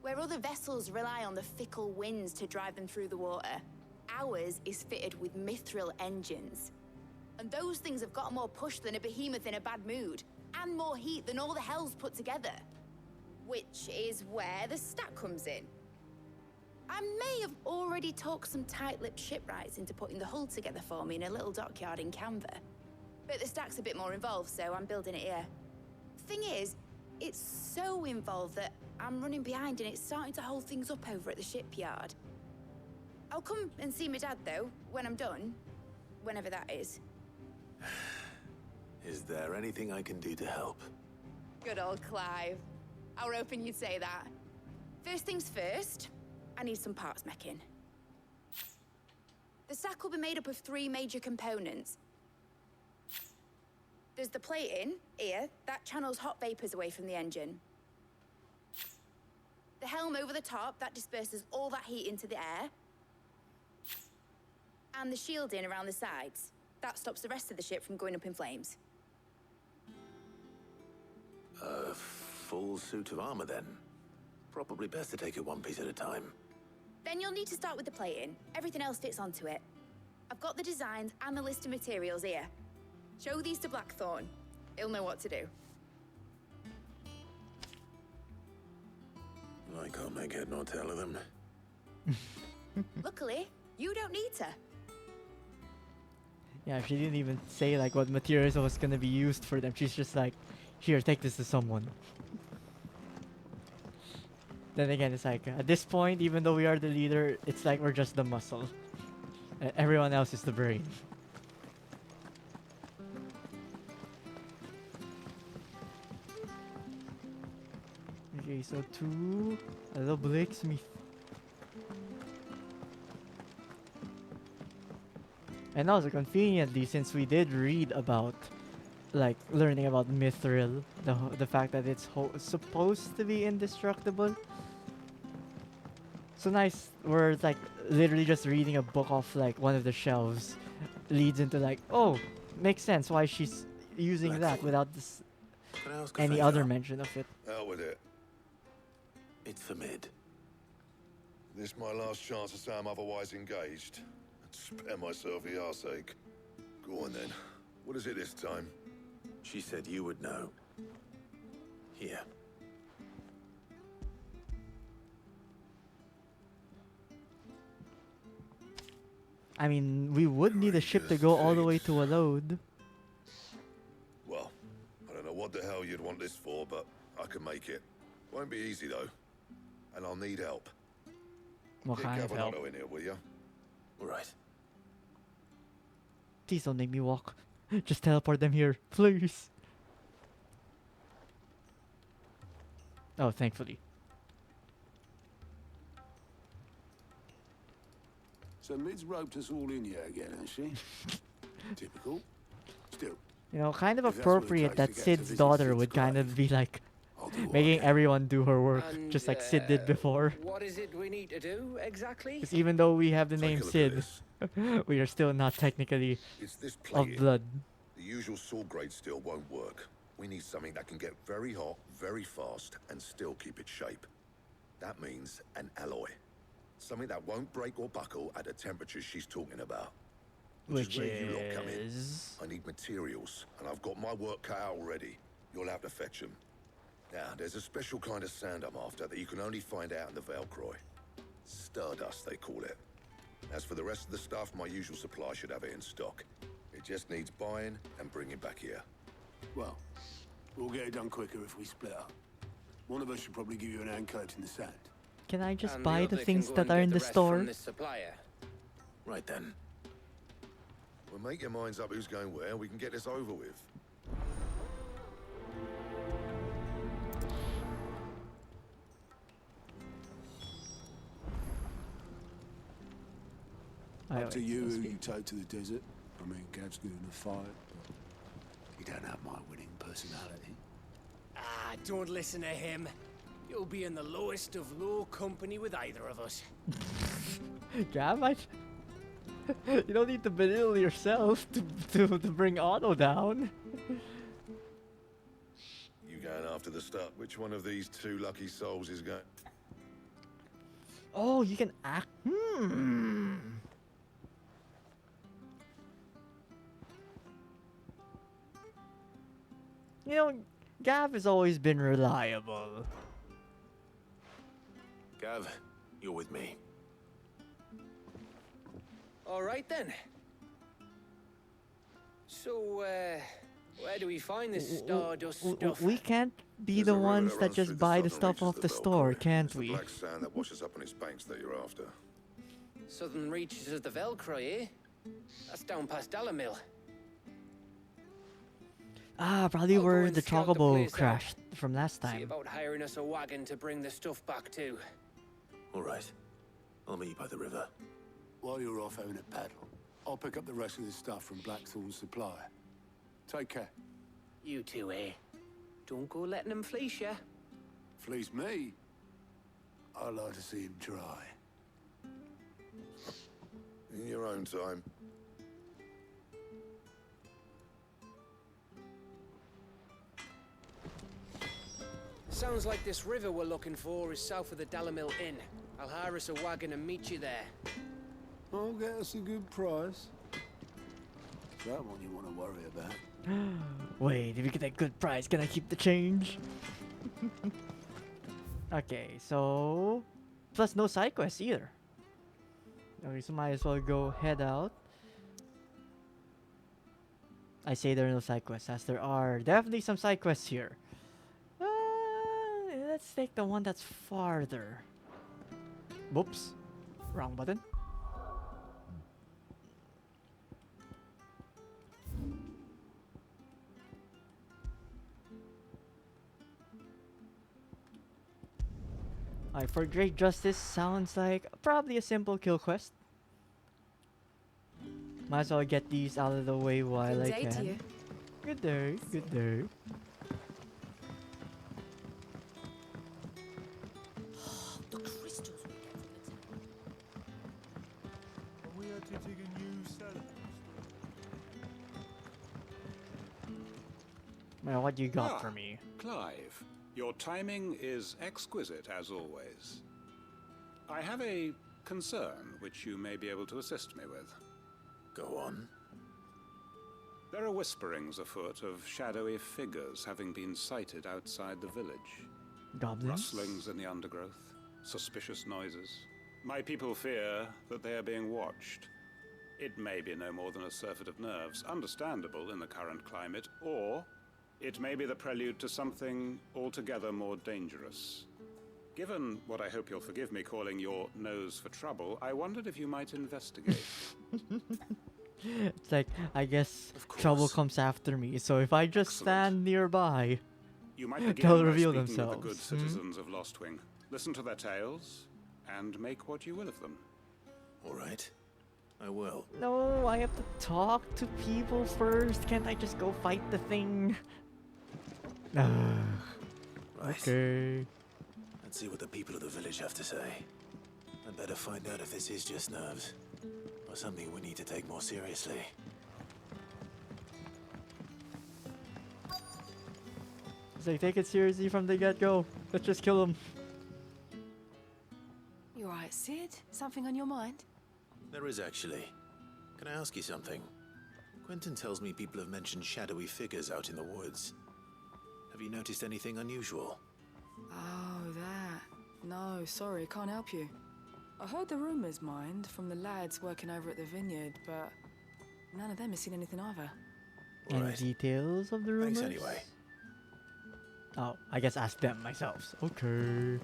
Where other vessels rely on the fickle winds to drive them through the water, ours is fitted with mithril engines. And those things have got more push than a behemoth in a bad mood, and more heat than all the hells put together. Which is where the stack comes in. I may have already talked some tight-lipped shipwrights into putting the hull together for me in a little dockyard in Canva. But the stack's a bit more involved, so I'm building it here. Thing is, it's so involved that I'm running behind and it's starting to hold things up over at the shipyard. I'll come and see my dad, though, when I'm done. Whenever that is. Is there anything I can do to help? Good old Clive. I were hoping you'd say that. First things first, I need some parts meching. The stack will be made up of 3 major components. There's the plating, here, that channels hot vapors away from the engine. The helm over the top, that disperses all that heat into the air. And the shielding around the sides. That stops the rest of the ship from going up in flames. A full suit of armor, then. Probably best to take it one piece at a time. Then you'll need to start with the plating. Everything else fits onto it. I've got the designs and the list of materials here. Show these to Blackthorn. He'll know what to do. I can't make head nor tail of them. Luckily, you don't need to. Yeah, she didn't even say like what materials was gonna be used for them. She's just like, here, take this to someone. Then again, it's like, at this point, even though we are the leader, it's like we're just the muscle. Everyone else is the brain. Okay, so 2, a little blacksmith. And also, conveniently, since we did read about, like, learning about mithril, the fact that it's supposed to be indestructible. So nice, we're like literally just reading a book off like one of the shelves, leads into like, oh, makes sense why she's using that without this any other mention of it. Out with it. It's for mid. This my last chance to say I'm otherwise engaged. Spare myself the arseache. Go on then. What is it this time? She said you would know. Here. I mean, we would need a ship to go all the way to a load. Well, I don't know what the hell you'd want this for, but I can make it. Won't be easy though. And I'll need help. What kind of help? Get Gavinato in here, will you? Right. Please don't make me walk. Just teleport them here, please. Oh, thankfully. So Mid's roped us all in here again, has she? Typical. Still. You know, kind of if that's what it appropriate takes to that get to Sid's visit daughter Sid's would kind grave. of be like do what I making can. everyone do her work, And, just like Sid did before. What is it we need to do exactly? Because even though we have the Take a name look at Sid, this. we are still not technically It's this of plating. blood. The usual sword grade steel won't work. We need something that can get very hot, very fast, and still keep its shape. That means an alloy. Something that won't break or buckle at the temperatures she's talking about. Which where you lot come in. is... I need materials, and I've got my work cut out already. You'll have to fetch them. Now, there's a special kind of sand I'm after that you can only find out in the Velcroy. Stardust, they call it. As for the rest of the stuff, my usual supply should have it in stock. It just needs buying and bringing back here. Well, we'll get it done quicker if we split up. One of us should probably give you an hand coat in the sand. Can I just And buy other the can things go that and are get in the rest store? From this supplier. Right then. Well, make your minds up who's going where, and we can get this over with. Up to you who you take to the desert. I mean, Gav's good in a fight, but he don't have my winning personality. Ah, don't listen to him. You'll be in the lowest of low company with either of us. Gav, you don't need to belittle yourself to bring Otto down. after the start. Which one of these two lucky souls is going? Oh, you can act. You know, Gav has always been reliable. Gav, you're with me. All right then. So, where do we find this Stardust stuff? We can't be There's the a river ones that that runs just through the buy the southern stuff reaches off of the the store, Velcroy. can't It's the we? black sand that washes up on its banks that you're after. Southern reaches of the Velcroy, eh? That's down past Dalamil. Ah, probably I'll go where and the scout the Chocobo place out. crashed from last See time. about hiring us a wagon to bring the stuff back to. All right. I'll meet you by the river. While you're off having a paddle, I'll pick up the rest of the stuff from Blackthorn's supply. Take care. You two, eh? Don't go letting them fleece ya. Fleece me? I'd like to see him try. In your own time. Sounds like this river we're looking for is south of the Dalamil Inn. I'll hire us a wagon and meet you there. I'll get us a good price. It's that one you want to worry about. Wait, if you get that good price, can I keep the change? Okay, so... Plus no side quests either. Okay, so might as well go head out. I say there are no side quests, as there are definitely some side quests here. Let's take the one that's farther. Whoops. Wrong button. Alright, for Great Justice sounds like probably a simple kill quest. Might as well get these out of the way while Good I day to can. you. Good day, good day. The crystals we get from the town. Are we had to dig a new cellar? Well, what you got for me? Clive, your timing is exquisite as always. I have a concern which you may be able to assist me with. Go on. There are whisperings afoot of shadowy figures having been sighted outside the village. Goblins? Rustlings in the undergrowth, suspicious noises. My people fear that they are being watched. It may be no more than a surfeit of nerves, understandable in the current climate, or it may be the prelude to something altogether more dangerous. Given what I hope you'll forgive me calling your nose for trouble, I wondered if you might investigate. It's like, I guess trouble comes after me, so if I just stand nearby, You might begin they'll by reveal speaking themselves. with the good citizens of Lostwing. Listen to their tales, and make what you will of them. All right. I will. No, I have to talk to people first. Can't I just go fight the thing? Right. Okay. Let's see what the people of the village have to say. I'd better find out if this is just nerves, or something we need to take more seriously. It's like, take it seriously from the get-go. Let's just kill him. You alright, Sid? Something on your mind? There is actually. Can I ask you something? Quentin tells me people have mentioned shadowy figures out in the woods. Have you noticed anything unusual? Oh, that. No, sorry, can't help you. I heard the rumours, mind, from the lads working over at the vineyard, but none of them has seen anything either. Any details of the rumors? Thanks anyway. Oh, I guess ask them myself. Okay.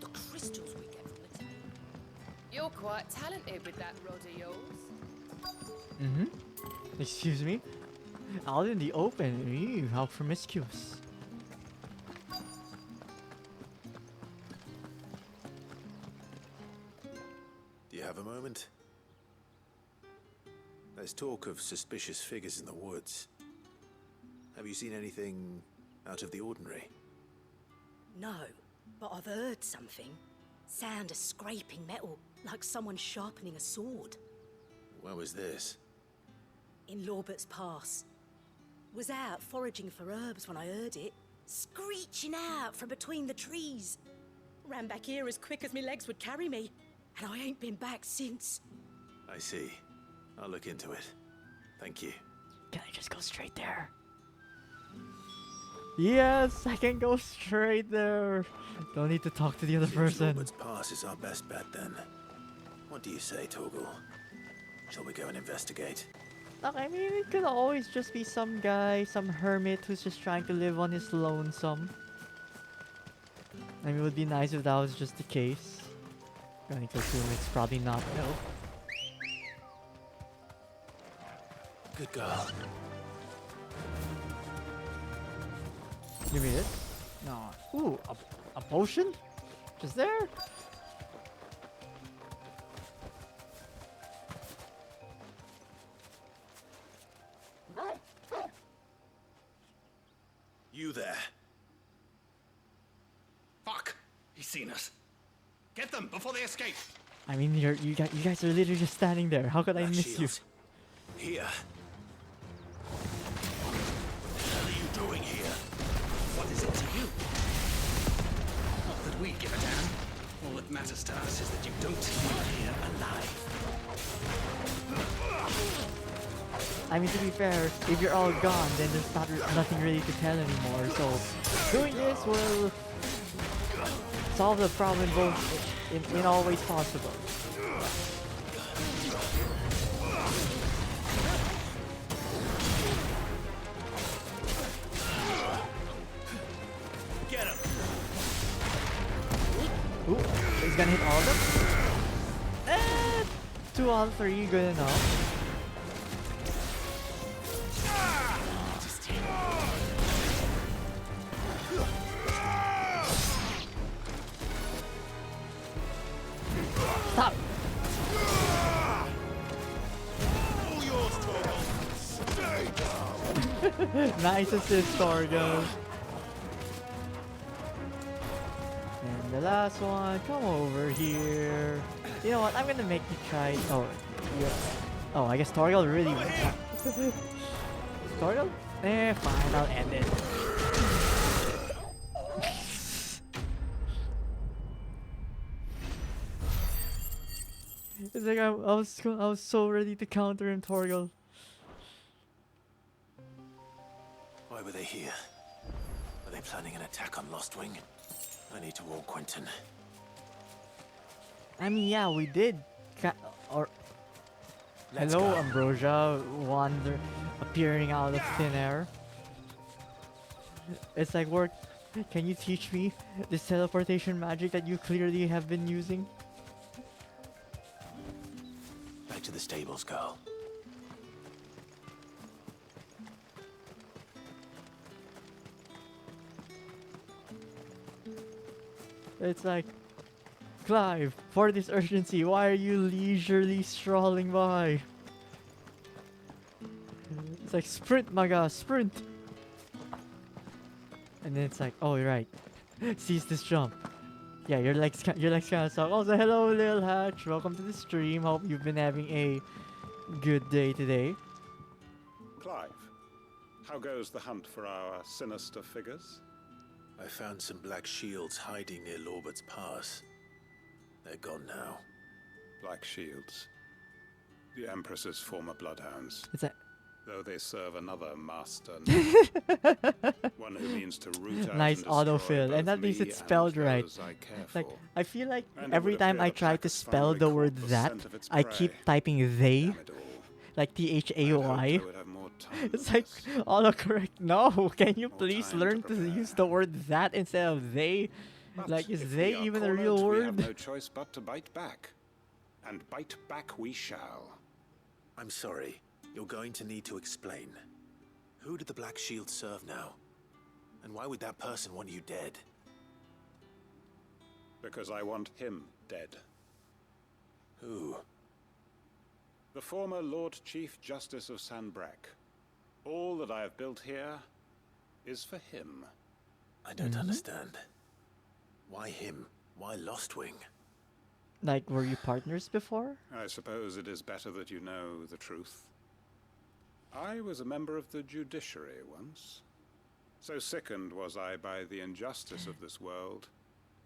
The crystals we get from the town. You're quite talented with that rod of yours. Mm-hmm. Excuse me? Out in the open. Ew, how promiscuous. Do you have a moment? There's talk of suspicious figures in the woods. Have you seen anything out of the ordinary? No, but I've heard something. Sound of scraping metal, like someone sharpening a sword. Where was this? In Lorbert's Pass. Was out foraging for herbs when I heard it, screeching out from between the trees. Ran back here as quick as my legs would carry me, and I ain't been back since. I see. I'll look into it. Thank you. Can I just go straight there? Yes, I can go straight there. Don't need to talk to the other person. Robert's Pass is our best bet then. What do you say, Torgal? Shall we go and investigate? Look, I mean, it could always just be some guy, some hermit who's just trying to live on his lonesome. I mean, it would be nice if that was just the case. Going to assume it's probably not, though. Good girl. Give me this. No. Ooh, a potion? Just there? You there. Fuck! He's seen us. Get them before they escape. I mean, you guys are literally just standing there. How could I miss you? Here. What the hell are you doing here? What is it to you? Not that we give a damn. All that matters to us is that you don't leave here alive. I mean, to be fair, if you're all gone, then there's nothing really to tell anymore. So, doing this will solve the problem in all ways possible. Get him. Ooh, he's gonna hit all of them. 2 on 3, good enough. Stop! Nice assist, Torgo. And the last one, come over here. You know what? I'm gonna make you try. Oh, yeah. Oh, I guess Torgo really wants. Torgo? Fine, I'll end it. It's like I was so ready to counter him, Torgal. Why were they here? Are they planning an attack on Lost Wing? I need to warn Quentin. I mean, yeah, we did. Let's Hello, go. Ambrosia, appearing out of thin air. It's like, work. Can you teach me this teleportation magic that you clearly have been using? Back to the stables, girl. It's like, Clive, for this urgency, why are you leisurely strolling by? It's like, sprint, Maga, sprint! And then it's like, oh, you're right. Seize this jump. Yeah, your legs kind of suck. Also, hello, Lil Hatch. Welcome to the stream. Hope you've been having a good day today. Clive, how goes the hunt for our sinister figures? I found some black shields hiding near Lorbert's Pass. They're gone now. Black shields. The Empress's former bloodhounds. It's a Though they serve another master. One who means to root out nice and destroy autofill, both and at least me it's and spelled right. those I care Like, for. I feel like And it every would time appear I the try to Packers spell finally the caught word the that, scent of its I prey. keep typing they. Damn it all. Like THAOY. I would have more time It's than like this. autocorrect. No, can you please time learn to to prepare. use the word that instead of they? But Like, is if they we are even a cornered, real we have word? no choice but to bite back. And bite back we shall. I'm sorry. You're going to need to explain. Who did the Black Shield serve now? And why would that person want you dead? Because I want him dead. Who? The former Lord Chief Justice of Sanbreque. All that I have built here is for him. I don't understand. Why him? Why Lostwing? Like, were you partners before? I suppose it is better that you know the truth. I was a member of the judiciary once. So sickened was I by the injustice of this world,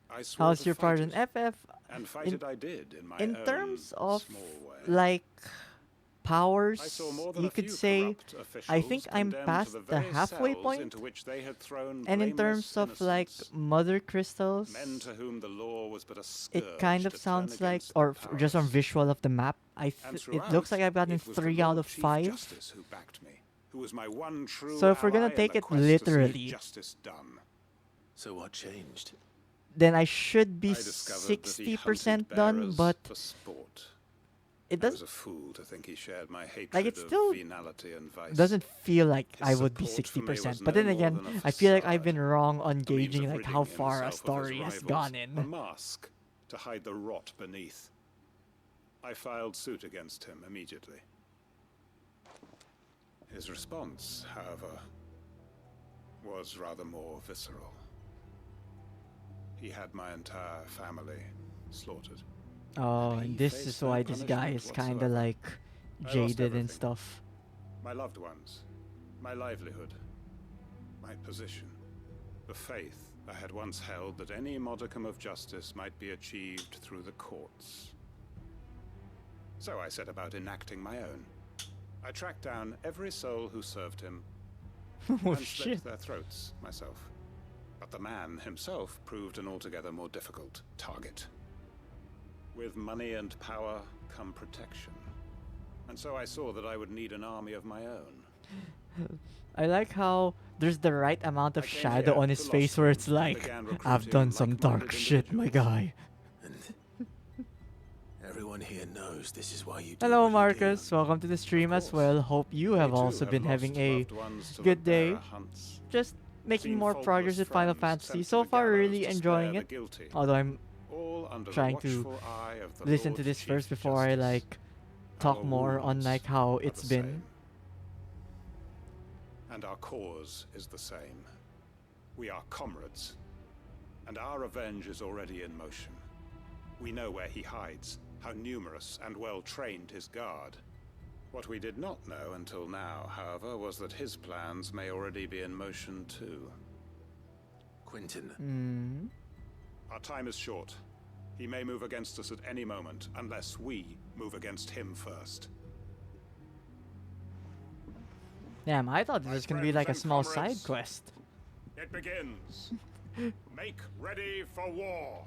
I swore How's to your fight pardon, it. FF? And fight it I did in my in own terms of small way. like I powers, saw more than you a could few say corrupt I think officials I'm condemned to past the the very halfway cells point. into which they had thrown And in blameless terms of like innocents, mother crystals, men to whom the law was but a scourge it kind of to turn sounds like, against or the just on powerless. visual of the map, And it looks like I've gotten it was the 3 out Lord of Chief 5. Justice who backed me, who was my one true So if we're gonna ally in take the it quest to see literally, justice done. So what changed? then I should be I discovered that he 60% hunted done, bearers but for sport. it I was does a fool to think he shared my hatred like it still of venality and vice. doesn't feel like His I would be support for me was 60%. But no then more again, than a I feel like I've facade, been wrong on a means gauging of like how ridding far a himself of his story has rivals, gone a in. mask to hide the rot beneath. I filed suit against him immediately. His response, however, was rather more visceral. He had my entire family slaughtered. Oh, And and he this faced is no why this guy punishment is kind of whatsoever. like I lost jaded and everything. stuff. My loved ones, my livelihood, my position, the faith I had once held that any modicum of justice might be achieved through the courts. So I set about enacting my own. I tracked down every soul who served him Oh, and slit shit. their throats myself. But the man himself proved an altogether more difficult target. With money and power come protection. And so I saw that I would need an army of my own. I like how there's the right amount of came shadow here on his to face where it's Lostrum and like, began I've recruiting done some dark like-minded shit, my guy. Everyone here knows this is why you do Hello, what you Marcus. Welcome to the stream as well. Hope you have too also have been lost having a loved ones to good the day. bearer hunts. Just making Seen more faultless progress with Final friends Fantasy. sent to So the far, gallows really to enjoying spare it. the guilty, Although I'm all under the trying to watchful eye of the listen to Lord this Chief first before I like talk Our more on wounds like how are it's the been. same. And our cause is the same. We are comrades, and our revenge is already in motion. We know where he hides, how numerous and well trained his guard. What we did not know until now, however, was that his plans may already be in motion too. Quentin. Hmm. Our time is short. He may move against us at any moment, unless we move against him first. Damn, I thought this was gonna be like a small side quest. It begins. Make ready for war.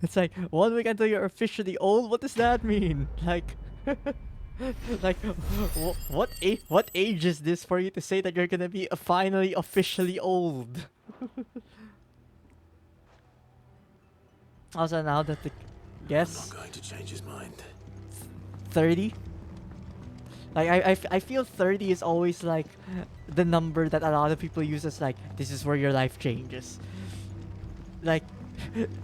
It's like 1 week until you're officially old. What does that mean? Like, like, what age is this for you to say that you're gonna be finally officially old? Also, now that the guess I'm not going to change his mind. 30. Like I feel 30 is always like the number that a lot of people use as like this is where your life changes. Like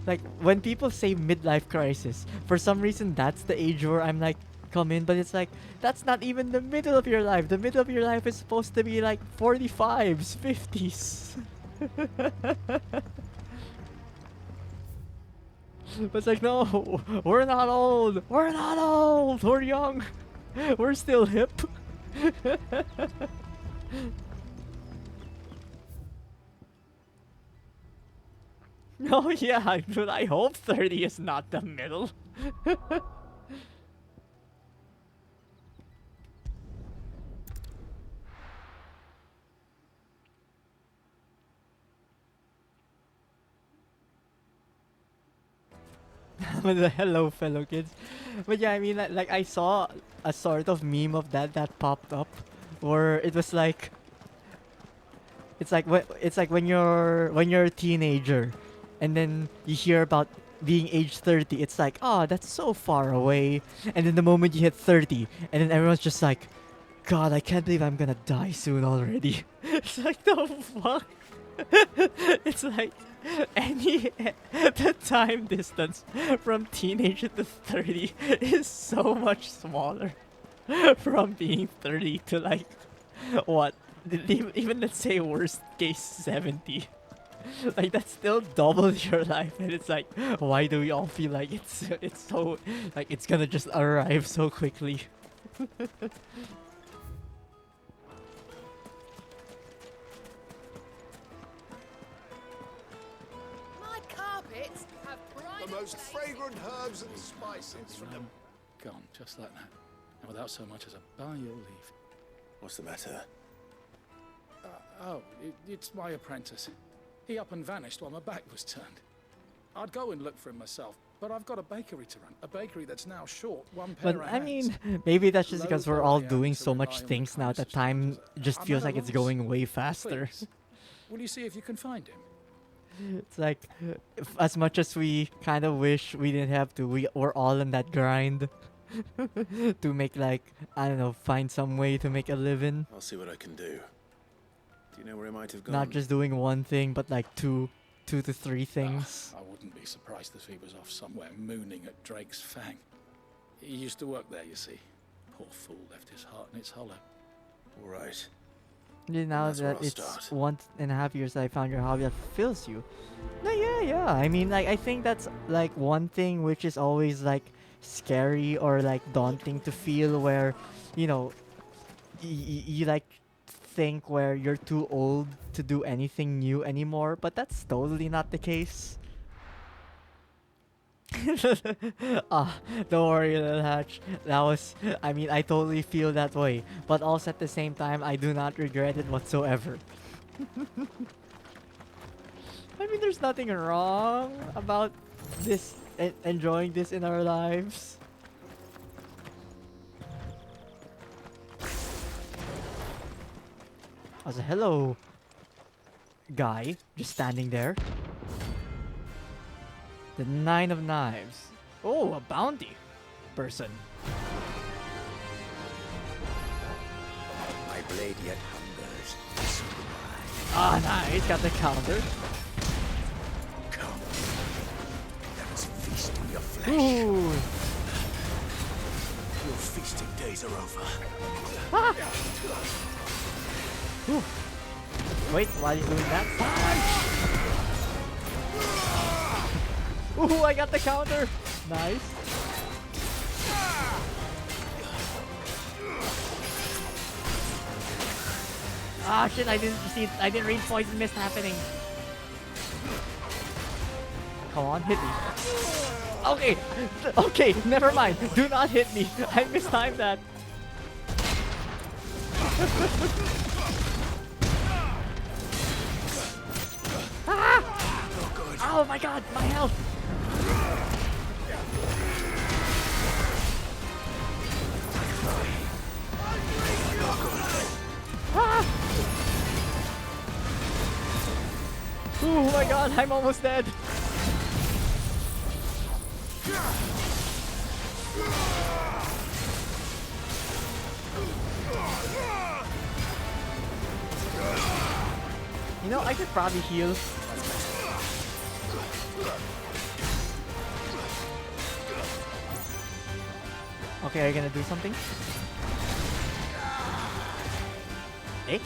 like when people say midlife crisis, for some reason that's the age where I'm like come in, but it's like that's not even the middle of your life. The middle of your life is supposed to be like 45s, 50s. But it's like no, we're not old. We're not old. We're young. We're still hip. Oh yeah, but I hope 30 is not the middle. But hello, fellow kids. But yeah, I mean, like I saw a sort of meme of that popped up, where it was like, it's like when you're a teenager, and then you hear about being age 30. It's like, oh, that's so far away. And then the moment you hit 30, and then everyone's just like, God, I can't believe I'm gonna die soon already. It's like the fuck. It's like the time distance from teenager to 30 is so much smaller from being 30 to like what, even let's say worst case 70. Like that's still double your life, and it's like, why do we all feel like it's so like it's gonna just arrive so quickly? My carpets have pride. The most fragrant herbs and spices from the... Gone, just like that. And without so much as a by your leave. What's the matter? It's my apprentice. He up and vanished while my back was turned. I'd go and look for him myself, but I've got a bakery to run. A bakery that's now short one pair But of I hands. mean, maybe that's just because we're all Low doing to so rely much on things now that time just I'm feels at a like it's loss. going way faster. Please, will you see if you can find him? It's like, as much as we kind of wish we didn't have to, we're all in that grind to make, like, I don't know, find some way to make a living. I'll see what I can do. Do you know where he might have gone? Not just doing one thing, but like two to three things. I wouldn't be surprised if he was off somewhere mooning at Drake's Fang. He used to work there, you see. Poor fool left his heart in its hollow. All right. Now That's where that I'll it's start. 1.5 years that I found your hobby that fulfills you. No, yeah. I mean, like, I think that's like one thing which is always like scary or like daunting to feel, where, you know, you like think where you're too old to do anything new anymore, but that's totally not the case. Don't worry, little Hatch. That was, I mean, I totally feel that way, but also at the same time, I do not regret it whatsoever. I mean, there's nothing wrong about this, enjoying this in our lives. As a hello, guy, just standing there. The 9 of Knives. Oh, a bounty person. My blade yet hungers. So do Ah, nice. Got the counter. Come. Let us feast on your flesh. Ooh. Your feasting days are over. Ah. Ooh. Wait, while you're doing that. Ooh, I got the counter. Nice. Ah, shit, I didn't see it. I didn't read poison mist happening. Come on, hit me. Okay, okay, never mind. Do not hit me. I mistimed that. Ah! Oh my god, my health. Ah! Oh my god, I'm almost dead. You know, I could probably heal. Okay, are you gonna do something? Eh?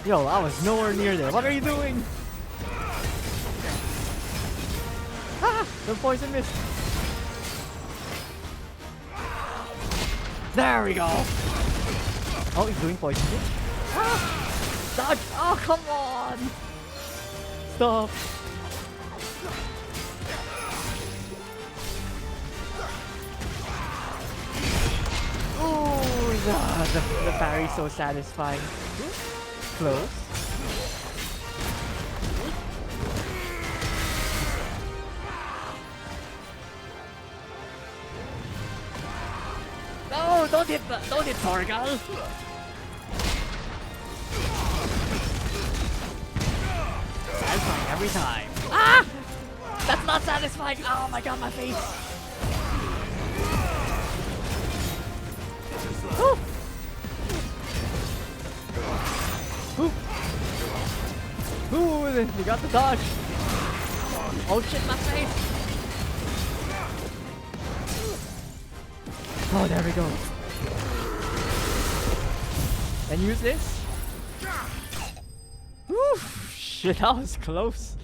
Yo, I was nowhere near there. What are you doing? Ah! The poison mist. There we go. Oh, he's doing poison mist. Ah! Dodge! Oh, come on! Stop. Ooh, the parry's so satisfying. Close. No, don't hit Torgal. Satisfying every time. Ah! That's not satisfying. Oh my god, my face. Ooh. Ooh. Ooh, you got the dodge. Oh shit, my face. Oh, there we go. And use this. Woo! Shit, that was close.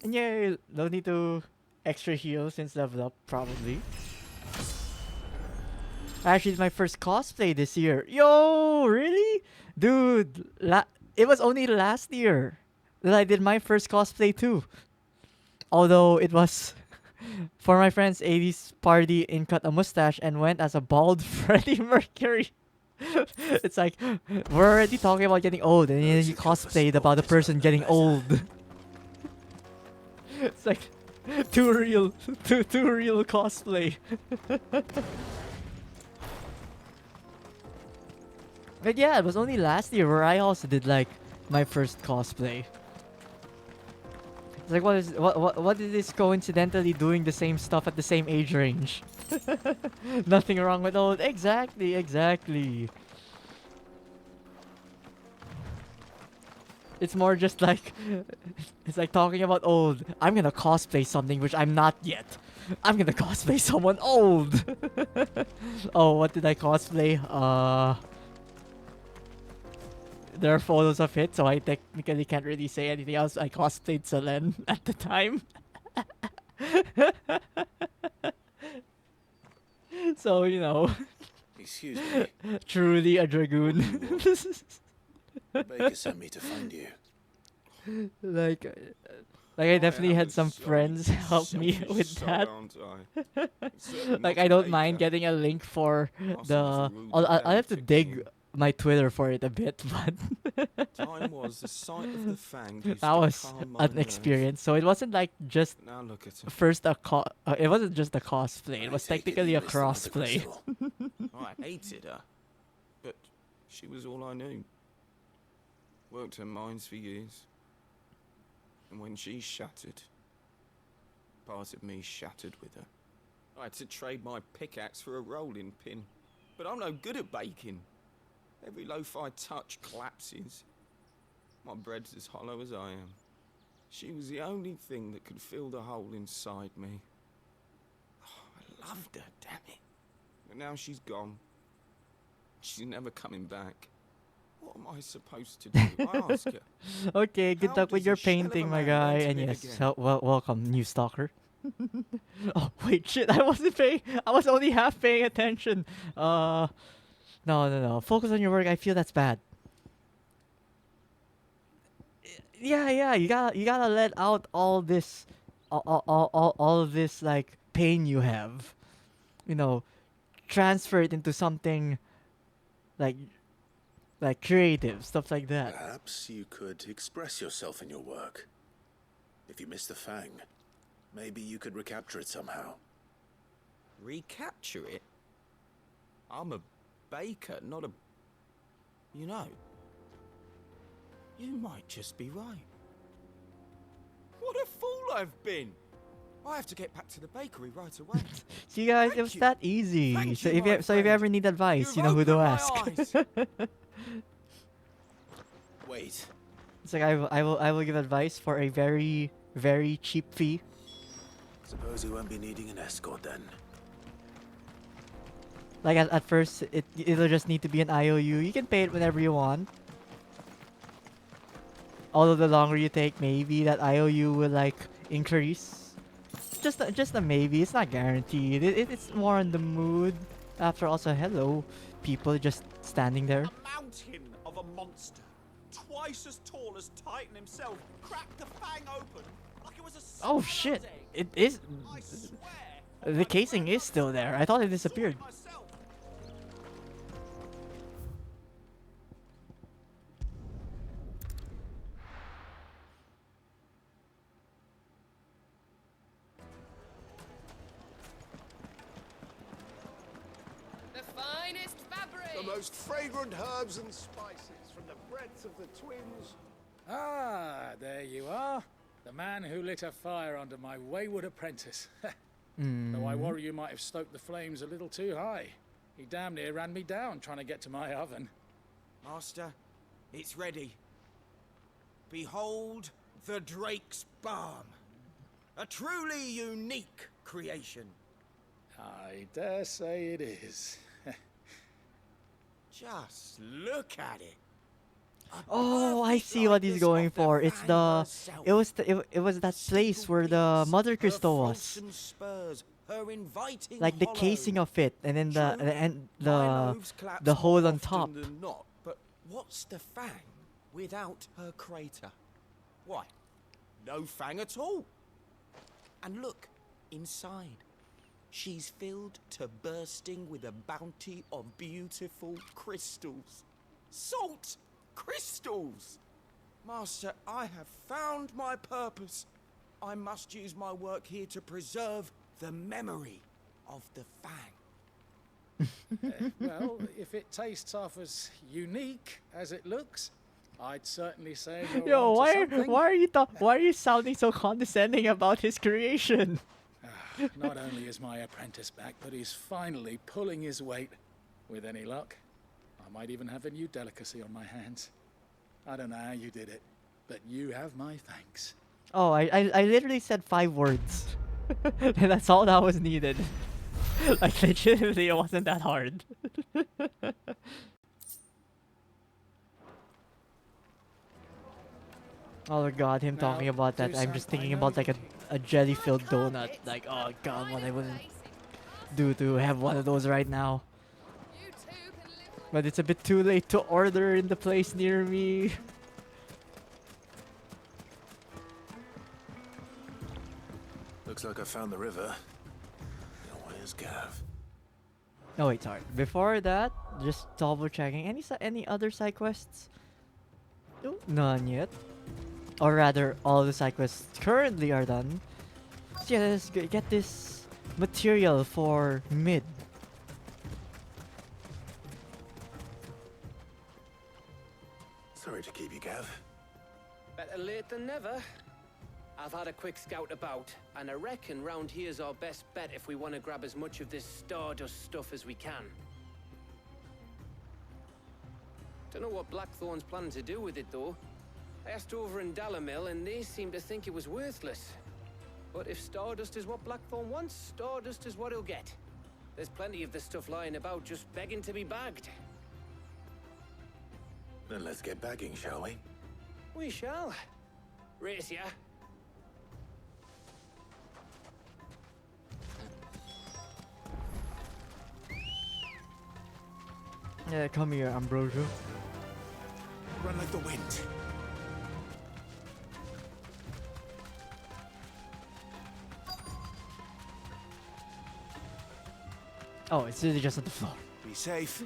And yay, no need to extra heal since level up, probably. Actually, it's my first cosplay this year. Yo, really? Dude, it was only last year that I did my first cosplay too. Although it was for my friend's 80s party in cut a mustache and went as a bald Freddie Mercury. It's like, we're already talking about getting old and then you cosplayed about a person getting old. It's like, too real cosplay. But yeah, it was only last year where I also did like my first cosplay. It's like, what is this coincidentally doing the same stuff at the same age range? Nothing wrong with old. Exactly. It's more just like, it's like talking about old. I'm gonna cosplay something which I'm not yet. I'm gonna cosplay someone old. Oh, what did I cosplay? There are photos of it, so I technically can't really say anything else. I cosplayed Selene at the time. So, you know. Excuse me. Truly a dragoon. Baker sent me to find you. Like I definitely had some friends help me with that. Like, I don't mind getting a link for the... I'll have to dig my Twitter for it a bit, but... Time was the sight of the fang used that to was calm my an nerves. experience. So it wasn't like just Now look at her. first it wasn't just a cosplay. It was technically a crossplay. I hated her, but she was all I knew. Worked her mines for years. And when she shattered, part of me shattered with her. I had to trade my pickaxe for a rolling pin. But I'm no good at baking. Every loaf I touch collapses. My bread's as hollow as I am. She was the only thing that could fill the hole inside me. Oh, I loved her, damn it. But now she's gone. She's never coming back. What am I supposed to do? I ask her. Okay, good How luck with does your a shell of a painting, my man guy. learn to And live yes, again? welcome, new stalker. Oh wait, shit! I wasn't paying. I was only half paying attention. No. Focus on your work. I feel that's bad. Yeah. You gotta let out all this, all of this like pain you have. You know, transfer it into something like creative stuff like that. Perhaps you could express yourself in your work. If you miss the fang, maybe you could recapture it somehow. Recapture it? I'm a baker, not a... You know, you might just be right. What a fool I've been! I have to get back to the bakery right away. See, guys, it was that easy. So if you ever need advice, you know who to ask. Wait. It's like I will give advice for a very, very cheap fee. Suppose you won't be needing an escort then. Like at first, it'll just need to be an IOU. You can pay it whenever you want. Although the longer you take, maybe that IOU will like increase. Just a maybe. It's not guaranteed. It's more on the mood. After also, hello, people just standing there. A mountain of a monster, twice as tall as Titan himself, cracked the fang open like it was a... Oh shit! It is. The casing is still there. I thought it disappeared. The finest fabric. The most fragrant herbs and spices from the breadth of the twins. Ah, there you are. The man who lit a fire under my wayward apprentice. Though I worry you might have stoked the flames a little too high. He damn near ran me down trying to get to my oven. Master, it's ready. Behold the Drake's Balm. A truly unique creation. I dare say it is. Just look at it. Oh, I see what he's going for. It's the it was that place where the mother crystal was. Spurs, her inviting Like the hollow. casing of it, and then True, my the loaves collapse the hole more on top. often than not, but what's the fang without her crater? Why, no fang at all. And look, inside, she's filled to bursting with a bounty of beautiful crystals. Salt crystals! Master, I have found my purpose. I must use my work here to preserve the memory of the fang. Well, if it tastes half as unique as it looks, I'd certainly say you're Yo, onto something. why are you sounding so condescending about his creation? Not only is my apprentice back, but he's finally pulling his weight. With any luck, I might even have a new delicacy on my hands. I don't know how you did it, but you have my thanks. Oh, I literally said 5 words. And that's all that was needed. Like, legitimately, it wasn't that hard. Oh god, him talking about that. I'm just thinking about like a jelly-filled donut. Like, oh god, what I wouldn't do to have one of those right now. But it's a bit too late to order in the place near me. Looks like I found the river. Now where's Gav? Oh wait, sorry. Before that, just double checking. Any other side quests? No, none yet. Or rather, all the side quests currently are done. So yeah, let's get this material for mid. Sorry to keep you, Gav. Better late than never. I've had a quick scout about, and I reckon round here's our best bet if we want to grab as much of this Stardust stuff as we can. Don't know what Blackthorn's planning to do with it, though. I asked over in Dalamil, and they seem to think it was worthless. But if Stardust is what Blackthorn wants, Stardust is what he'll get. There's plenty of the stuff lying about, just begging to be bagged. Then let's get bagging, shall we? We shall. Race ya. Yeah, come here, Ambrosio. Run like the wind. Oh, it's really just on the floor. Be safe.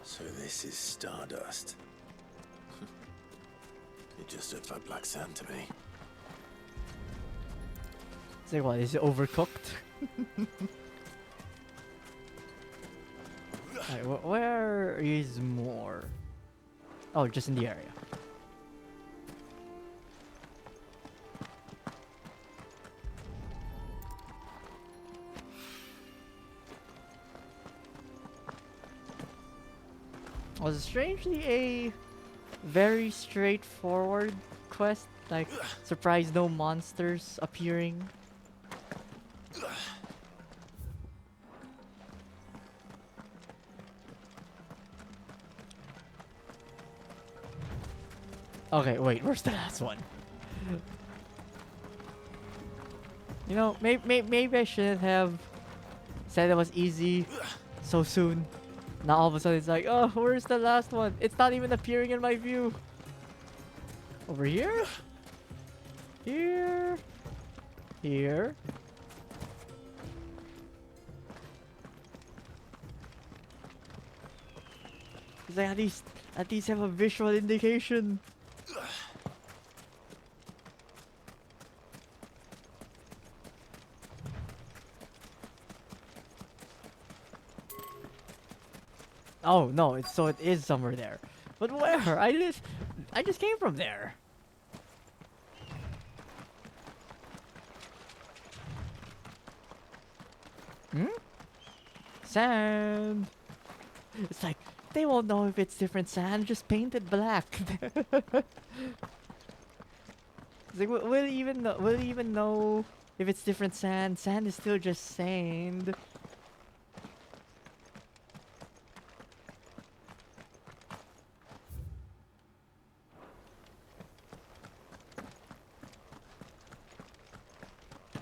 So this is Stardust. It just looks like black sand to me. It's like, what, is it overcooked? Alright, where is more? Oh, just in the area. Was strangely a very straightforward quest, like surprise no monsters appearing. Okay, wait, where's the last one? You know, maybe I shouldn't have said it was easy so soon. Now all of a sudden it's like, oh, where's the last one? It's not even appearing in my view. Over here? Here? Here? It's like at least have a visual indication. Oh no, so it is somewhere there. But where? I just came from there. Hmm? Sand. It's like they won't know if it's different sand, just paint it black. It's like will he even know if it's different sand? Sand is still just sand.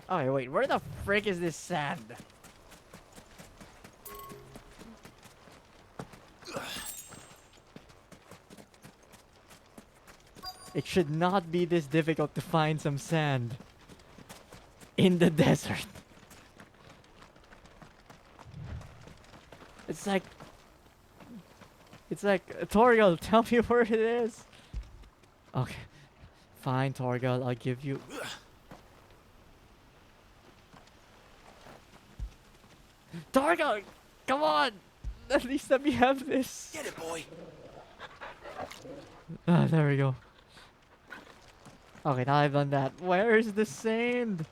Okay, wait. Where the frick is this sand? It should not be this difficult to find some sand in the desert. It's like Torgal, tell me where it is. Okay. Fine, Torgal, I'll give you. Torgal, come on! At least let me have this. Get it, boy. Ah, there we go. Okay, now I've done that. Where is the sand?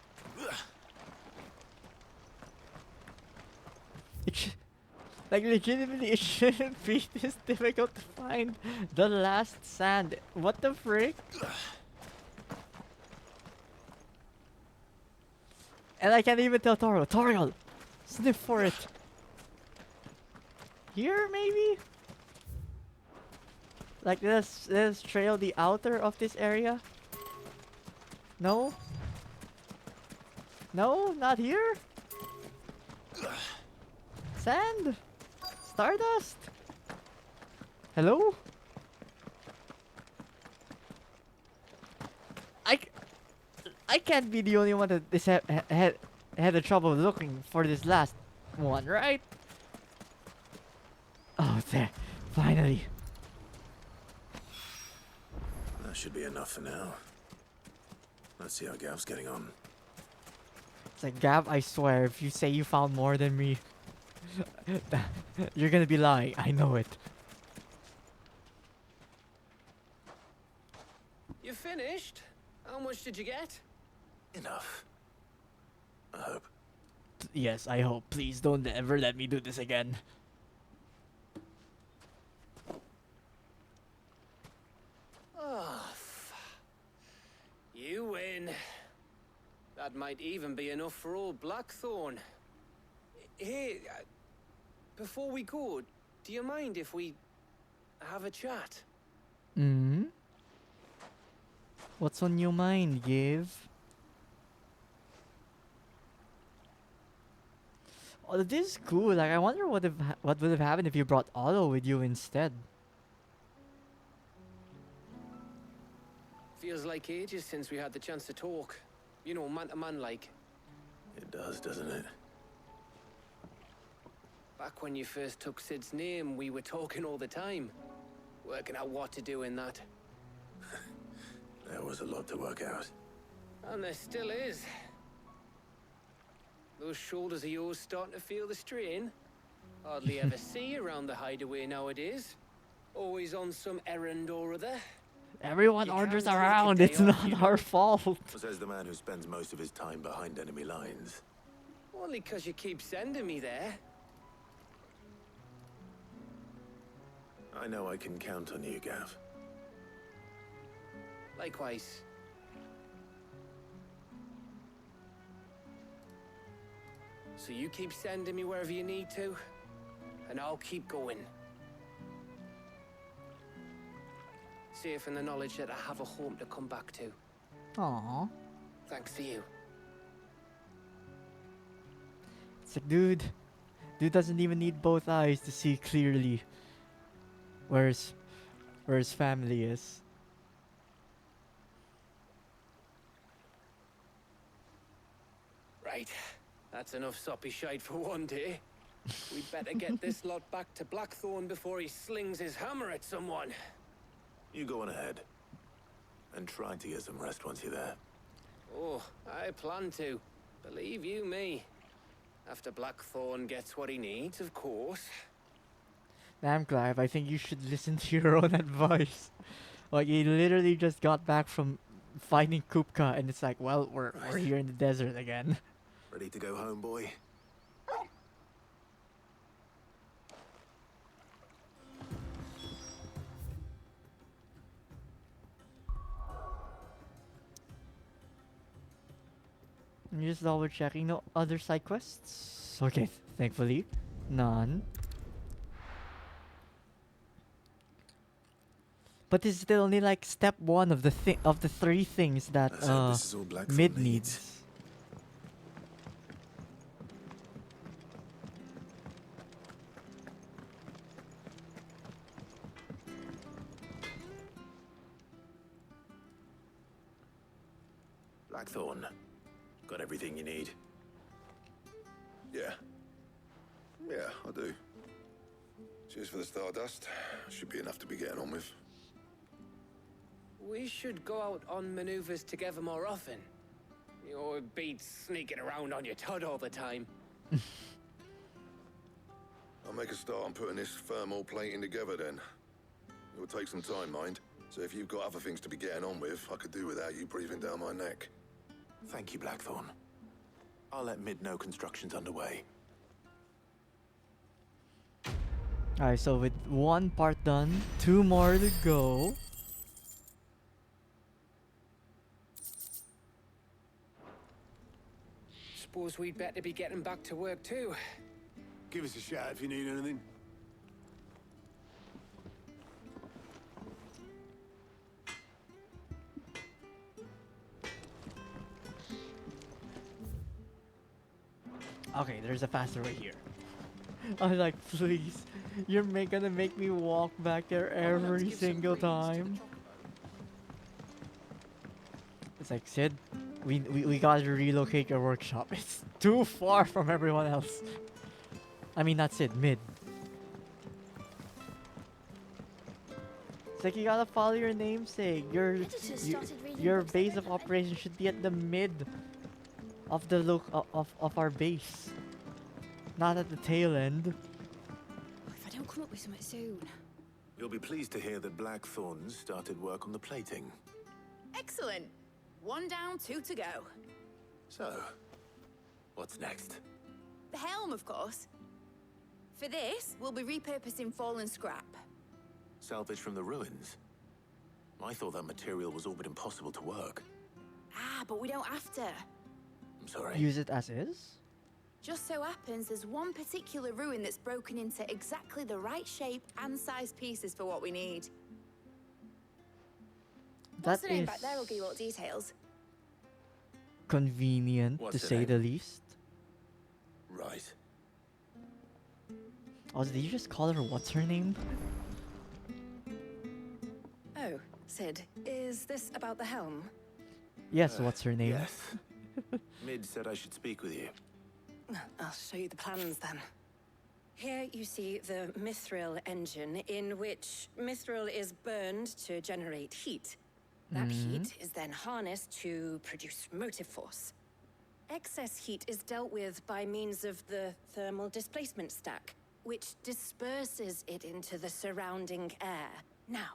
Like, legitimately, it shouldn't be this difficult to find the last sand. What the frick? And I can't even tell Torgal. Torgal! Sniff for it. Here, maybe? Like, let's trail the outer of this area. No? No? Not here? Sand? Stardust? Hello? I can't be the only one that is had the trouble looking for this last one, right? Oh, there. Finally. That should be enough for now. Let's see how Gav's getting on. It's like, Gav, I swear, if you say you found more than me, you're gonna be lying. I know it. You finished? How much did you get? Enough. I hope. Yes, I hope. Please don't ever let me do this again. Oh, you win. That might even be enough for old Blackthorn. Hey, before we go, do you mind if we have a chat? Hmm? What's on your mind, Gav? Oh, this is cool. Like, I wonder what would have happened if you brought Otto with you instead. Feels like ages since we had the chance to talk. You know, man to man like. It does, doesn't it? Back when you first took Sid's name, we were talking all the time. Working out what to do in that. There was a lot to work out. And there still is. Those shoulders of yours starting to feel the strain. Hardly ever see you around the hideaway nowadays. Always on some errand or other. Everyone orders around. It's not our fault. Says the man who spends most of his time behind enemy lines. Only 'cause you keep sending me there. I know I can count on you, Gav. Likewise. So you keep sending me wherever you need to, and I'll keep going. Safe in the knowledge that I have a home to come back to. Aww. Thanks to you. It's like, dude doesn't even need both eyes to see clearly where his family is. Right. That's enough soppy shite for one day. We'd better get this lot back to Blackthorn before he slings his hammer at someone. You go on ahead. And try to get some rest once you're there. Oh, I plan to. Believe you me. After Blackthorn gets what he needs, of course. Damn, Clive, I think you should listen to your own advice. Like, he literally just got back from fighting Kupka, and it's like, well, we're here in the desert again. Ready to go home, boy? I'm just double checking. No other side quests? Okay, thankfully. None. But this is still only like step one of the three things that Let's hope this is all Blackthorn Mid needs. needs. Got everything you need? Yeah. Yeah, I do. Cheers for the stardust. Should be enough to be getting on with. We should go out on maneuvers together more often. You know, it beats sneaking around on your Todd all the time. I'll make a start on putting this thermal plating together then. It'll take some time, mind. So if you've got other things to be getting on with, I could do without you breathing down my neck. Thank you, Blackthorn. I'll let Mid know construction's underway. Alright, so with one part done, 2 more to go. Suppose we'd better be getting back to work too. Give us a shout if you need anything. Okay, there's a faster way here. I was like, please, you're gonna make me walk back there every single time. It's like, Sid, we gotta relocate your workshop. It's too far from everyone else. I mean, not Sid, Mid. It's like you gotta follow your namesake. Your base of operation should be at the mid of the of our base, not at the tail end. If I don't come up with something soon. You'll be pleased to hear that Blackthorn's started work on the plating. Excellent. 1 down, 2 to go. So, what's next? The helm, of course. For this, we'll be repurposing fallen scrap. Salvage from the ruins? I thought that material was all but impossible to work. Ah, but we don't have to. I'm sorry. Use it as is? Just so happens there's one particular ruin that's broken into exactly the right shape and size pieces for what we need. What's the name back there? I'll give you all the details. Convenient, What's to the say name? the least. Right. Oh, did you just call her what's her name? Oh, Sid, is this about the helm? Yes, what's her name? Yes. Mid said I should speak with you. I'll show you the plans then. Here you see the mithril engine, in which mithril is burned to generate heat. That heat is then harnessed to produce motive force. Excess heat is dealt with by means of the thermal displacement stack, which disperses it into the surrounding air. Now,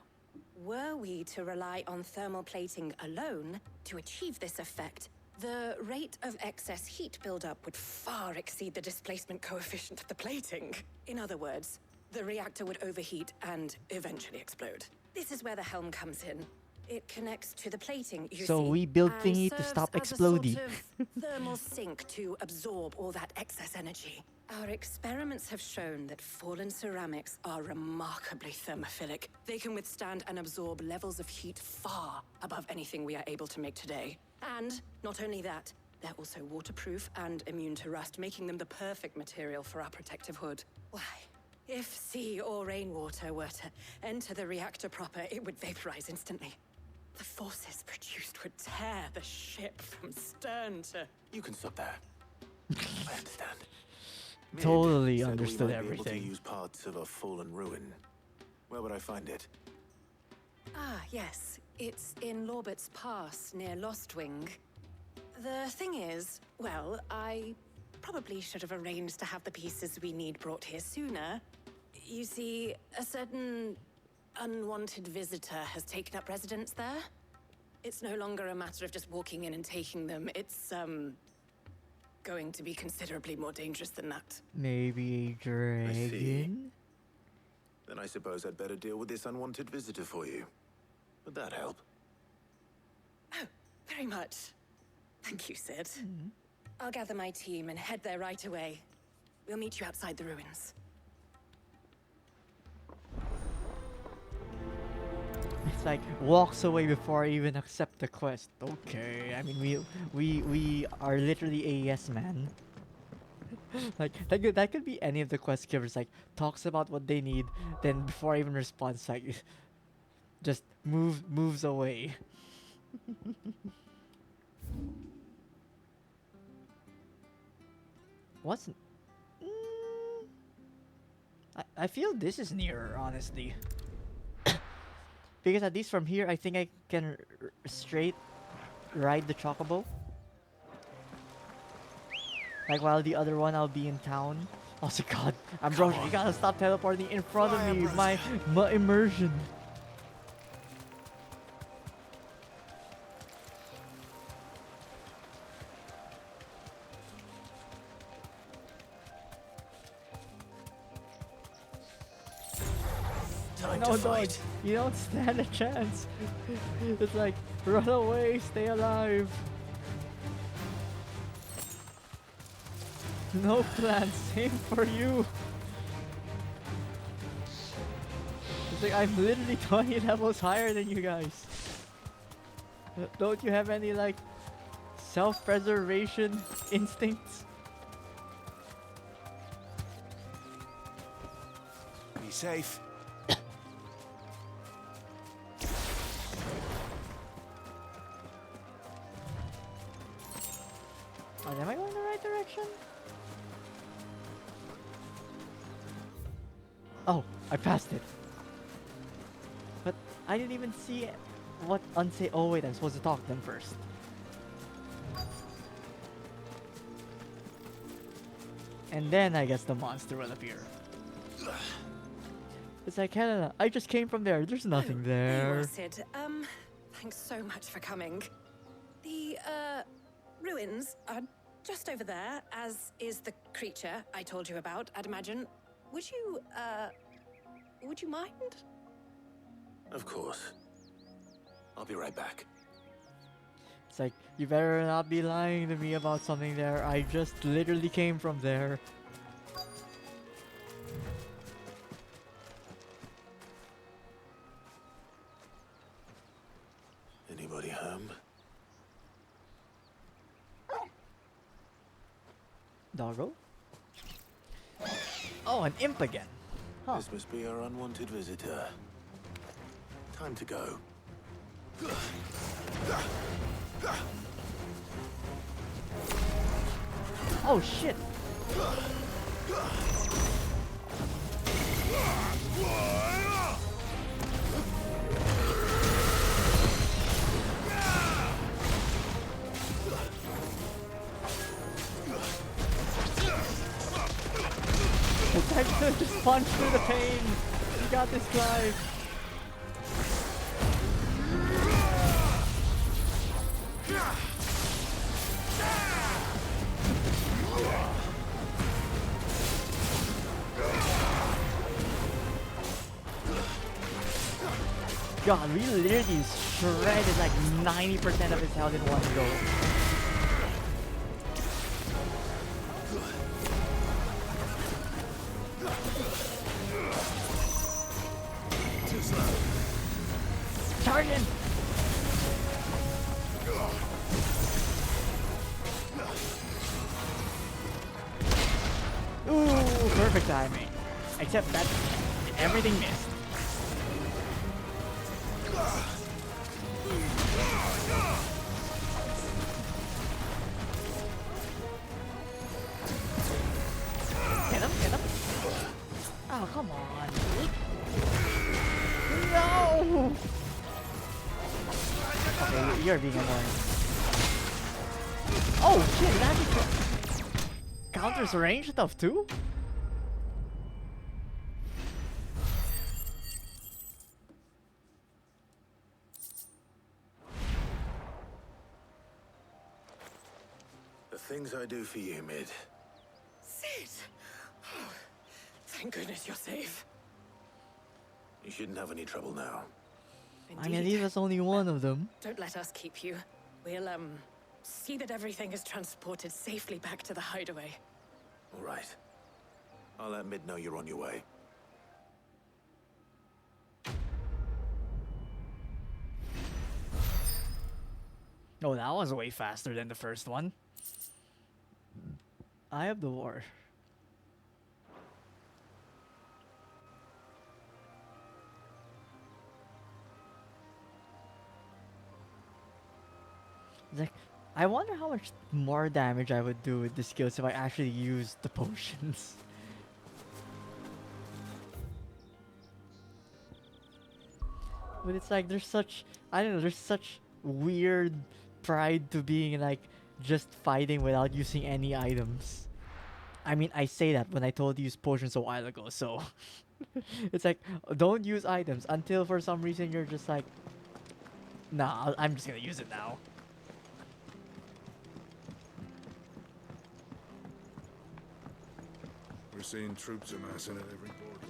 were we to rely on thermal plating alone to achieve this effect, the rate of excess heat buildup would far exceed the displacement coefficient of the plating. In other words, the reactor would overheat and eventually explode. This is where the helm comes in. It connects to the plating, you So see, we built and thingy to serves stop as a sort exploding. of thermal sink to absorb all that excess energy. Our experiments have shown that fallen ceramics are remarkably thermophilic. They can withstand and absorb levels of heat far above anything we are able to make today. And not only that, they're also waterproof and immune to rust, making them the perfect material for our protective hood. Why? If sea or rainwater were to enter the reactor proper, it would vaporize instantly. The forces produced would tear the ship from stern to... You can stop there. I understand. Mid Totally said understood we might be able everything. to use parts of a fallen ruin. Where would I find it? Ah, yes. It's in Lorbert's Pass, near Lostwing. The thing is, well, I probably should have arranged to have the pieces we need brought here sooner. You see, a certain unwanted visitor has taken up residence there. It's no longer a matter of just walking in and taking them. It's, going to be considerably more dangerous than that. Maybe a dragon? Then I suppose I'd better deal with this unwanted visitor for you. Would that help? Oh, very much. Thank you, Sid. I'll gather my team and head there right away. We'll meet you outside the ruins. It's like walks away before I even accept the quest. Okay, I mean we are literally a yes man. Like that could be any of the quest givers. Like talks about what they need, then before I even responds, like just moves away. What's... I feel this is nearer, honestly. Because at least from here, I think I can straight ride the chocobo. Like while the other one, I'll be in town. Oh my god, Ambrosia, you gotta stop teleporting in front of me. My immersion. No, dog, you don't stand a chance. It's like, run away, stay alive. No plan, same for you. It's like, I'm literally 20 levels higher than you guys. Don't you have any, like, self-preservation instincts? Be safe. Oh, am I going the right direction? Oh, I passed it. But I didn't even see what unsafe. Oh wait, I'm supposed to talk to them first. And then I guess the monster will appear. It's like, Helena, I just came from there. There's nothing There you there. are, Sid. Thanks so much for coming. The, ruins are just over there, as is the creature I told you about, I'd imagine. Would you mind? Of course. I'll be right back. It's like, you better not be lying to me about something there. I just literally came from there. Anybody home? Doggo? Oh, an imp again. Huh. This must be our unwanted visitor. Time to go. Oh shit! I could just punch through the pain. You got this, Clive. God, we literally shredded like 90% of his health in one go. Charge him! Ooh, perfect timing. Except that everything missed. Get him, get him. Oh, come on. No! Okay, you're being annoying. Oh shit, it actually counters range stuff too? The things I do for you, Mid. Sid! Oh, thank goodness you're safe. You shouldn't have any trouble now. I mean, he was only one of them. Don't let us keep you. We'll, see that everything is transported safely back to the hideaway. All right. I'll let Mid know you're on your way. Oh, that was way faster than the first one. Eye of the War. Like, I wonder how much more damage I would do with the skills if I actually used the potions. But it's like there's such, I don't know, there's such weird pride to being like just fighting without using any items. I mean, I say that when I told you use potions a while ago, so it's like don't use items until for some reason you're just like, nah, I'm just gonna use it now. We're seeing troops amassing at every border.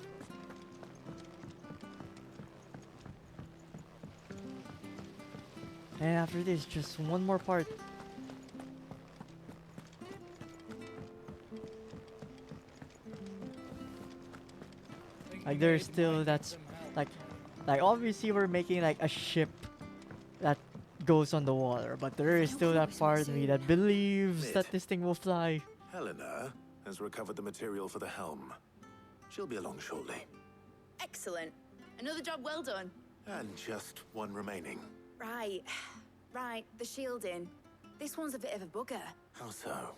And after this, just one more part. Like there's still that's like obviously we're making like a ship that goes on the water, but there is still that part of me that believes Mid. that this thing will fly. Helena has recovered the material for the helm. She'll be along shortly. Excellent. Another job well done. And just one remaining. Right. Right, the shielding. This one's a bit of a bugger. How so?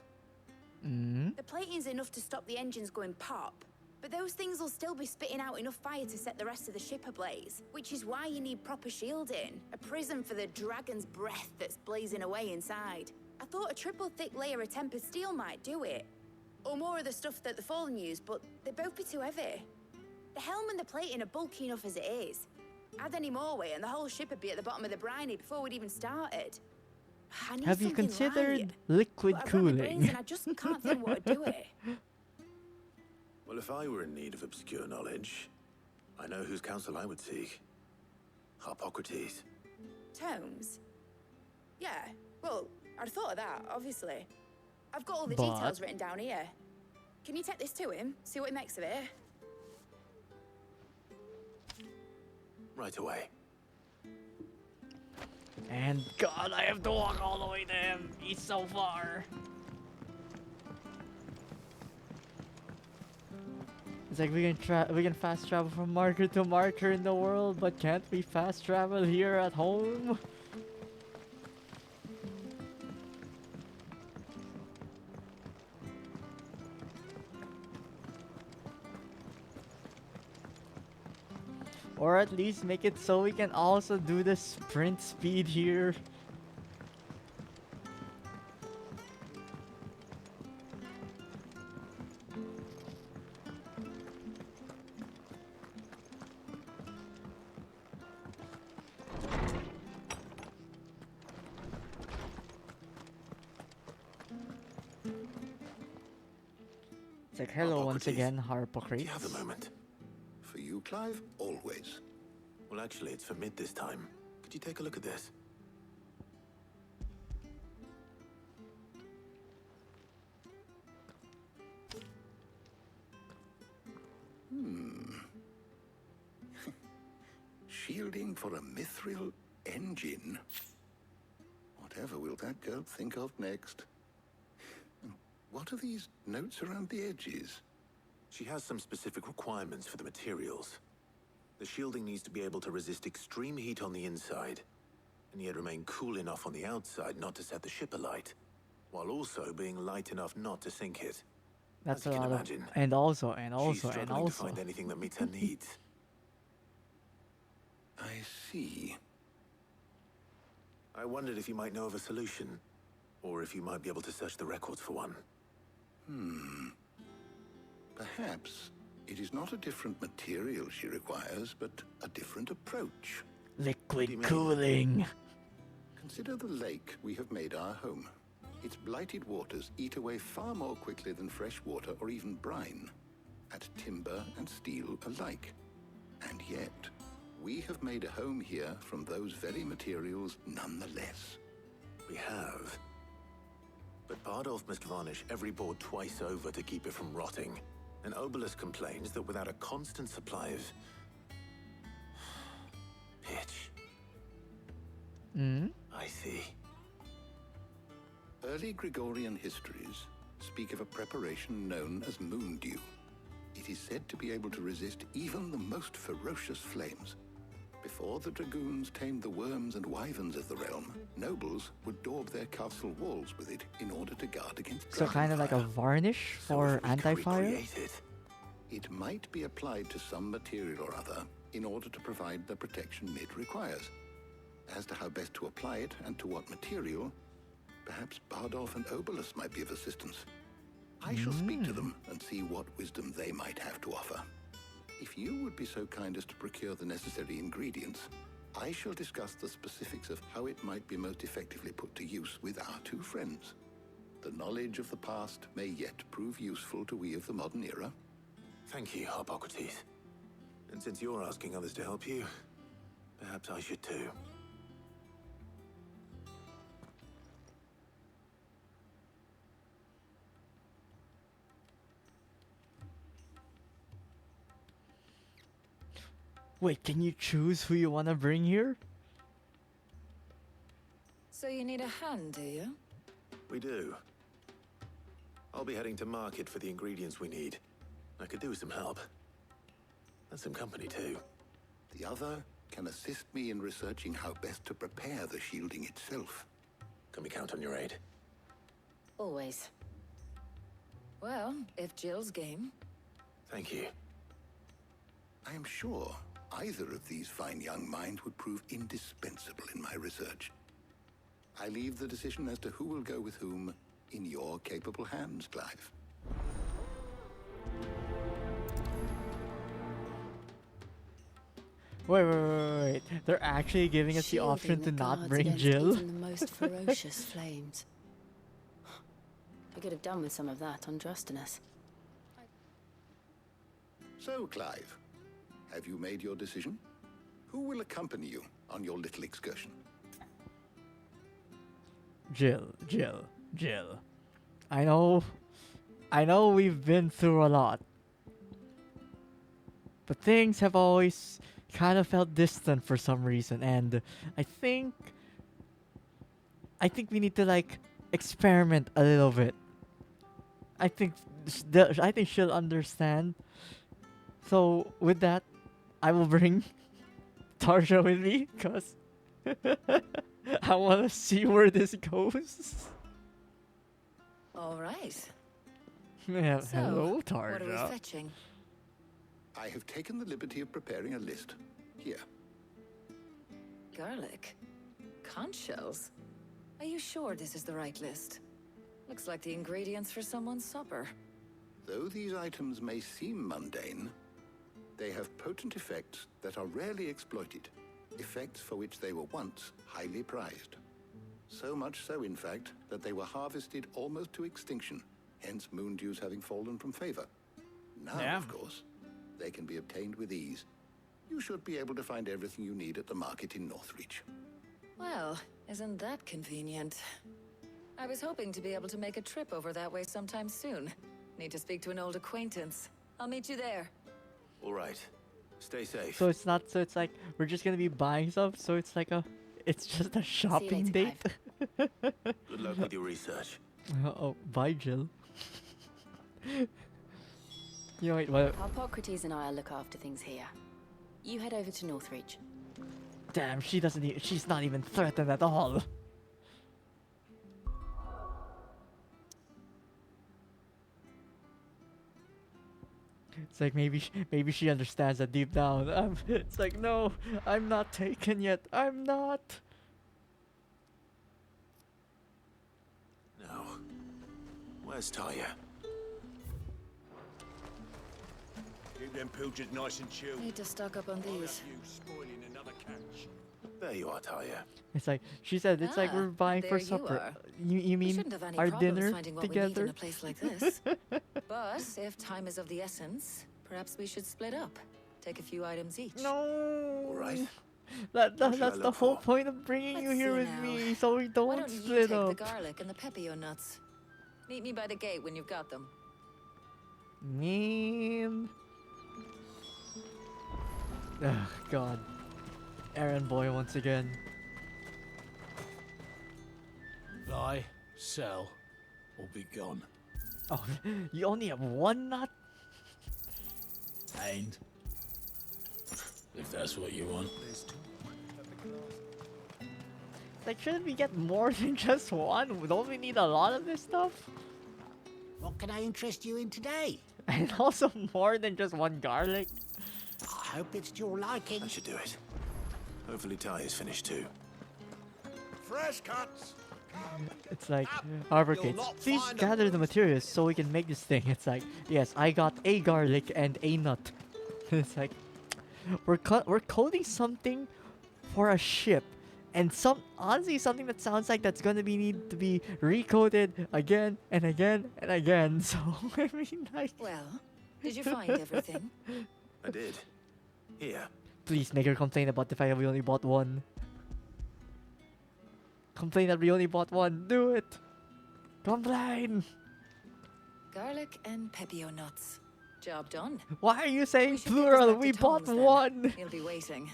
The plating's enough to stop the engines going pop, but those things will still be spitting out enough fire to set the rest of the ship ablaze, which is why you need proper shielding. A prison for the dragon's breath that's blazing away inside. I thought a triple thick layer of tempered steel might do it. Or more of the stuff that the Fallen use, but they'd both be too heavy. The helm and the plating are bulky enough as it is. Add any more weight and the whole ship would be at the bottom of the briny before we'd even started. I need Have you something considered light, liquid but I've run my brains cooling? and I just can't think what would do it. Well, if I were in need of obscure knowledge, I know whose counsel I would seek. Harpocrates. Tomes? Yeah, well, I'd thought of that, obviously. I've got all the But- details written down here. Can you take this to him? See what he makes of it? Right away. And God, I have to walk all the way to him. He's so far. It's like we can fast travel from marker to marker in the world, but can't we fast travel here at home? Or at least make it so we can also do the sprint speed here. It's like, hello once again, Harpocrates. Do you have a moment? For you, Clive, always. Well, actually, it's for Mid this time. Could you take a look at this? Shielding for a mithril engine. Whatever will that girl think of next? What are these notes around the edges? She has some specific requirements for the materials. The shielding needs to be able to resist extreme heat on the inside, and yet remain cool enough on the outside not to set the ship alight, while also being light enough not to sink it. That's As a you can lot imagine, of, and also, she's struggling to find anything that meets her needs. I see. I wondered if you might know of a solution, or if you might be able to search the records for one. Perhaps it is not a different material she requires, but a different approach. Liquid cooling. Consider the lake we have made our home. Its blighted waters eat away far more quickly than fresh water or even brine, at timber and steel alike. And yet, we have made a home here from those very materials nonetheless. We have. But Bardolph must varnish every board twice over to keep it from rotting. And Obelus complains that without a constant supply of pitch. I see. Early Gregorian histories speak of a preparation known as moon dew. It is said to be able to resist even the most ferocious flames. Before the dragoons tamed the worms and wyverns of the realm, nobles would daub their castle walls with it in order to guard against So kind of like a varnish for anti-fire? recreate it, it might be applied to some material or other in order to provide the protection it requires. As to how best to apply it and to what material, perhaps Bardolph and Obolus might be of assistance. I shall speak to them and see what wisdom they might have to offer. If you would be so kind as to procure the necessary ingredients, I shall discuss the specifics of how it might be most effectively put to use with our two friends. The knowledge of the past may yet prove useful to we of the modern era. Thank you, Hippocrates. And since you're asking others to help you, perhaps I should too. Wait, can you choose who you want to bring here? So you need a hand, do you? We do. I'll be heading to market for the ingredients we need. I could do with some help. And some company too. The other can assist me in researching how best to prepare the shielding itself. Can we count on your aid? Always. Well, if Jill's game. Thank you. I am sure either of these fine young minds would prove indispensable in my research. I leave the decision as to who will go with whom in your capable hands, Clive. Wait. They're actually giving us the option to not bring Jill? Even the most ferocious flames. We could have done with some of that on Drostanus. So, Clive, have you made your decision? Who will accompany you on your little excursion? Jill. I know we've been through a lot. But things have always kind of felt distant for some reason, and I think we need to like experiment a little bit. I think she'll understand. So with that, I will bring Tarja with me, cause I want to see where this goes. All right. Yeah, So, hello, Tarja. what are we fetching? I have taken the liberty of preparing a list. Here. Garlic. Conch shells. Are you sure this is the right list? Looks like the ingredients for someone's supper. Though these items may seem mundane, they have potent effects that are rarely exploited, effects for which they were once highly prized. So much so, in fact, that they were harvested almost to extinction, hence moon dews having fallen from favor. Now, of course, they can be obtained with ease. You should be able to find everything you need at the market in Northreach. Well, isn't that convenient? I was hoping to be able to make a trip over that way sometime soon. Need to speak to an old acquaintance. I'll meet you there. All right. Stay safe. So it's not. So it's like we're just gonna be buying stuff. So it's like it's just a shopping date. Good luck with your research. Oh, bye, Jill. Wait, what? Hippocrates and I'll look after things here. You head over to Northreach. Damn, she doesn't. She's not even threatened at all. It's like maybe she understands that deep down. It's like, no, I'm not taken yet. I'm not. No. Where's Taya? Keep them pilchards nice and chilled. Need to stock up on these. You spoiling another catch. There you are, Taya. It's like she said. It's like we're buying for there you supper. are. You We mean shouldn't have any our problems dinner finding what we need in together? a place like this. But if time is of the essence, perhaps we should split up. Take a few items each. No. All right. That's should I the look whole for? point of bringing you Let's here see with now. me, so we Why don't don't you split take up. the garlic and the pepio nuts? Meet me by the gate when you've got them. Man. Ugh, God. Errand boy once again. Buy, sell, or be gone. Oh, you only have one nut? And if that's what you want. Like, shouldn't we get more than just one? Don't we need a lot of this stuff? What can I interest you in today? And also more than just one garlic. I hope it's to your liking. That should do it. Hopefully Ty is finished too. Fresh cuts. It's like, Harbor You'll Kids, not please find gather the materials so we can make this thing. It's like, yes, I got a garlic and a nut. It's like, we're coding something for a ship. And honestly, something that sounds like that's gonna need to be recoded again and again and again. So, I mean, like... Well, did you find everything? I did. Here. Please make her complain about the fact that we only bought one. Complain that we only bought one. Do it. Complain. Garlic and pepio nuts. Job done. Why are you saying should get this plural? back to We bought Tom's, then. one. He'll be waiting.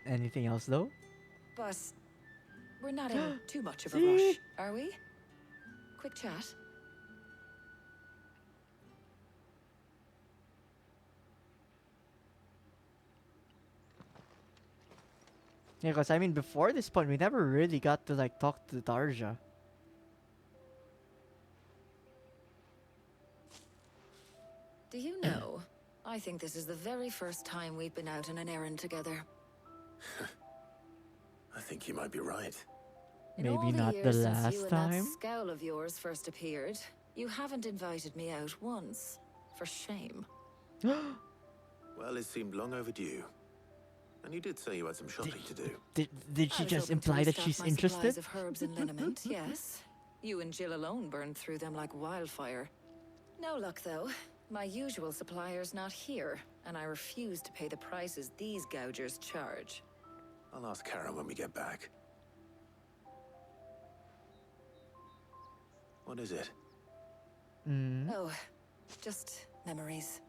Anything else though? But we're not in too much of a See? rush, are we? Quick chat. Yeah, because I mean, before this point, we never really got to like talk to Tarja. Do you know, I think this is the very first time we've been out on an errand together. I think you might be right. In all Maybe not the years since last you and time. that scowl of yours first appeared, you haven't invited me out once. For shame. Well, it seemed long overdue. And you did say you had some shopping to do. Did she I was just hoping to imply that restock she's my interested? supplies of herbs and liniment, yes. You and Jill alone burned through them like wildfire. No luck, though. My usual supplier's not here, and I refuse to pay the prices these gougers charge. I'll ask Karen when we get back. What is it? Oh, just memories.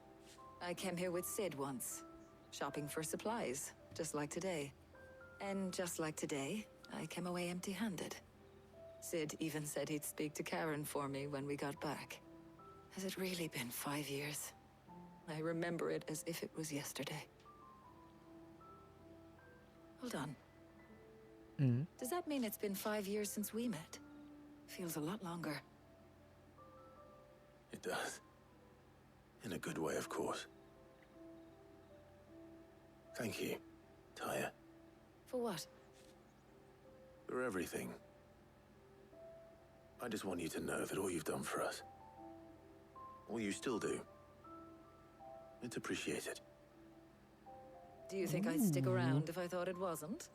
I came here with Sid once, shopping for supplies, just like today. And just like today, I came away empty-handed. Sid even said he'd speak to Karen for me when we got back. Has it really been 5 years? I remember it as if it was yesterday. Hold on. Does that mean it's been 5 years since we met? Feels a lot longer. It does. In a good way, of course. Thank you, Tyre, For what? for everything. I just want you to know that all you've done for us, all you still do, it's appreciated. Do you think I'd stick around if I thought it wasn't?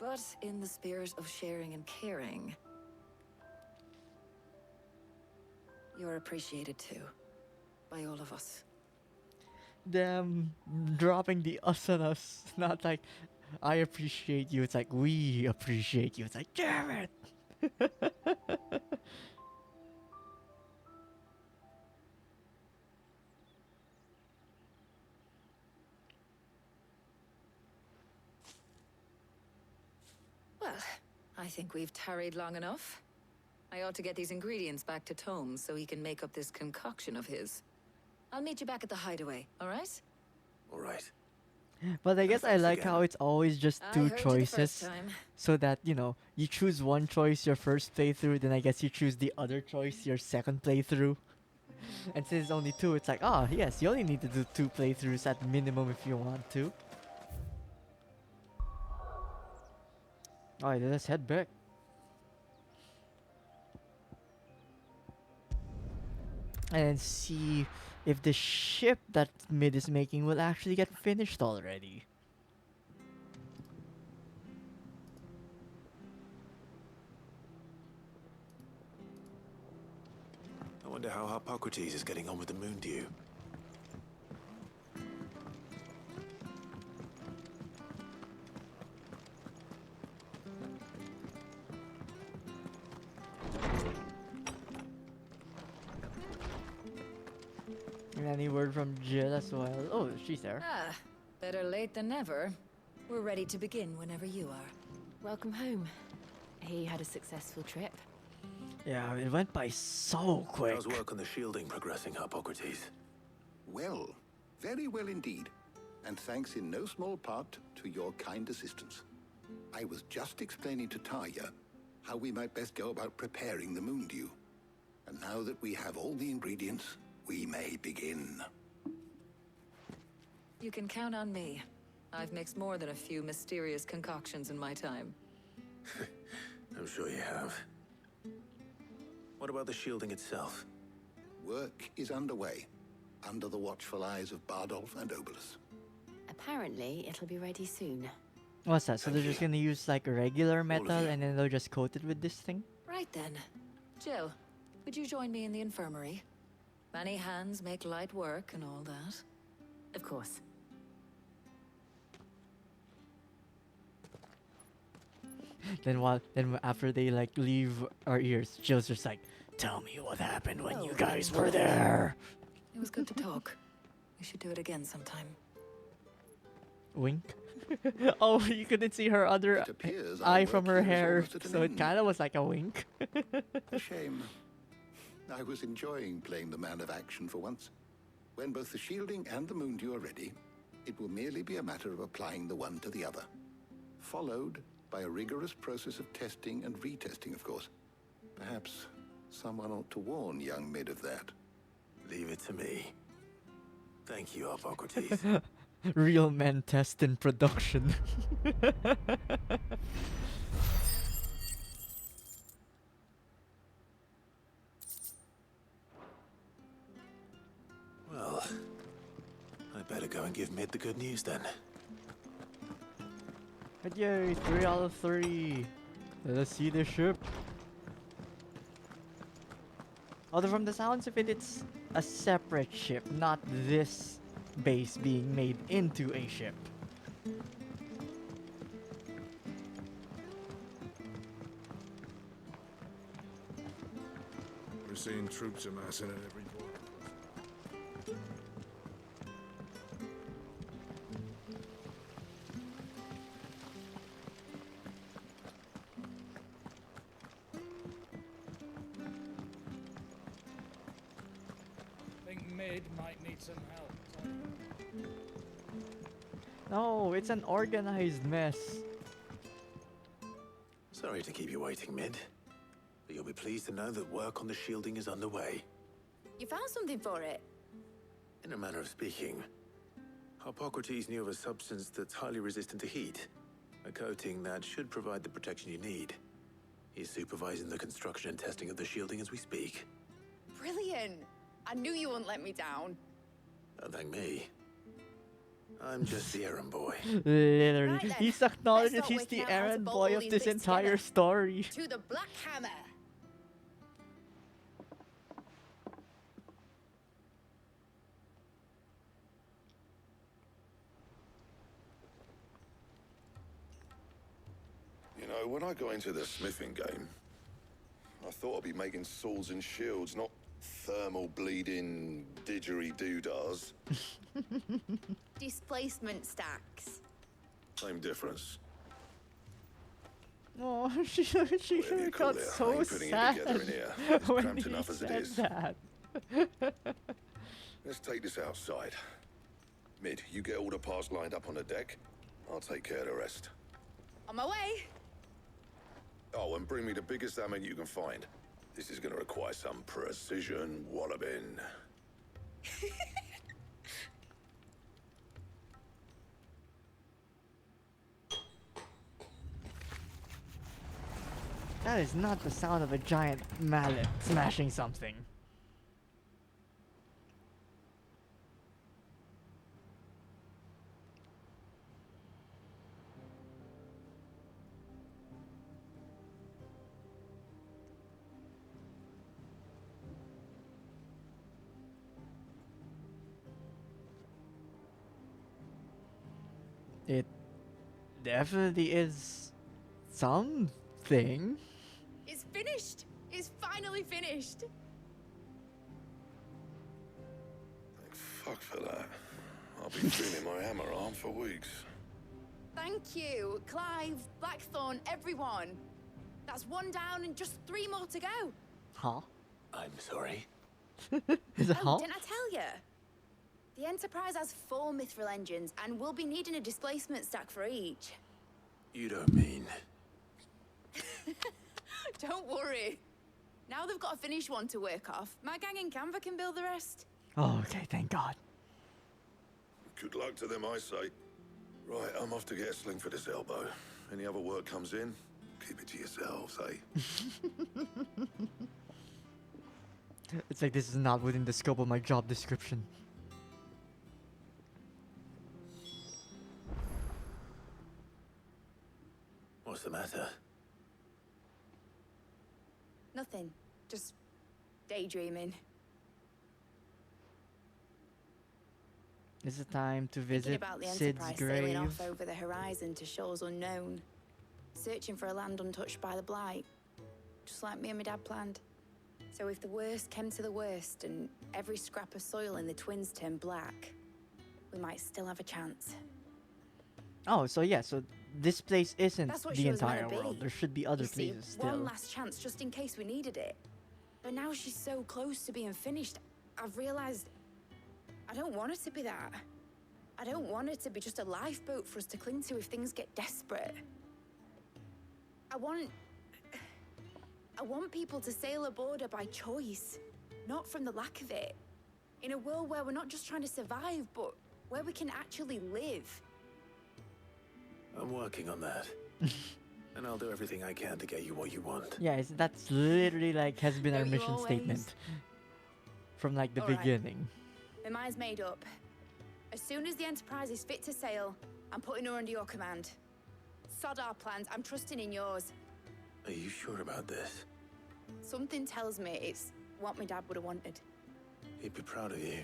But in the spirit of sharing and caring, you're appreciated too, by all of us. Them dropping the us on us. Not like, I appreciate you. It's like, we appreciate you. It's like, damn it. Well, I think we've tarried long enough. I ought to get these ingredients back to Tomes so he can make up this concoction of his. I'll meet you back at the hideaway, all right? All right. But I guess I like again. how it's always just I two heard you the first choices. time. So that, you know, you choose one choice your first playthrough, then I guess you choose the other choice your second playthrough. And since it's only two, it's like, yes, you only need to do 2 playthroughs at minimum if you want to. Alright, then let's head back. And see if the ship that Mid is making will actually get finished already. I wonder how Harpocrates is getting on with the moon dew. Any word from Jill as well? Oh, she's there. Ah, better late than never. We're ready to begin whenever you are. Welcome home. He had a successful trip. Yeah, it went by so quick. How's work on the shielding progressing, Hippocrates? Well, very well indeed. And thanks in no small part to your kind assistance. I was just explaining to Tarja how we might best go about preparing the moon dew. And now that we have all the ingredients, we may begin. You can count on me. I've mixed more than a few mysterious concoctions in my time. I'm sure you have. What about the shielding itself? Work is underway, under the watchful eyes of Bardolph and Obolus. Apparently, it'll be ready soon. What's that? So they're just gonna use like regular metal and then they'll just coat it with this thing? Right then. Jill, would you join me in the infirmary? Many hands make light work and all that. Of course. Then after they like leave our ears, Jill's just like, tell me what happened when you guys were there. It was good to talk. We should do it again sometime. Wink. Oh, you couldn't see her other eye from her hair, so it kind of was like a wink. A shame. I was enjoying playing the man of action for once. When both the shielding and the moon dew are ready, it will merely be a matter of applying the one to the other. Followed by a rigorous process of testing and retesting, of course. Perhaps someone ought to warn young Mid of that. Leave it to me. Thank you, Hippocrates. Real men test in production. Well, I better go and give Mid the good news then. But yay, 3 out of 3. Let us see the ship. Although from the sounds of it, it's a separate ship, not this base being made into a ship. We're seeing troops amassing at every point. Think Mid might need some help. No, it's an organized mess. Sorry to keep you waiting, Mid. But you'll be pleased to know that work on the shielding is underway. You found something for it? In a manner of speaking, Hippocrates knew of a substance that's highly resistant to heat. A coating that should provide the protection you need. He's supervising the construction and testing of the shielding as we speak. Brilliant! I knew you wouldn't let me down. Don't thank me. I'm just the errand boy. Literally. Right then, He's acknowledged that let's he's start the working out how to errand bolt boy all of these this bits entire together. story. To the Black Hammer! You know, when I got into the smithing game, I thought I'd be making swords and shields, not thermal bleeding didgeridoo-dahs. Displacement stacks. Same difference. Oh, she Whatever you call got it, I so ain't putting it sad together in here. It's when cramped he enough as it said is. that. Let's take this outside. Mid, you get all the parts lined up on the deck. I'll take care of the rest. On my way! Oh, and bring me the biggest hammer you can find. This is gonna require some precision walloping. That is not the sound of a giant mallet smashing something. It definitely is something. It's finished! It's finally finished! Thank fuck for that. I'll be feeling my hammer arm for weeks. Thank you, Clive, Blackthorn, everyone. That's one down and just 3 more to go. Huh? I'm sorry. Is it huh? Didn't I tell you? The Enterprise has 4 mithril engines, and we'll be needing a displacement stack for each. You don't mean... Don't worry. Now they've got a finished one to work off. My gang in Canva can build the rest. Oh, okay, thank God. Good luck to them, I say. Right, I'm off to get a sling for this elbow. Any other work comes in, keep it to yourselves, eh? It's like this is not within the scope of my job description. What's the matter? Nothing. Just daydreaming. Is it time to Thinking visit about the Sid's Enterprise sailing grave? off over the horizon to shores unknown. Searching for a land untouched by the blight. Just like me and my dad planned. So if the worst came to the worst and every scrap of soil in the twins turned black, we might still have a chance. Oh, so yeah, so this place isn't That's what the she was meant entire to be. world. There should be other You see, places still. one last chance just in case we needed it. But now she's so close to being finished, I've realized I don't want it to be that. I don't want it to be just a lifeboat for us to cling to if things get desperate. I want people to sail aboard her by choice, not from the lack of it. In a world where we're not just trying to survive, but where we can actually live. I'm working on that. And I'll do everything I can to get you what you want. Yeah, that's literally like has been our Don't you mission always? statement from like the All right. beginning. My mind's made up. As soon as the Enterprise is fit to sail, I'm putting her under your command. Sod our plans, I'm trusting in yours. Are you sure about this? Something tells me it's what my dad would have wanted. He'd be proud of you.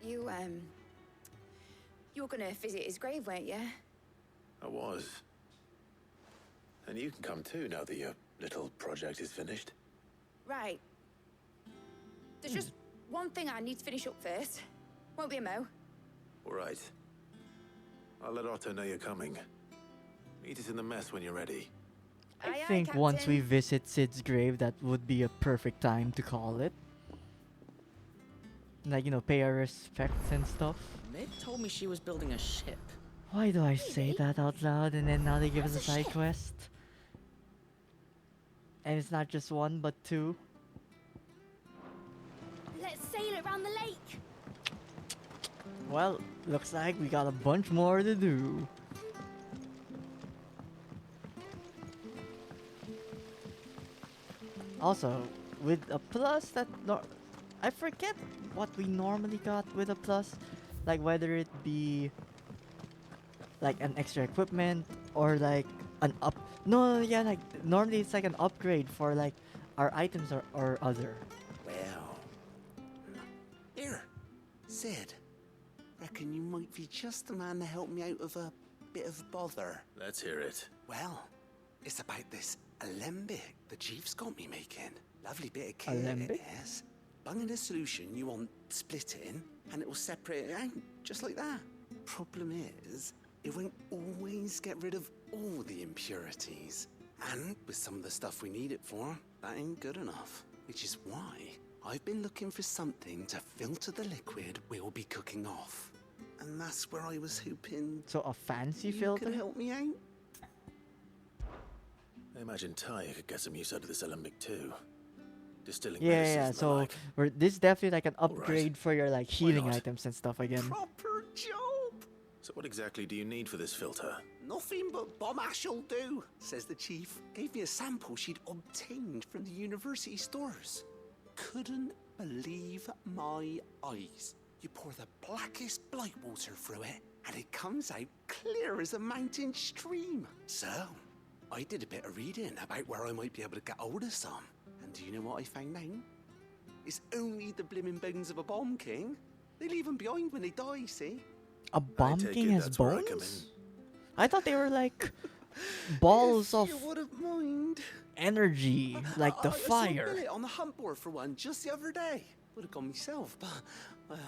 You were gonna visit his grave, weren't you? I was. And you can come too now that your little project is finished. Right. There's just one thing I need to finish up first. Won't be a mo. All right. I'll let Otto know you're coming. Meet us in the mess when you're ready. I think once we visit Sid's grave, that would be a perfect time to call it. Like, you know, pay our respects and stuff. Mid told me she was building a ship. Why do I say that out loud and then now they give us a side quest? And it's not just one, but 2. Let's sail around the lake. Well, looks like we got a bunch more to do. Also, with a plus that I forget what we normally got with a plus, like whether it be like an extra equipment or like an up. No, yeah, like normally it's like an upgrade for like our items or other. Well, here, Sid. Reckon you might be just the man to help me out of a bit of bother. Let's hear it. Well, it's about this alembic the chief's got me making. Lovely bit of kit, Alembic? it is. Bunging a solution you want splitting, and it will separate it out, just like that. Problem is, it won't always get rid of all the impurities. And with some of the stuff we need it for, that ain't good enough. Which is why I've been looking for something to filter the liquid we'll be cooking off. And that's where I was hoping So a fancy you filter? could help me out. I imagine Ty could get some use out of this alembic too. Distilling Yeah, medicines yeah. and the So like. this definitely like an upgrade for your like healing not? items and stuff again. Proper job! So what exactly do you need for this filter? Nothing but bomb ash'll do, says the chief. Gave me a sample she'd obtained from the university stores. Couldn't believe my eyes. You pour the blackest blight water through it, and it comes out clear as a mountain stream. So, I did a bit of reading about where I might be able to get hold of some. And do you know what I found out? It's only the blimmin' bones of a bomb king. They leave them behind when they die, see? A bomb take king it has that's where I come bones? I thought they were like balls of You wouldn't mind. energy, like the I saw fire. Billy on the hunt board for one just the other day. Would have gone myself, but, well,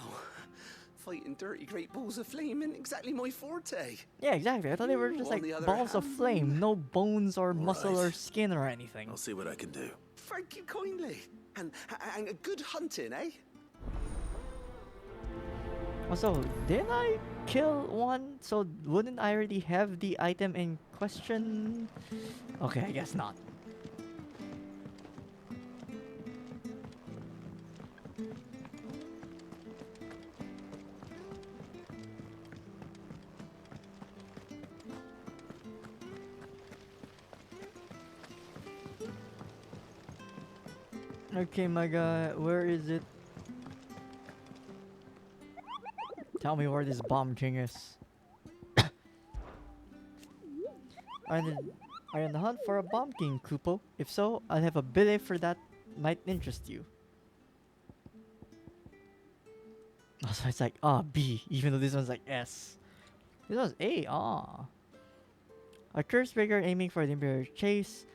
fighting dirty great balls of flame isn't exactly my forte. Yeah, exactly. I thought they were just On like the other balls of hand- flame, no bones or muscle or right. skin or anything. I'll see what I can do. thank you kindly. And good hunting, eh? Also, didn't I kill one? So wouldn't I already have the item in question? Okay, I guess not. Okay, my guy, where is it? Tell me where this bomb king is. Are you on the hunt for a bomb king, Kupo? If so, I'll have a billet for that might interest you. Also, it's like, B, even though this one's like S. This one's A, A curse breaker aiming for the Imperial chase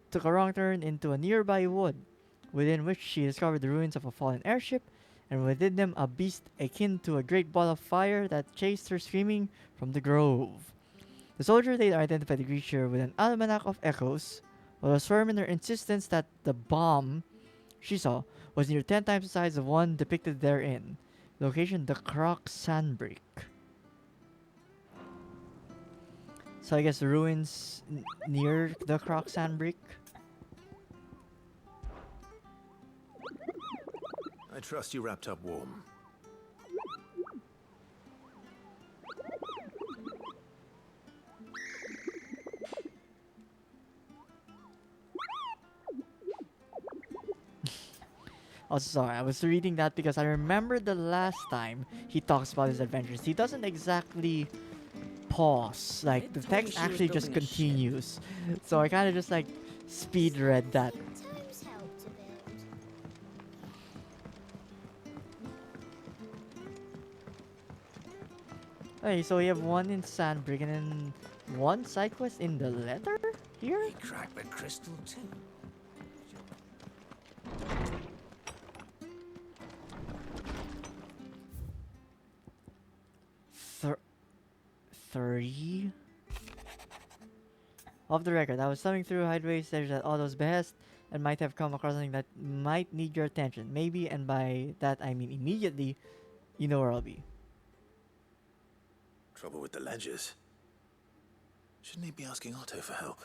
took a wrong turn into a nearby wood, within which she discovered the ruins of a fallen airship, and within them a beast akin to a great ball of fire that chased her screaming from the grove. The soldier later identified the creature with an almanac of echoes, while was firm in her insistence that the bomb she saw was near 10 times the size of one depicted therein. Location: the Croc Sandbreak. So I guess the ruins near the Croc Sandbreak. I trust you wrapped up warm. Oh, sorry, I was reading that because I remember the last time he talks about his adventures. He doesn't exactly pause. Like, the text actually just continues. So I kind of just, like, speed read that. Okay, so we have one in Sandbreak and then one side quest in the letter here? He cracked the crystal too. 30? Off the record, I was thumbing through hideaways search at Otto's behest and might have come across something that might need your attention. Maybe, and by that I mean immediately, you know where I'll be. Trouble with the ledgers. Shouldn't he be asking Otto for help?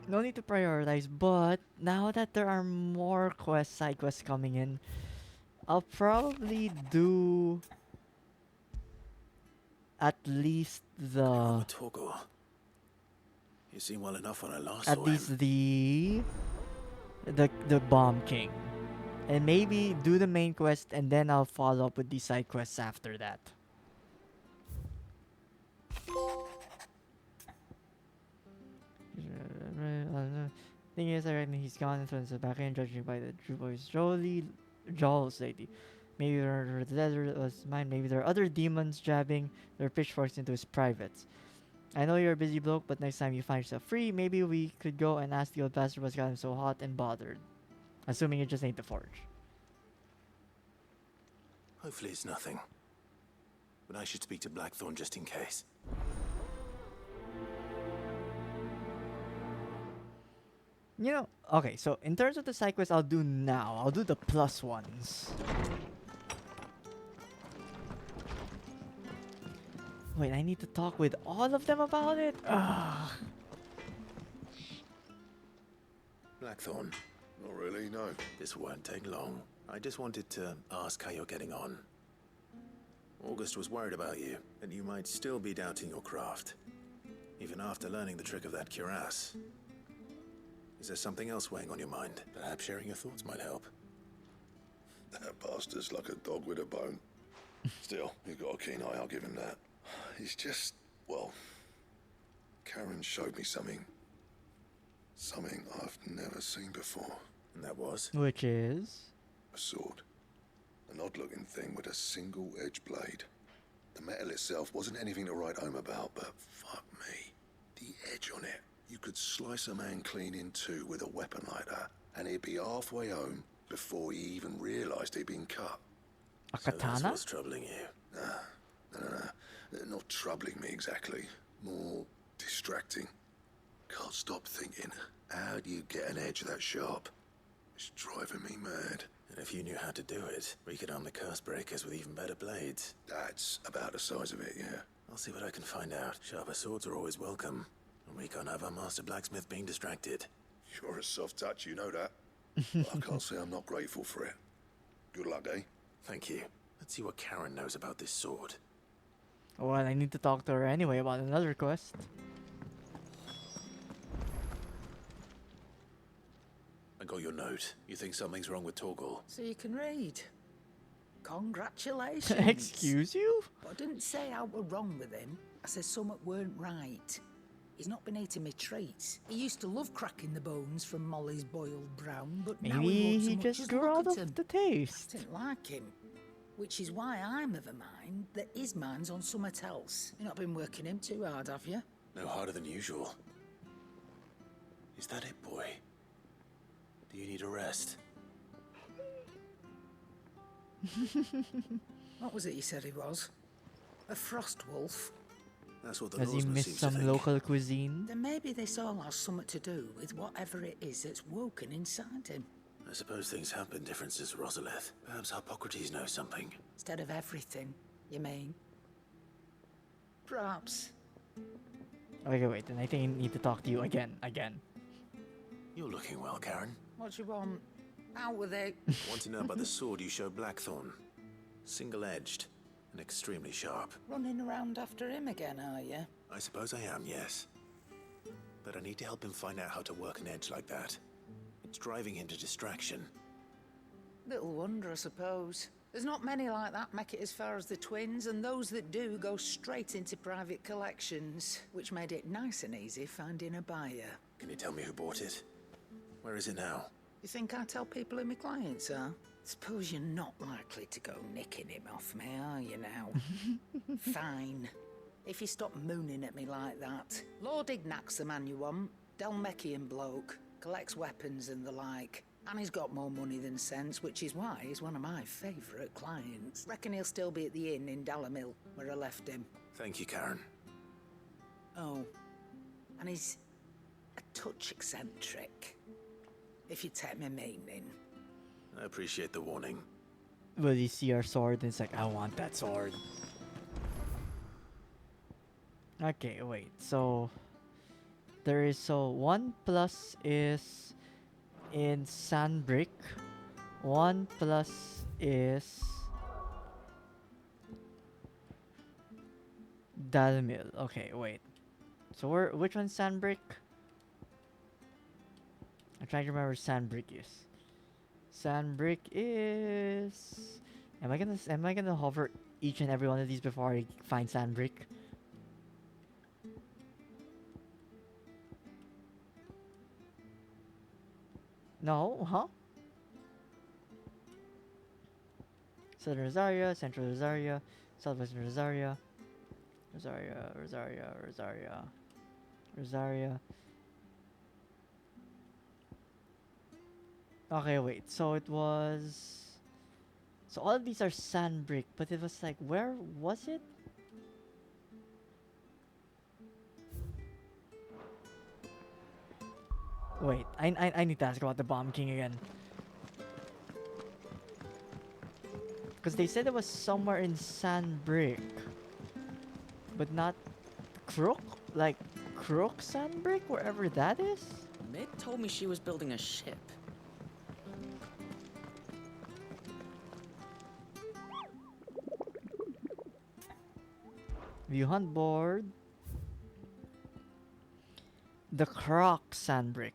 No need to prioritize, but now that there are more side quests coming in, I'll probably do at least the You seem well enough when I last at saw least him. the bomb king, and maybe do the main quest and then I'll follow up with the side quests after that. Thing is, I reckon he's gone into the back end, judging by the Drew Boy's jawls lately. Maybe the desert was mine. Maybe there are other demons jabbing their pitchforks into his privates. I know you're a busy bloke, but next time you find yourself free, maybe we could go and ask the old bastard what's got him so hot and bothered. Assuming it just ain't the forge. Hopefully it's nothing. But I should speak to Blackthorn just in case. You know, okay, so in terms of the side quests I'll do now, I'll do the plus ones. Wait, I need to talk with all of them about it? Ugh. Blackthorn. Not really, no. This won't take long. I just wanted to ask how you're getting on. August was worried about you, and you might still be doubting your craft. Even after learning the trick of that cuirass. Is there something else weighing on your mind? Perhaps sharing your thoughts might help. That bastard's like a dog with a bone. Still, he's got a keen eye, I'll give him that. He's just, well, Karen showed me something. Something I've never seen before. And that was? Which is? A sword. An odd-looking thing with a single-edged blade. The metal itself wasn't anything to write home about, but fuck me. The edge on it. You could slice a man clean in two with a weapon like that, and he'd be halfway home before he even realised he'd been cut. A katana? So that's what's troubling you. No. Not troubling me exactly. More distracting. can't stop thinking, how do you get an edge that sharp? It's driving me mad. And if you knew how to do it, we could arm the curse breakers with even better blades. That's about the size of it, yeah. I'll see what I can find out. Sharper swords are always welcome. And we can't have our master blacksmith being distracted. You're a soft touch, you know that. But I can't say I'm not grateful for it. Good luck, eh? Thank you. Let's see what Karen knows about this sword. Well, I need to talk to her anyway about another quest. I got your note. You think something's wrong with Torgal? So you can read. Congratulations. Excuse you? But I didn't say I were wrong with him. I said something weren't right. He's not been eating me treats. He used to love cracking the bones from Molly's boiled brown, but now Maybe he won't so he much just as grew look out at of him. the taste. I didn't like him. Which is why I'm of the mind that his mind's on something else. You've not been working him too hard, have you? No harder than usual. Is that it, boy? Do you need a rest? What was it you said he was? A frost wolf? That's what the Does he lawsman miss seems to some think. local cuisine? Then maybe this all has something to do with whatever it is that's woken inside him. I suppose things have been different since Rosalith. Perhaps Hippocrates knows something. Instead of everything, you mean? Perhaps. Okay, wait, then I think I need to talk to you again. You're looking well, Karen. What do you want? Out with it. Want to know about the sword you showed Blackthorn? Single-edged and extremely sharp. Running around after him again, are you? I suppose I am, yes. But I need to help him find out how to work an edge like that. It's driving him to distraction. Little wonder, I suppose. There's not many like that make it as far as the twins, and those that do go straight into private collections, which made it nice and easy finding a buyer. Can you tell me who bought it? Where is it now? You think I tell people who my clients are? Suppose you're not likely to go nicking him off me, are you now? Fine. If you stop mooning at me like that. Lord Ignac's the man you want. Dalmekian bloke. Collects weapons and the like. And he's got more money than sense, which is why he's one of my favourite clients. Reckon he'll still be at the inn in Dalamil, where I left him. Thank you, Karen. Oh. And he's a touch eccentric. If you take my meaning. I appreciate the warning. Will you see our sword? And it's like, I want that sword. Okay, wait. So there is 1 plus is in Sandbrick. 1 plus is Dalmil. Okay, wait. So which one's Sandbrick? I'm trying to remember Sandbrick is. Sandbrick is. Am I gonna hover each and every one of these before I find Sandbrick? No, huh? Southern Rosaria, Central Rosaria, Southwestern Rosaria, Rosaria. Okay, wait. So it was. So all of these are Sandbrick, but it was like, where was it? Wait, I need to ask about the Bomb King again. Because they said it was somewhere in Sandbrick. But not Crook? Like, Crook Sandbrick? Wherever that is? Mid told me she was building a ship. View hunt board. The Croc Sandbrick.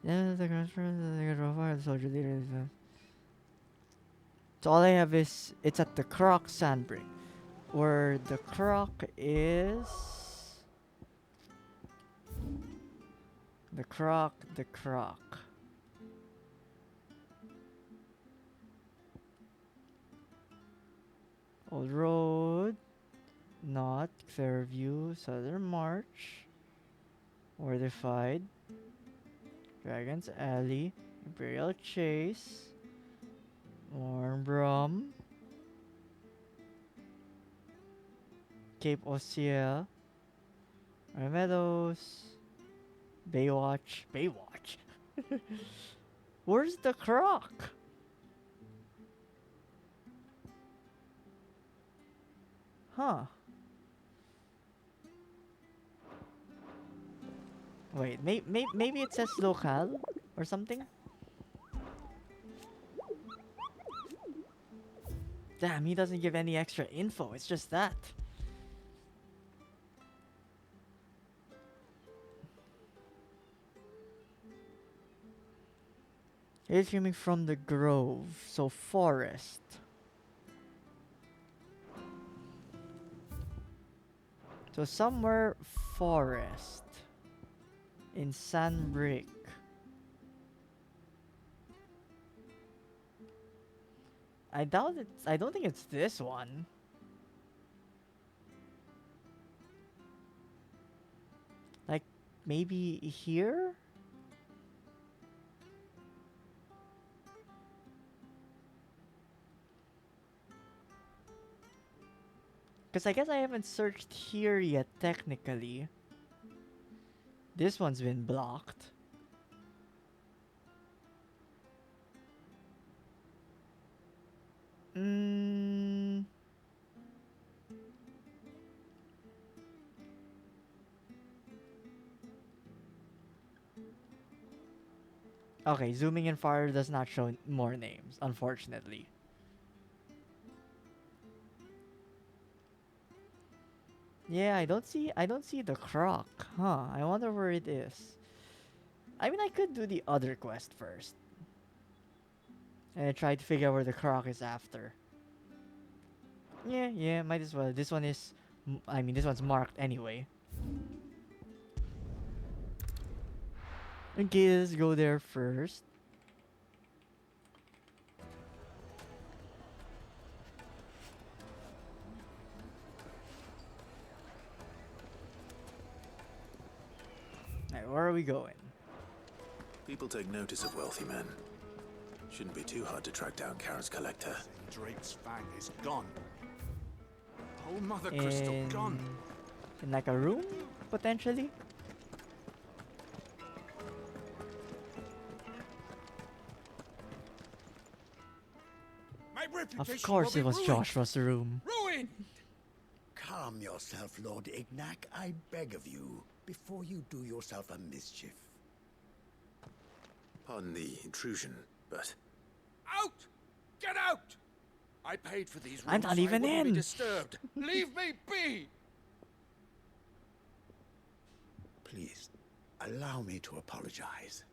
Yeah, the soldier leader. So all I have is it's at the Croc Sandbrick, where the Croc is. The Croc. Old Road. Not Fairview, Southern March, Fortified, Dragon's Alley, Imperial Chase, Warmbrum, Cape Osea, Meadows, Baywatch. Baywatch. Where's the croc? Huh. Wait, maybe it says local or something? Damn, he doesn't give any extra info. It's just that. He's coming from the grove, so forest. So somewhere forest in Sandbrick. I doubt it's. I don't think it's this one. Like maybe here? Because I guess I haven't searched here yet, technically. This one's been blocked. Okay, zooming in farther does not show more names, unfortunately. Yeah, I don't see the croc. Huh, I wonder where it is. I mean, I could do the other quest first. And try to figure out where the croc is after. Yeah, might as well. This one is... I mean, this one's marked anyway. Okay, let's go there first. Alright, where are we going? People take notice of wealthy men. Shouldn't be too hard to track down Karen's collector. Drake's fang is gone. Whole mother crystal gone. In like a room, potentially? Of course it was Joshua's room. Ruined! Calm yourself, Lord Ignac, I beg of you, before you do yourself a mischief. Pardon the intrusion, but... Out! Get out! I paid for these rooms. I'm not even I wouldn't in. Be disturbed. Leave me be! Please, allow me to apologize.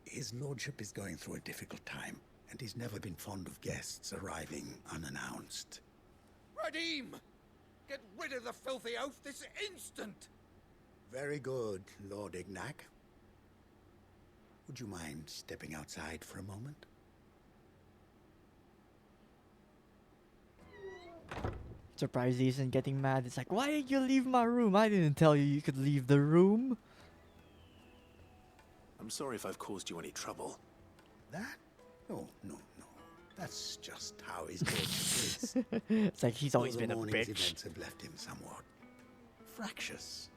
His lordship is going through a difficult time, and he's never been fond of guests arriving unannounced. Radim! Get rid of the filthy oaf this instant! Very good, Lord Ignac. Would you mind stepping outside for a moment? Surprised he isn't getting mad. It's like, why did you leave my room? I didn't tell you you could leave the room. I'm sorry if I've caused you any trouble. That? No. That's just how his lordship is. It's like he's always Though been a the morning's bitch. events have left him somewhat fractious.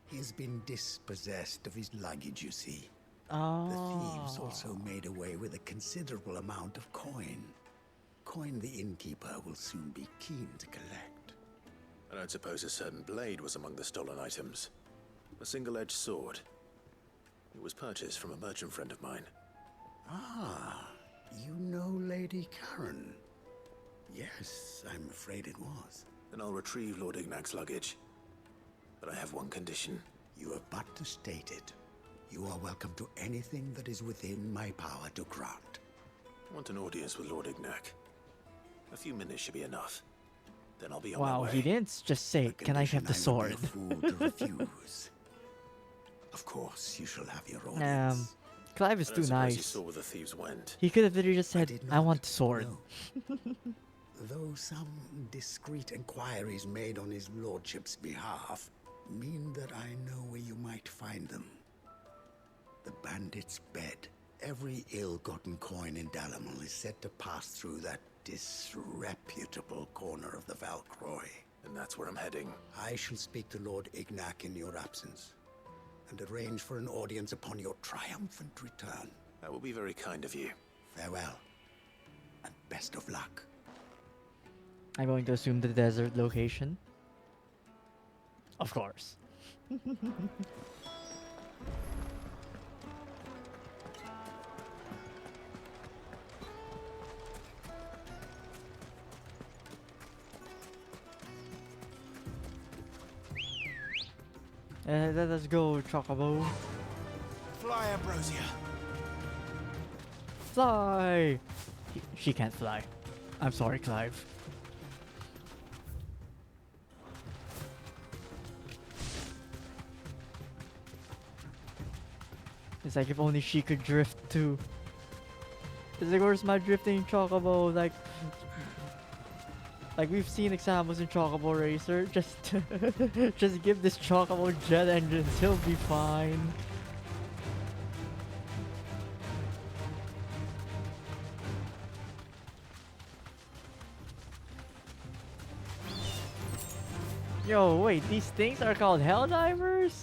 He has been dispossessed of his luggage, you see. The thieves also made away with a considerable amount of coin. Coin the innkeeper will soon be keen to collect. I don't suppose a certain blade was among the stolen items. A single-edged sword. It was purchased from a merchant friend of mine. Ah, you know Lady Karen. Yes, I'm afraid it was. Then I'll retrieve Lord Ignac's luggage. But I have one condition. You have but to state it. You are welcome to anything that is within my power to grant. I want an audience with Lord Ignac. A few minutes should be enough. Then I'll be on my Wow, way. he didn't just say, can I have the sword? To refuse. Of course, you shall have your audience. Clive is I too don't suppose you nice. saw where the thieves went. He could have literally just said, I want the sword. Though some discreet inquiries made on his lordship's behalf mean that I know where you might find them. The bandit's bed. Every ill-gotten coin in Dalamil is said to pass through that disreputable corner of the Valcroy. And that's where I'm heading. I shall speak to Lord Ignac in your absence. and arrange for an audience upon your triumphant return. That will be very kind of you. Farewell, and best of luck. I'm going to assume the desert location. Of course. Let us go, Chocobo. Fly, Ambrosia. Fly! She can't fly. I'm sorry, Clive. It's like if only she could drift too. It's like, where's my drifting Chocobo? Like we've seen examples in Chocobo Racer. Just give this Chocobo jet engines, he'll be fine. Yo, wait, these things are called Helldivers?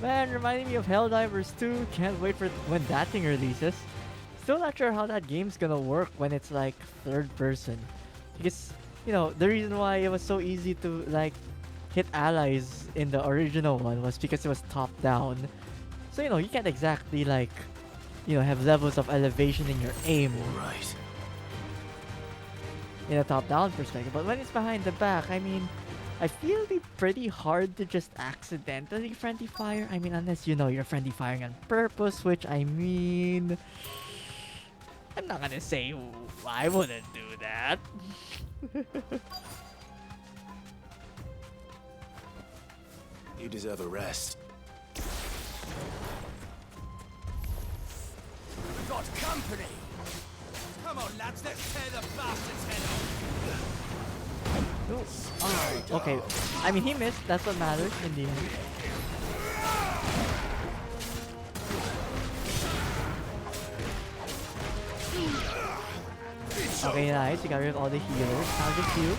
Man, reminding me of Helldivers 2. Can't wait for when that thing releases. Still not sure how that game's gonna work when it's like third person. Because, you know, the reason why it was so easy to like hit allies in the original one was because it was top down. So, you know, you can't exactly like, you know, have levels of elevation in your aim. Right. In a top down perspective. But when it's behind the back, I mean, I feel it'd be pretty hard to just accidentally friendly fire. I mean, unless you know you're friendly firing on purpose, which I mean, I'm not gonna say I wouldn't do that. You deserve a rest. We've got company. Come on, lads, let's tear the bastard's head off. Oh, okay. I mean, he missed. That's what matters in the end. Okay, nice. You got rid of all the healers. Now just you.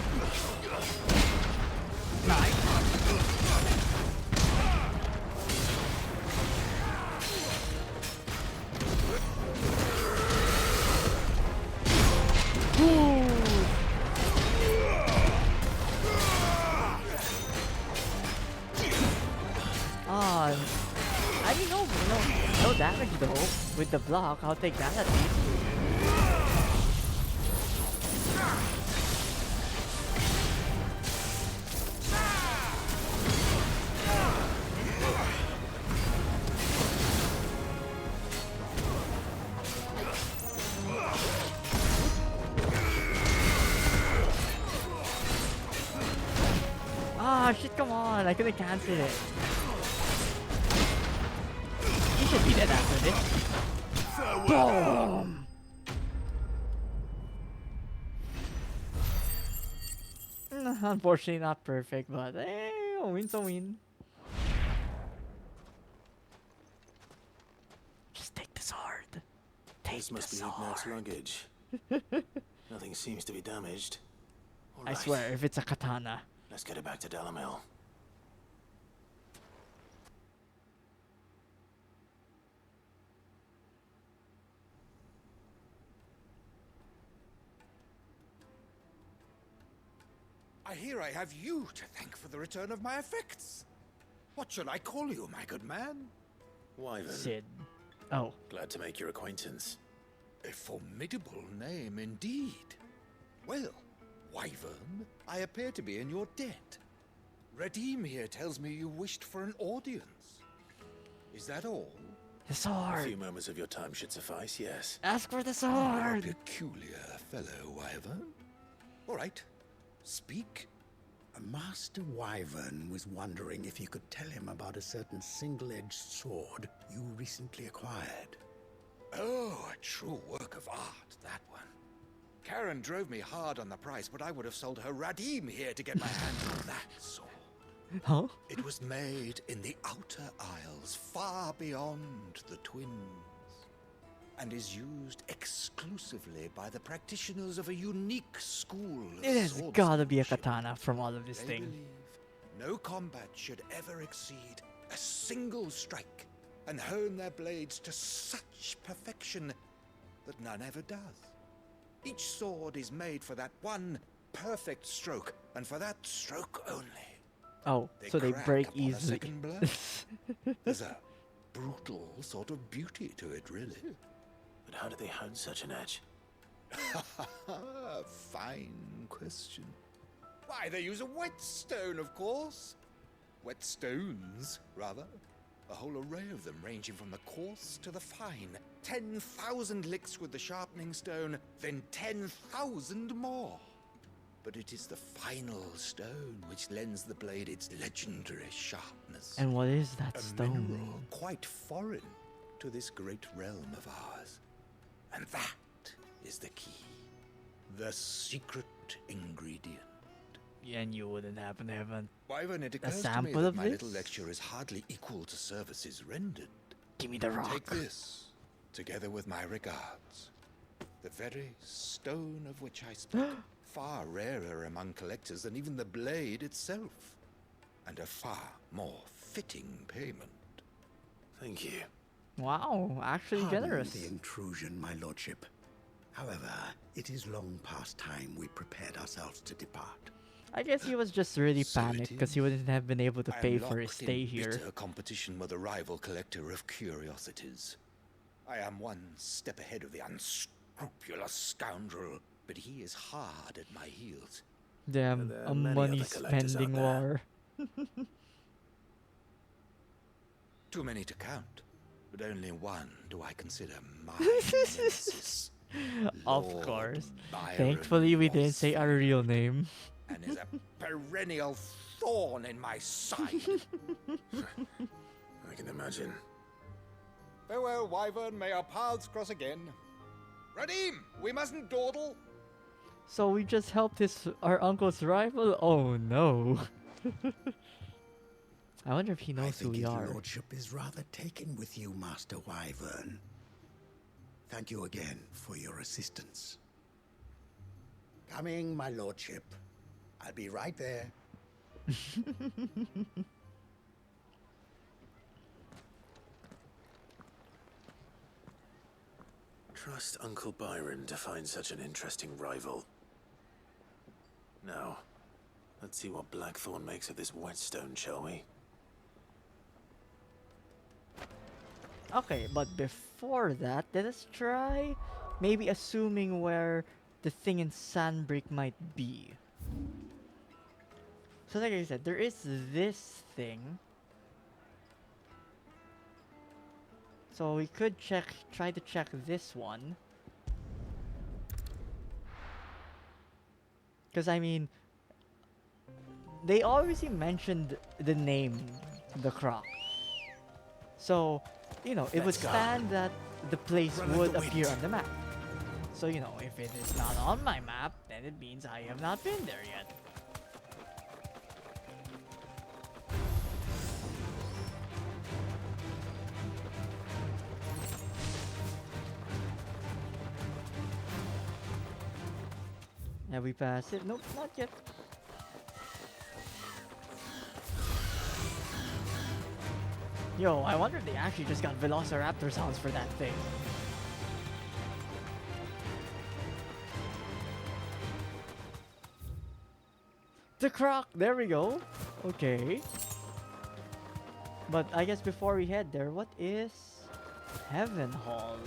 I mean, no damage though. With the block, I'll take that at least. Ah, shit, come on. I couldn't cancel it. He should be dead after this. Boom! Unfortunately, not perfect, but a win's a win. Just take the sword. This must be Ignat's luggage. Nothing seems to be damaged. I swear, if it's a katana. Let's get it back to Dalamil. I hear I have you to thank for the return of my effects. What should I call you, my good man? Wyvern. Sid. Oh. Glad to make your acquaintance. A formidable name indeed. Well, Wyvern, I appear to be in your debt. Redeem here tells me you wished for an audience. Is that all? The sword. A few moments of your time should suffice, yes. Ask for the You're a sword. peculiar fellow, Wyvern. All right, speak. Master Wyvern was wondering if you could tell him about a certain single-edged sword you recently acquired. Oh, a true work of art, that one. Karen drove me hard on the price, but I would have sold her Radim here to get my hands on that sword. Huh? It was made in the Outer Isles, far beyond the Twins, and is used exclusively by the practitioners of a unique school of It has swordsmanship. gotta be a katana from all of this They thing. believe no combat should ever exceed a single strike and hone their blades to such perfection that none ever does. Each sword is made for that one perfect stroke, and for that stroke only. Oh, so they crack break upon a easily. second blow. There's a brutal sort of beauty to it, really. But how do they hone such an edge? Fine question. Why, they use a whetstone, of course. Whetstones, rather. A whole array of them, ranging from the coarse to the fine. 10,000 licks with the sharpening stone, then 10,000 more. But it is the final stone which lends the blade its legendary sharpness. And what is that A stone? mineral quite foreign to this great realm of ours. And that is the key. The secret ingredient. Yeah, and you wouldn't happen to have Wyvern, it a occurs to me sample that of my this? little lecture is hardly equal to services rendered. Give me the rock. Take this, together with my regards. The very stone of which I spoke, far rarer among collectors than even the blade itself, and a far more fitting payment. Thank you. Wow, actually Pardon generous. the intrusion, my lordship. However, it is long past time we prepared ourselves to depart. I guess he was just really panicked because he wouldn't have been able to I pay am for his locked in stay here. bitter competition with a rival collector of curiosities. I am one step ahead of the unscrupulous scoundrel, but he is hard at my heels. Damn, There a are many money other collectors out spending there. war. Too many to count, but only one do I consider my nemesis. Of Lord course. Byron Thankfully, we didn't say our real name. and is a perennial thorn in my side. I can imagine. Farewell, Wyvern. May our paths cross again. Radim, we mustn't dawdle. So we just helped our uncle's rival? Oh no. I wonder if he I knows who think we his are. lordship is rather taken with you, Master Wyvern. Thank you again for your assistance. Coming, my lordship. I'll be right there. Trust Uncle Byron to find such an interesting rival. Now, let's see what Blackthorn makes of this whetstone, shall we? Okay, but before that, let us try maybe assuming where the thing in Sandbreak might be. So like I said, there is this thing. So we could try to check this one. Because I mean, they obviously mentioned the name, the Croc. So, you know, it would stand that the place would appear on the map. So, you know, if it is not on my map, then it means I have not been there yet. Have we passed it? Nope, not yet. Yo, I wonder if they actually just got Velociraptor sounds for that thing. The Croc! There we go! Okay. But I guess before we head there, what is Heaven Hall?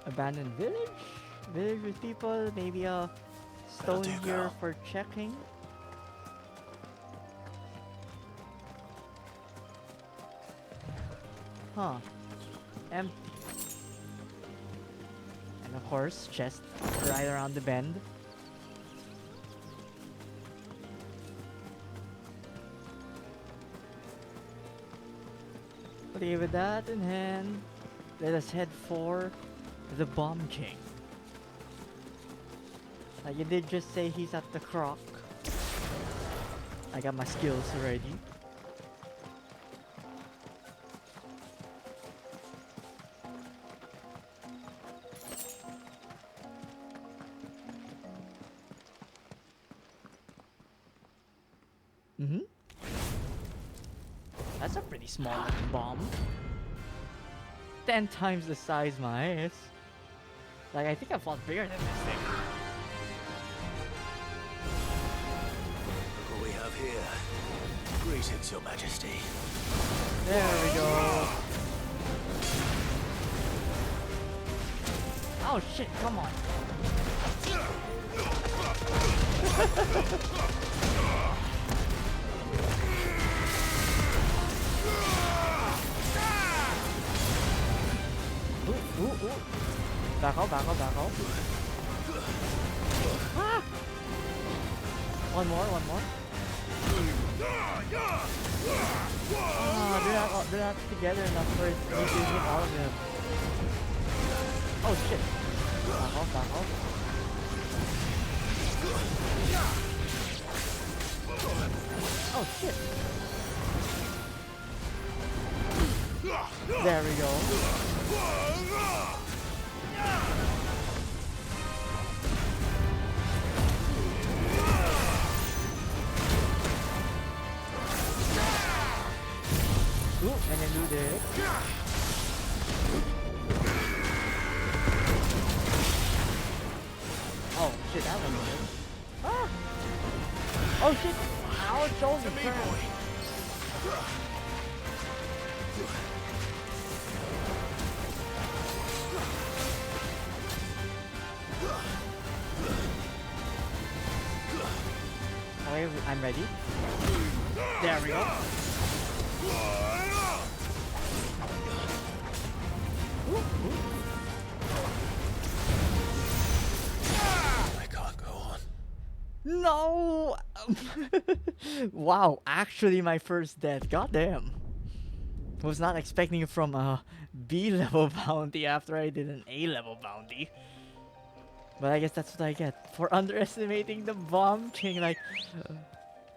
Abandoned village? Village with people, maybe a stone here for checking. Huh. Empty. And of course, chest right around the bend. Okay, with that in hand, let us head for the Bomb King. You did just say he's at the Croc. I got my skills ready. Mm-hmm. That's a pretty small looking bomb. 10 times the size, my ass. Like, I think I fought bigger than this thing. Look what we have here. Greetings, Your Majesty. There we go. Oh shit, come on. Ooh, ooh, ooh. Back off, back off, back off. Ah! One more, one more. Oh, they're not together enough for it to hit all of them. Oh shit. Back off, back off. Oh shit. There we go. Ooh, and then do this. Oh shit, that one good. Ah! Oh shit! Ow, shoulder turn. Okay, I'm ready. There we go. I can't go on. No! Wow, actually my first death. Goddamn. Was not expecting it from a B level bounty after I did an A level bounty. But I guess that's what I get for underestimating the bomb king. Like,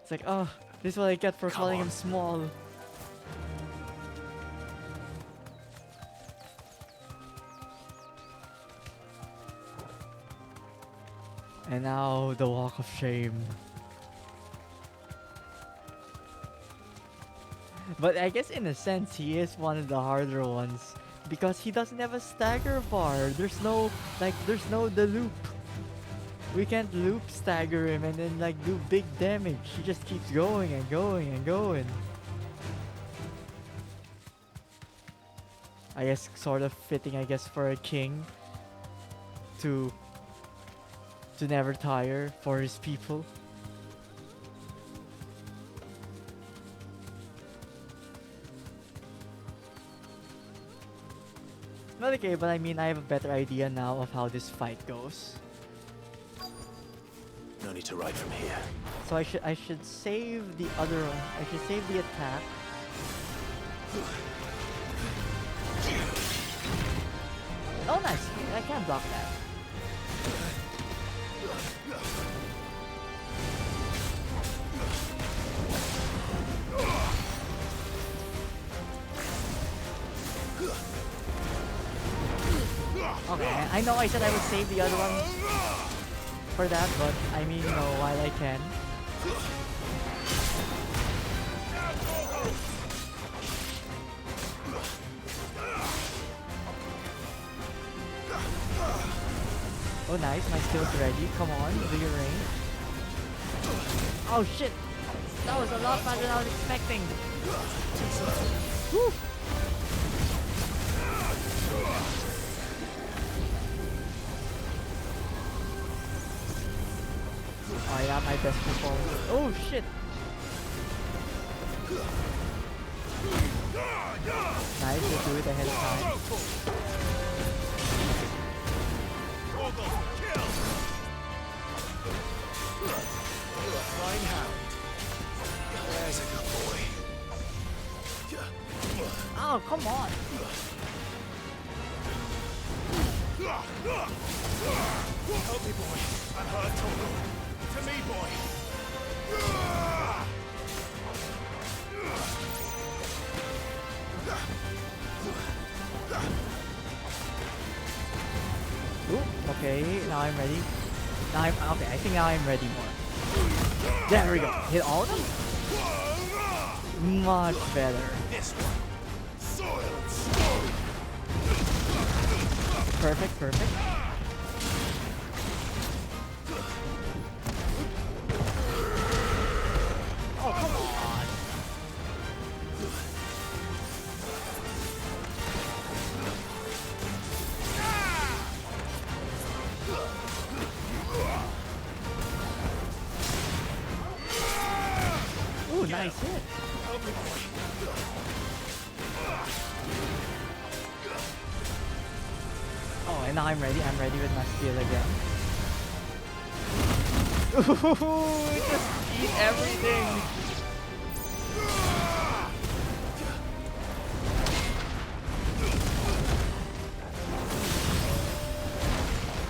it's like, oh, this is what I get for calling him small. And now the walk of shame. But I guess in a sense he is one of the harder ones because he doesn't have a stagger bar. There's no the loop. We can't loop stagger him and then like do big damage. He just keeps going and going and going. I guess sort of fitting, I guess, for a king to never tire for his people. But okay, but I mean, I have a better idea now of how this fight goes. No need to ride from here. So I should save the other one. I should save the attack. Oh nice! I can't block that. Okay, I know I said I would save the other one for that, but I mean, you know, while I can. Oh nice, my skill's ready. Come on, do your range. Oh shit! That was a lot faster than I was expecting. Woo! Oh yeah, my best performance. Oh shit! Nice, just do it ahead of time. Flying hound. There's a good boy. Oh, come on! Help me, boy. I'm hurt, Togo. To me, boy. Ooh, okay, now I'm ready. Okay, I think now I'm ready more. There we go. Hit all of them? Much better. This one. Soil and stone. Perfect, perfect. Oh, come on. Ooh, nice hit. Oh, and now I'm ready. I'm ready with my skill again. Ooh, just eat everything.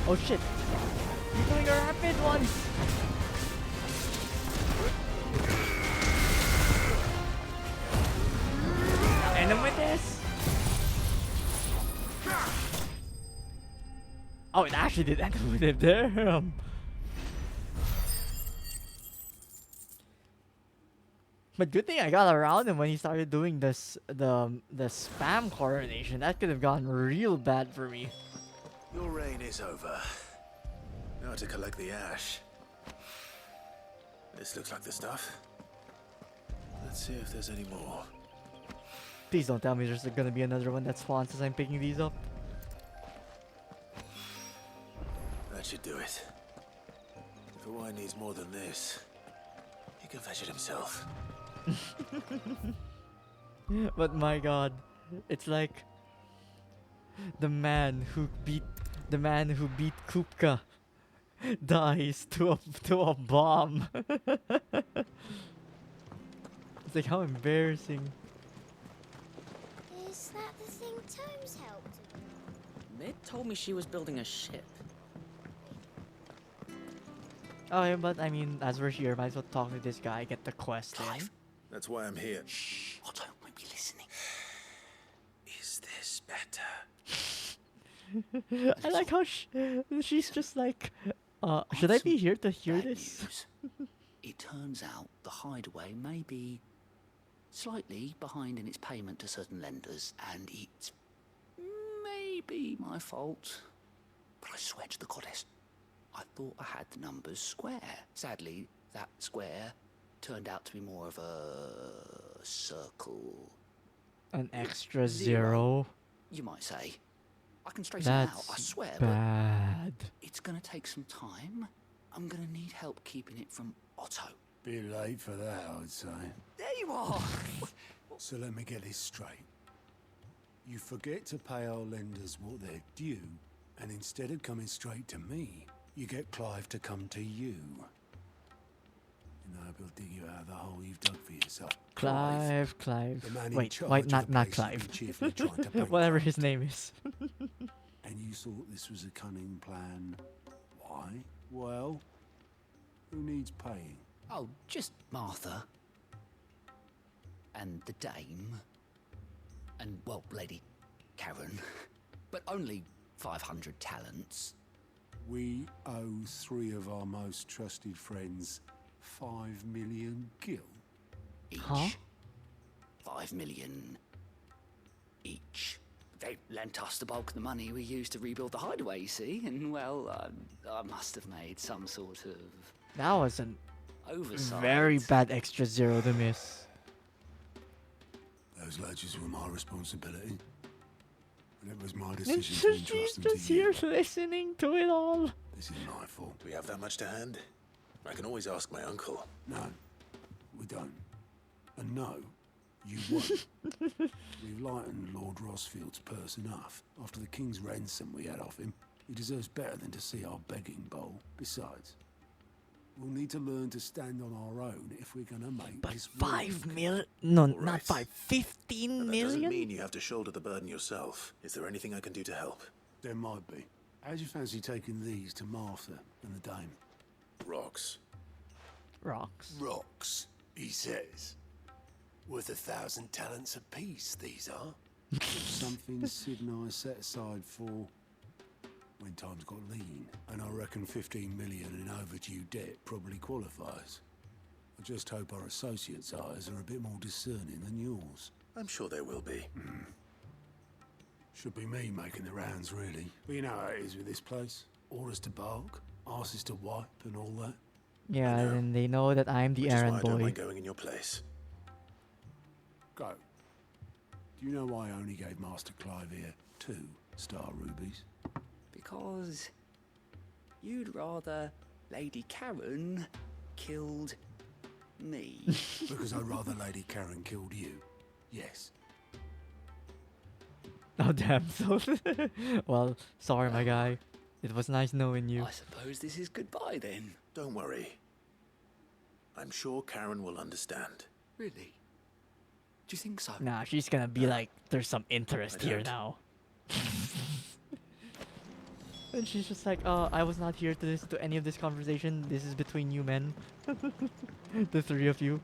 Oh shit. You're doing a rapid one. End him with this. Oh, it actually did end him with it. Damn. But good thing I got around him when he started doing this, the spam coronation. That could have gone real bad for me. Your reign is over. Now to collect the ash. This looks like the stuff. Let's see if there's any more. Please don't tell me there's gonna be another one that spawns as I'm picking these up. That should do it. If Hawaii needs more than this, he can fetch it himself. But my god, it's like the man who beat Kupka dies to a bomb. It's like, how embarrassing. Is that the thing Tomes helped? Mid told me she was building a ship. Oh yeah, but I mean, as we're here, might as well talk to this guy, get the quest in. That's why I'm here. Shh, Otto might be listening. Is this better? I like how she's just like, should I be here to hear this? It turns out the hideaway may be slightly behind in its payment to certain lenders, and it's maybe my fault. But I swear to the goddess, I thought I had the numbers square. Sadly, that square turned out to be more of a circle. An extra zero. You might say. I can straighten it out, I swear, bad. but it's gonna take some time. I'm gonna need help keeping it from Otto. Bit late for that, I'd say. There you are! So let me get this straight. You forget to pay our lenders what they're due, and instead of coming straight to me, you get Clive to come to you. You know, he'll dig you out of the hole you've dug for yourself. Clive. The man in Wait, charge of not the place Clive. you've been cheerfully trying to Whatever bankrupt. his name is. And you thought this was a cunning plan. Why? Well, who needs paying? Oh, just Martha. And the dame. And, well, Lady Karen. But only 500 talents. We owe 3 of our most trusted friends 5 million gil. Each. Huh? 5 million each. They lent us the bulk of the money we used to rebuild the hideaway, you see, and well, I must have made some sort of That was an oversight. very bad extra zero to miss. Those ledgers were my responsibility. And it was my And decision to she's entrust them just to you. here listening to it all. This is my fault. Do we have that much to hand? I can always ask my uncle. No, we don't. And no, you won't. We've lightened Lord Rosfield's purse enough. After the king's ransom we had off him, he deserves better than to see our begging bowl. Besides, we'll need to learn to stand on our own if we're gonna make this work. 5 million? No, All not right. 5. 15 But that doesn't million? mean you have to shoulder the burden yourself. Is there anything I can do to help? There might be. How'd you fancy taking these to Martha and the dame? Rocks. Rocks. Rocks, he says. Worth 1,000 talents apiece, these are. Something Sid and I set aside for when times got lean. And I reckon 15 million in overdue debt probably qualifies. I just hope our associates' eyes are a bit more discerning than yours. I'm sure they will be. Should be me making the rounds, really. But you know how it is with this place. Orders to bark, asses to wipe, and all that. Yeah, and they know that I'm the Which is why errand I don't boy. mind going in your place. Go. Do you know why I only gave Master Clive here 2 star rubies? Because you'd rather Lady Karen killed me. Because I'd rather Lady Karen killed you. Yes. Oh damn! So, well, sorry, my guy. It was nice knowing you. I suppose this is goodbye then. Don't worry. I'm sure Karen will understand. Really? Do you think so? Nah, she's gonna be like, there's some interest here don't. now. And she's just like, I was not here to listen to any of this conversation. This is between you men. The 3 of you.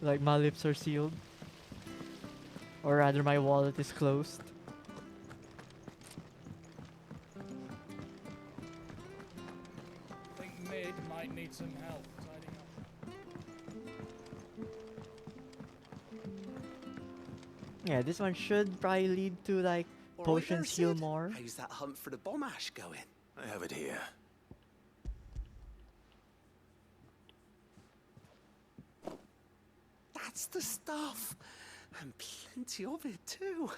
Like, my lips are sealed. Or rather, my wallet is closed. I think Mid might need some help tidying up. Yeah, this one should probably lead to, like, All right potions there, heal Sid. more. How's that hunt for the bomb ash going? I have it here. That's the stuff. And plenty of it, too.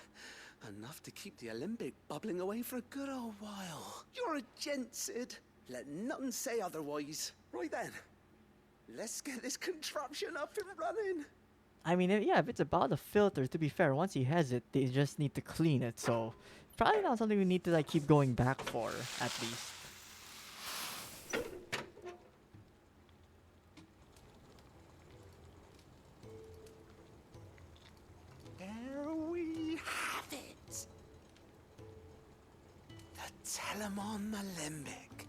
Enough to keep the Olympic bubbling away for a good old while. You're a gent, Sid. Let none say otherwise. Right then. Let's get this contraption up and running. I mean, yeah, if it's about a filter, to be fair, once he has it, they just need to clean it, so probably not something we need to, like, keep going back for, at least. There we have it. The Telemon Alembic.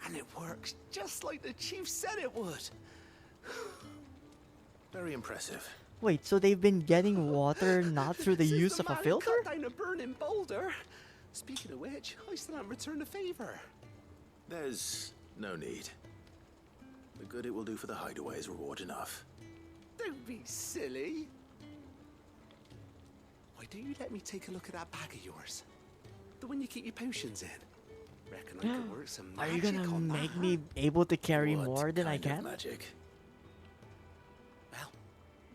And it works just like the chief said it would. Very impressive. Wait, so they've been getting water not through the This is use the of a man who filter? cut down a burning boulder. Speaking of which, I still haven't returned the favor. There's no need. The good it will do for the hideaway is reward enough. Don't be silly. Why don't you let me take a look at that bag of yours? The one you keep your potions in. Reckon I could work some Are magic you gonna on make that. me able to carry What more than I kind of can? magic? Well,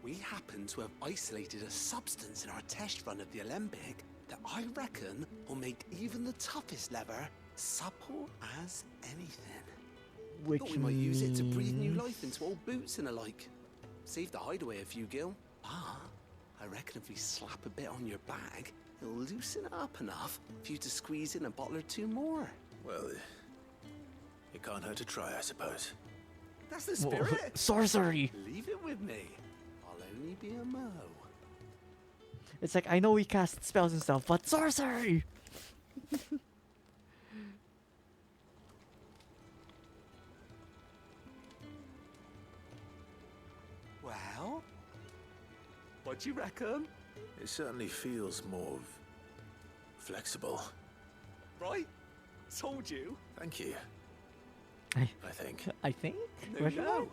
we happen to have isolated a substance in our test run of the Alembic that I reckon will make even the toughest leather supple as anything. Which Thought we might use it to breathe new means- life into old boots and the like. Save the hideaway a few gil. Ah, I reckon if we slap a bit on your bag, it'll loosen it up enough for you to squeeze in a bottle or 2 more. Well, it can't hurt to try, I suppose. That's the Whoa, spirit. sorcery! Leave it with me. I'll only be a mo. It's like, I know we cast spells and stuff, but sorcery! Well, what do you reckon? It certainly feels more flexible. Right? Told you. Thank you. I think. I think? No, Question no. mark?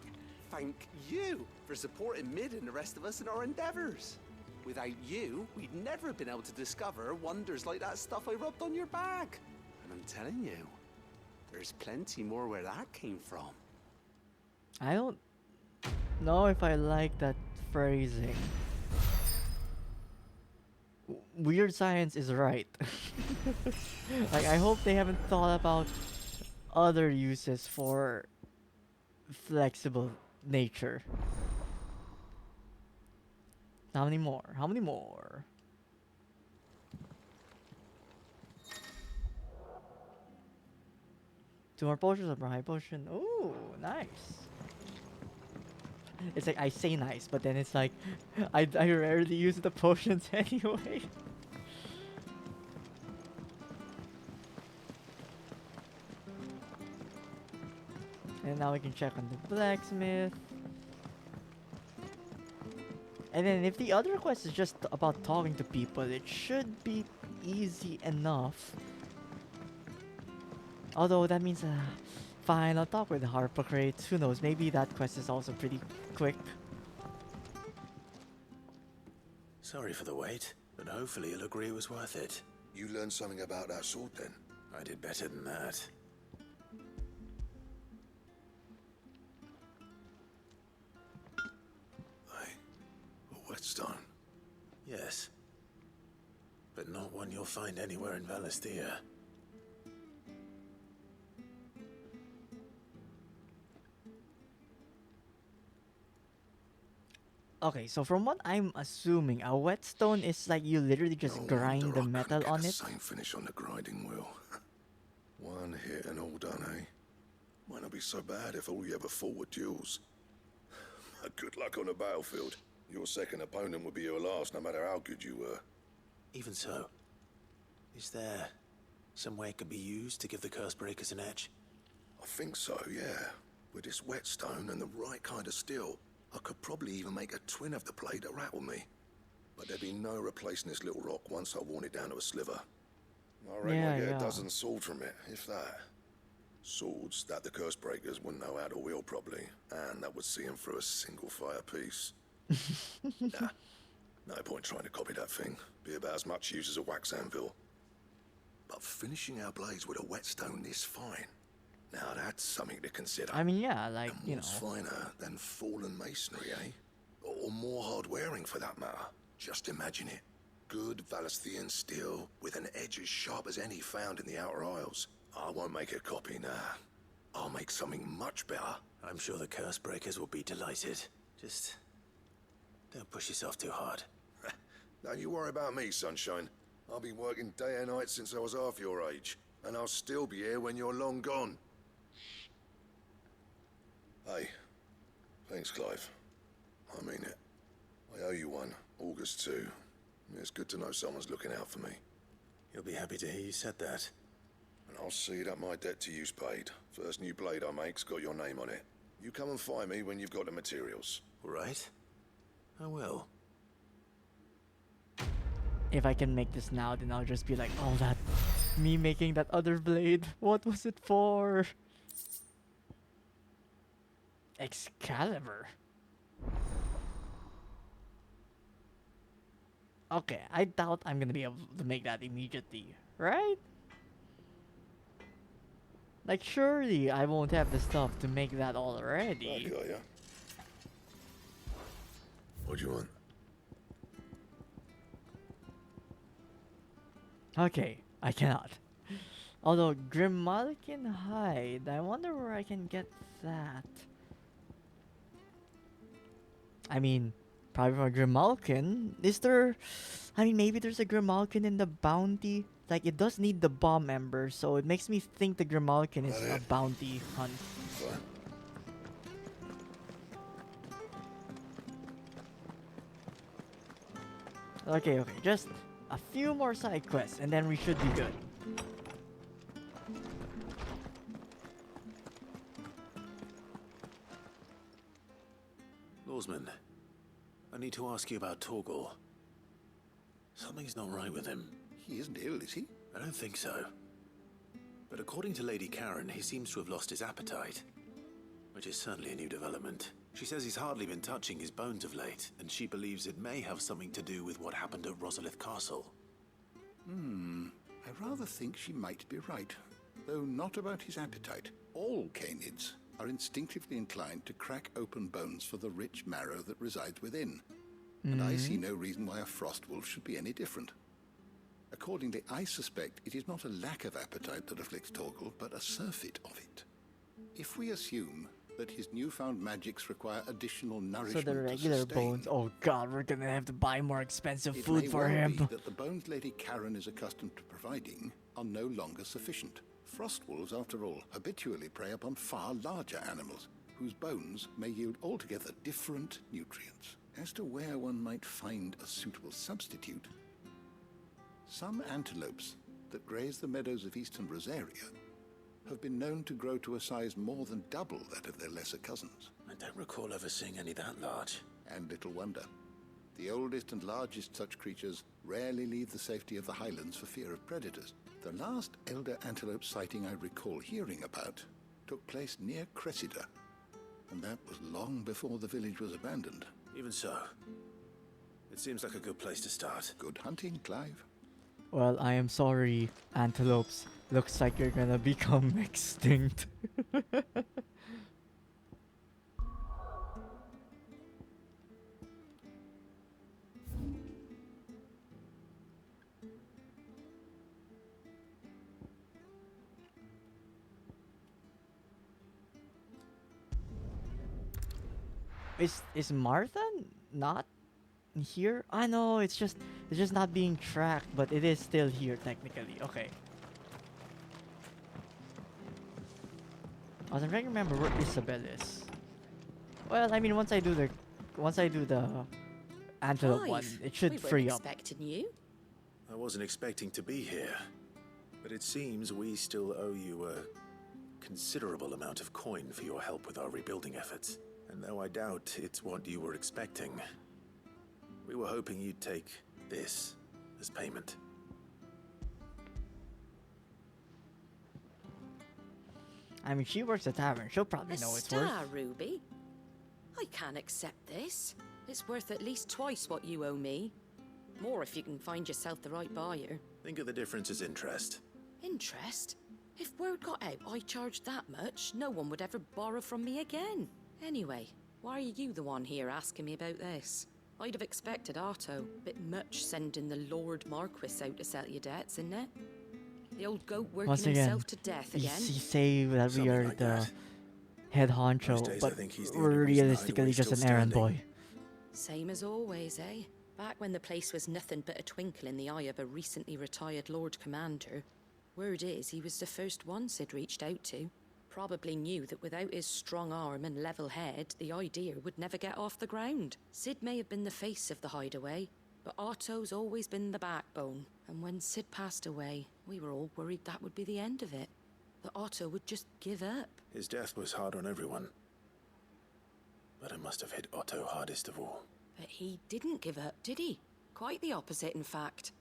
Thank you for supporting Mid and the rest of us in our endeavors. Without you, we'd never have been able to discover wonders like that stuff I rubbed on your bag. And I'm telling you, there's plenty more where that came from. I don't know if I like that phrasing. Weird science is right. Like, I hope they haven't thought about other uses for flexible nature. How many more? How many more? Two more potions of high potion. Ooh, nice. It's like I say nice, but then it's like I rarely use the potions anyway. And now we can check on the blacksmith. And then if the other quest is just about talking to people, it should be easy enough. Although that means Fine, I'll talk with Harpocrates. Who knows, maybe that quest is also pretty quick. Sorry for the wait, but hopefully you'll agree it was worth it. You learned something about that sword then? I did better than that. Hey, a whetstone? Yes. But not one you'll find anywhere in Valisthea. Okay, so from what I'm assuming, a whetstone is like you literally just grind the metal on it. Same finish on the grinding wheel. One hit and all done, eh? Might not be so bad if all you ever fought were duels. Good luck on the battlefield. Your second opponent would be your last, no matter how good you were. Even so, is there some way it could be used to give the curse breakers an edge? I think so, yeah. With this whetstone and the right kind of steel, I could probably even make a twin of the blade that rattled me. But there'd be no replacing this little rock once I worn it down to a sliver. I reckon I'd get a dozen swords from it, if that. Swords that the curse breakers wouldn't know how to wield properly, and that would see them through a single fire piece. Nah, no point trying to copy that thing. Be about as much use as a wax anvil. But finishing our blades with a whetstone this fine, now that's something to consider. I mean, yeah, like, and you know. what's finer than fallen masonry, eh? Or more hard-wearing, for that matter. Just imagine it. Good Valisthean steel with an edge as sharp as any found in the Outer Isles. I won't make a copy, nah. I'll make something much better. I'm sure the curse breakers will be delighted. Just don't push yourself too hard. Don't you worry about me, sunshine. I'll be working day and night since I was half your age, and I'll still be here when you're long gone. Hey, thanks, Clive. I mean it. I owe you one, August too. It's good to know someone's looking out for me. You'll be happy to hear you said that. And I'll see that my debt to you's paid. First new blade I make's got your name on it. You come and find me when you've got the materials. All right? I will. If I can make this now, then I'll just be like, oh, that... me making that other blade. What was it for? Excalibur. Okay, I doubt I'm gonna be able to make that immediately, right? Like, surely I won't have the stuff to make that already. I got ya. What do you want? Okay, I cannot. Although, Grimalkin hide, I wonder where I can get that. I mean, probably from Grimalkin. Is there... I mean, maybe there's a Grimalkin in the bounty. Like, it does need the bomb ember, so it makes me think the Grimalkin is a bounty hunt. Fine. Okay, just a few more side quests, and then we should be good. Lawsman, I need to ask you about Torgal. Something's not right with him. He isn't ill, is he? I don't think so. But according to Lady Karen, he seems to have lost his appetite. Which is certainly a new development. She says he's hardly been touching his bones of late, and she believes it may have something to do with what happened at Rosalith Castle. I rather think she might be right. Though not about his appetite. All canids are instinctively inclined to crack open bones for the rich marrow that resides within. And I see no reason why a frost wolf should be any different. Accordingly, I suspect it is not a lack of appetite that afflicts Torgal, but a surfeit of it. If we assume that his newfound magics require additional So nourishment the regular to sustain, bones. Oh god, we're gonna have to buy more expensive it food may for well him. be that the bones Lady Karen is accustomed to providing are no longer sufficient. Frost wolves, after all, habitually prey upon far larger animals, whose bones may yield altogether different nutrients. As to where one might find a suitable substitute, some antelopes that graze the meadows of eastern Rosaria have been known to grow to a size more than double that of their lesser cousins. I don't recall ever seeing any that large. And little wonder. The oldest and largest such creatures rarely leave the safety of the highlands for fear of predators. The last elder antelope sighting I recall hearing about took place near Cressida, and that was long before the village was abandoned. Even so, it seems like a good place to start. Good hunting, Clive. Well, I am sorry, antelopes. Looks like you're gonna become extinct. Is Martha not here? I know it's just not being tracked, but it is still here technically. Okay. I was trying to remember where Isabel is. Well, I mean, once I do the antelope one, it should free up. Expecting you. I wasn't expecting to be here, but it seems we still owe you a considerable amount of coin for your help with our rebuilding efforts. And though I doubt it's what you were expecting, we were hoping you'd take this as payment. I mean, she works at tavern. She'll probably know it's worth. Ruby. I can't accept this. It's worth at least twice what you owe me. More if you can find yourself the right buyer. Think of the difference as interest. Interest? If word got out I charged that much, no one would ever borrow from me again. Anyway, why are you the one here asking me about this? I'd have expected Otto. Bit much sending the Lord Marquis out to settle your debts, isn't it? The old goat working Once again, himself to death again. You say that we are like the that. head honcho, but we're realistically just an errand boy. Same as always, eh? Back when the place was nothing but a twinkle in the eye of a recently retired Lord Commander, word is he was the first one Sid reached out to. Probably knew that without his strong arm and level head, the idea would never get off the ground. Sid may have been the face of the hideaway, but Otto's always been the backbone. And when Sid passed away, we were all worried that would be the end of it. That Otto would just give up. His death was hard on everyone, but it must have hit Otto hardest of all. But he didn't give up, did he? Quite the opposite, in fact.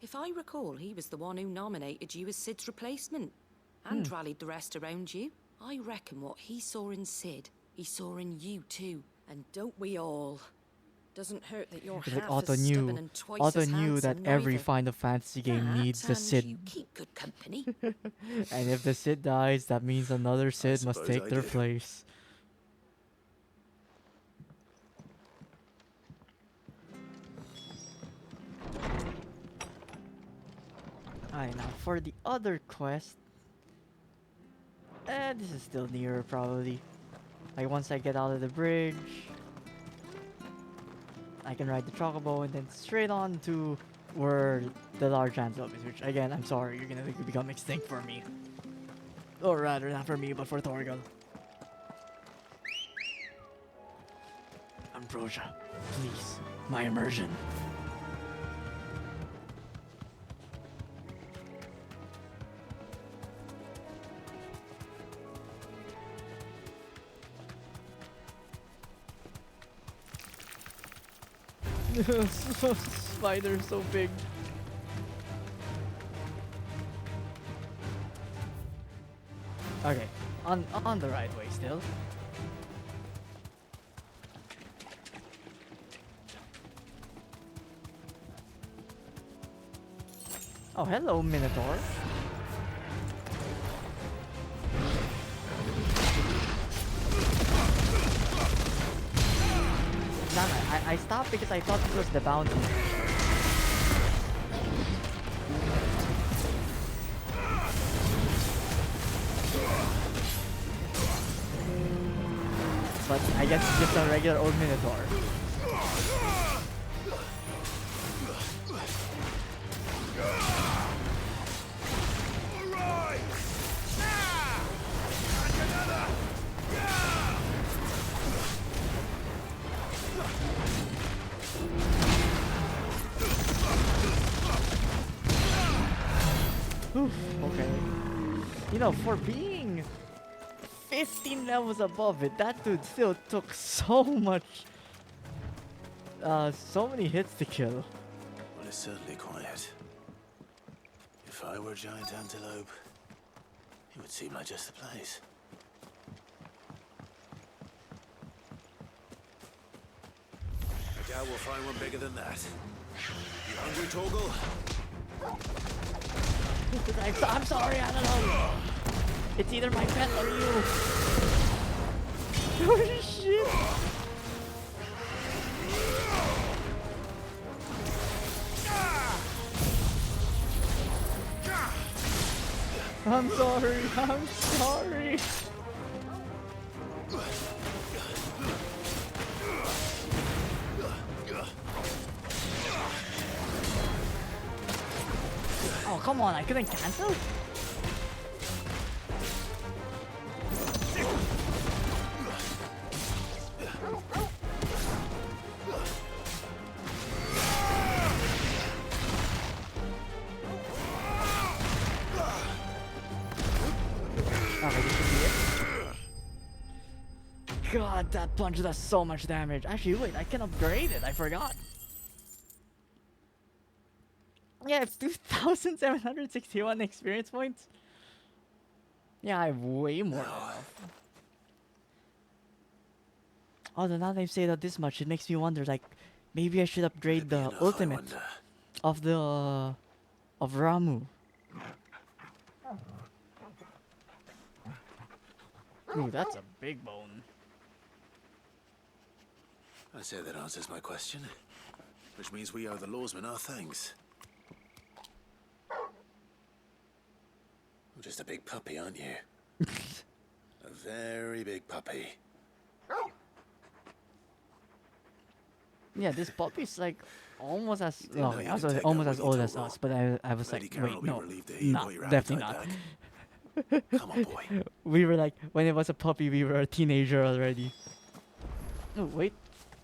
If I recall, he was the one who nominated you as Sid's replacement. And rallied the rest around you. I reckon what he saw in Sid, he saw in you too. And don't we all? Doesn't hurt that you're half Otto as stubborn and twice as knew that handsome every neither. Final Fantasy game needs the and Sid. You keep good company. And if the Sid dies, that means another Sid must suppose take I their do. place. Alright, now for the other quest. This is still nearer, probably. Like, once I get out of the bridge, I can ride the chocobo and then straight on to where the large antelope is, which, again, I'm sorry, you're gonna become extinct for me. Or rather, not for me, but for Thorgal. Ambrosia, please, my immersion. Spider's so big. Okay, on the right way still. Oh, hello, Minotaur. I stopped because I thought it was the bounty. But I guess it's just a regular old Minotaur. Oof, okay. You know, for being 15 levels above it, that dude still took so much, so many hits to kill. Well, it's certainly quiet. If I were a giant antelope, it would seem like just the place. Scout will find one bigger than that. You hungry, Torgal? I'm sorry, I don't know. It's either my pet or you. Oh shit! I'm sorry, I'm sorry. Oh, come on, I couldn't cancel? God, that punch does so much damage. Actually, wait, I can upgrade it. I forgot. Yeah, I have 2,761 experience points. Yeah, I have way more than enough. Although now they've said that this much, it makes me wonder, like, maybe I should upgrade the ultimate of the of Ramu. Ooh, that's a big bone. I say that answers my question. Which means we owe the lawsmen our thanks. You're just a big puppy, aren't you? A very big puppy. Yeah, this puppy's like almost as almost as old as us, but I was like, wait, no, definitely not. Come on, boy. We were like, when it was a puppy, we were a teenager already. Oh wait,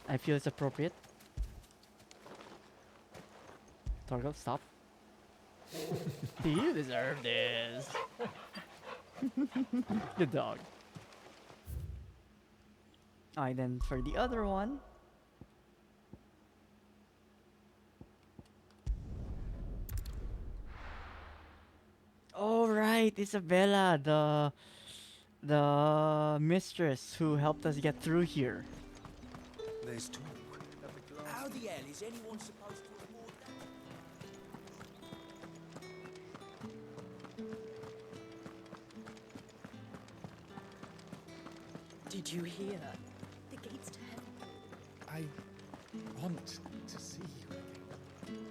I feel it's appropriate. Torgal, stop. You deserve this. Good dog. Alright, then for the other one. Oh right, Isabella, the mistress who helped us get through here. There's talk. How the hell is anyone supposed to afford that? Did you hear? The gates to heaven. I want to see you again.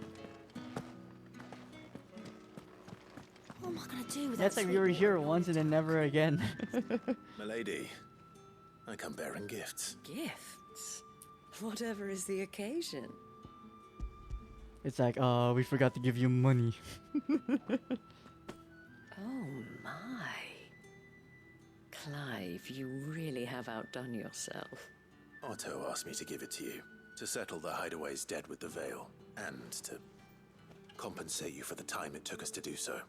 What am I gonna do with That's that like we were sweet here boy? once and then never again. Milady, I come bearing gifts. Gifts? Whatever is the occasion. It's like, we forgot to give you money. Oh my. Clive, you really have outdone yourself. Otto asked me to give it to you, to settle the Hideaway's debt with the Veil, and to compensate you for the time it took us to do so.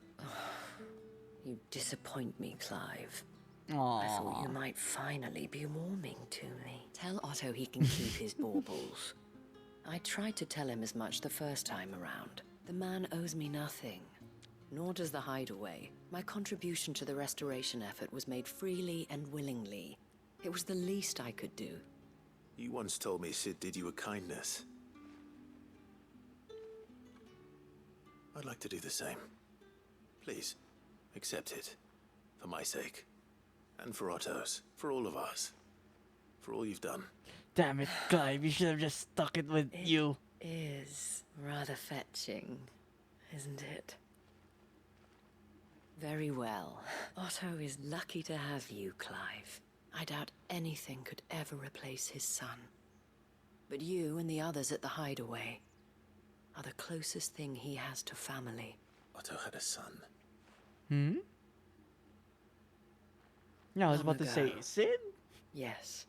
You disappoint me, Clive. Aww. I thought you might finally be warming to me. Tell Otto he can keep his baubles. I tried to tell him as much the first time around. The man owes me nothing. Nor does the Hideaway. My contribution to the restoration effort was made freely and willingly. It was the least I could do. You once told me Sid did you a kindness. I'd like to do the same. Please, accept it. For my sake. And for Otto's. For all of us. For all you've done. Damn it, Clive, you should have just stuck it with you. Is rather fetching, isn't it? Very well. Otto is lucky to have you, Clive. I doubt anything could ever replace his son. But you and the others at the Hideaway are the closest thing he has to family. Otto had a son. Hmm? Yeah, I was Long about to say, ago. Sid? Yes.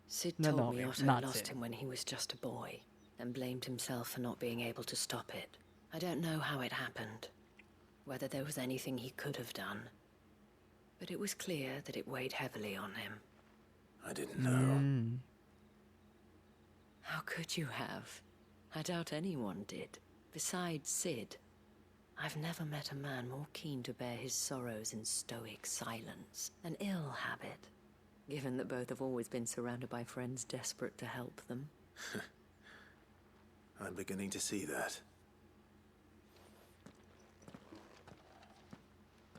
Sid No, told no, me Otto not lost Sid. him when he was just a boy, and blamed himself for not being able to stop it. I don't know how it happened, whether there was anything he could have done, but it was clear that it weighed heavily on him. I didn't know. How could you have? I doubt anyone did. Besides Sid, I've never met a man more keen to bear his sorrows in stoic silence. An ill habit, given that both have always been surrounded by friends desperate to help them. I'm beginning to see that.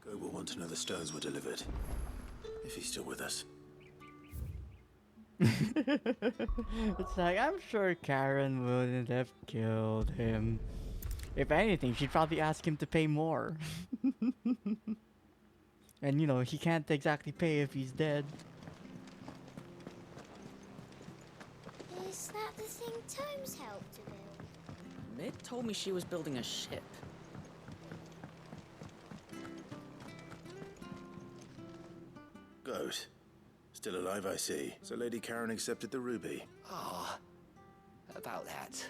Go will want to know the stones were delivered. If he's still with us. It's like, I'm sure Karen wouldn't have killed him. If anything, she'd probably ask him to pay more. And you know, he can't exactly pay if he's dead. Is that the thing Tomes helped to build? Mid told me she was building a ship. Goat. Still alive, I see. So Lady Karen accepted the ruby. Ah, about that.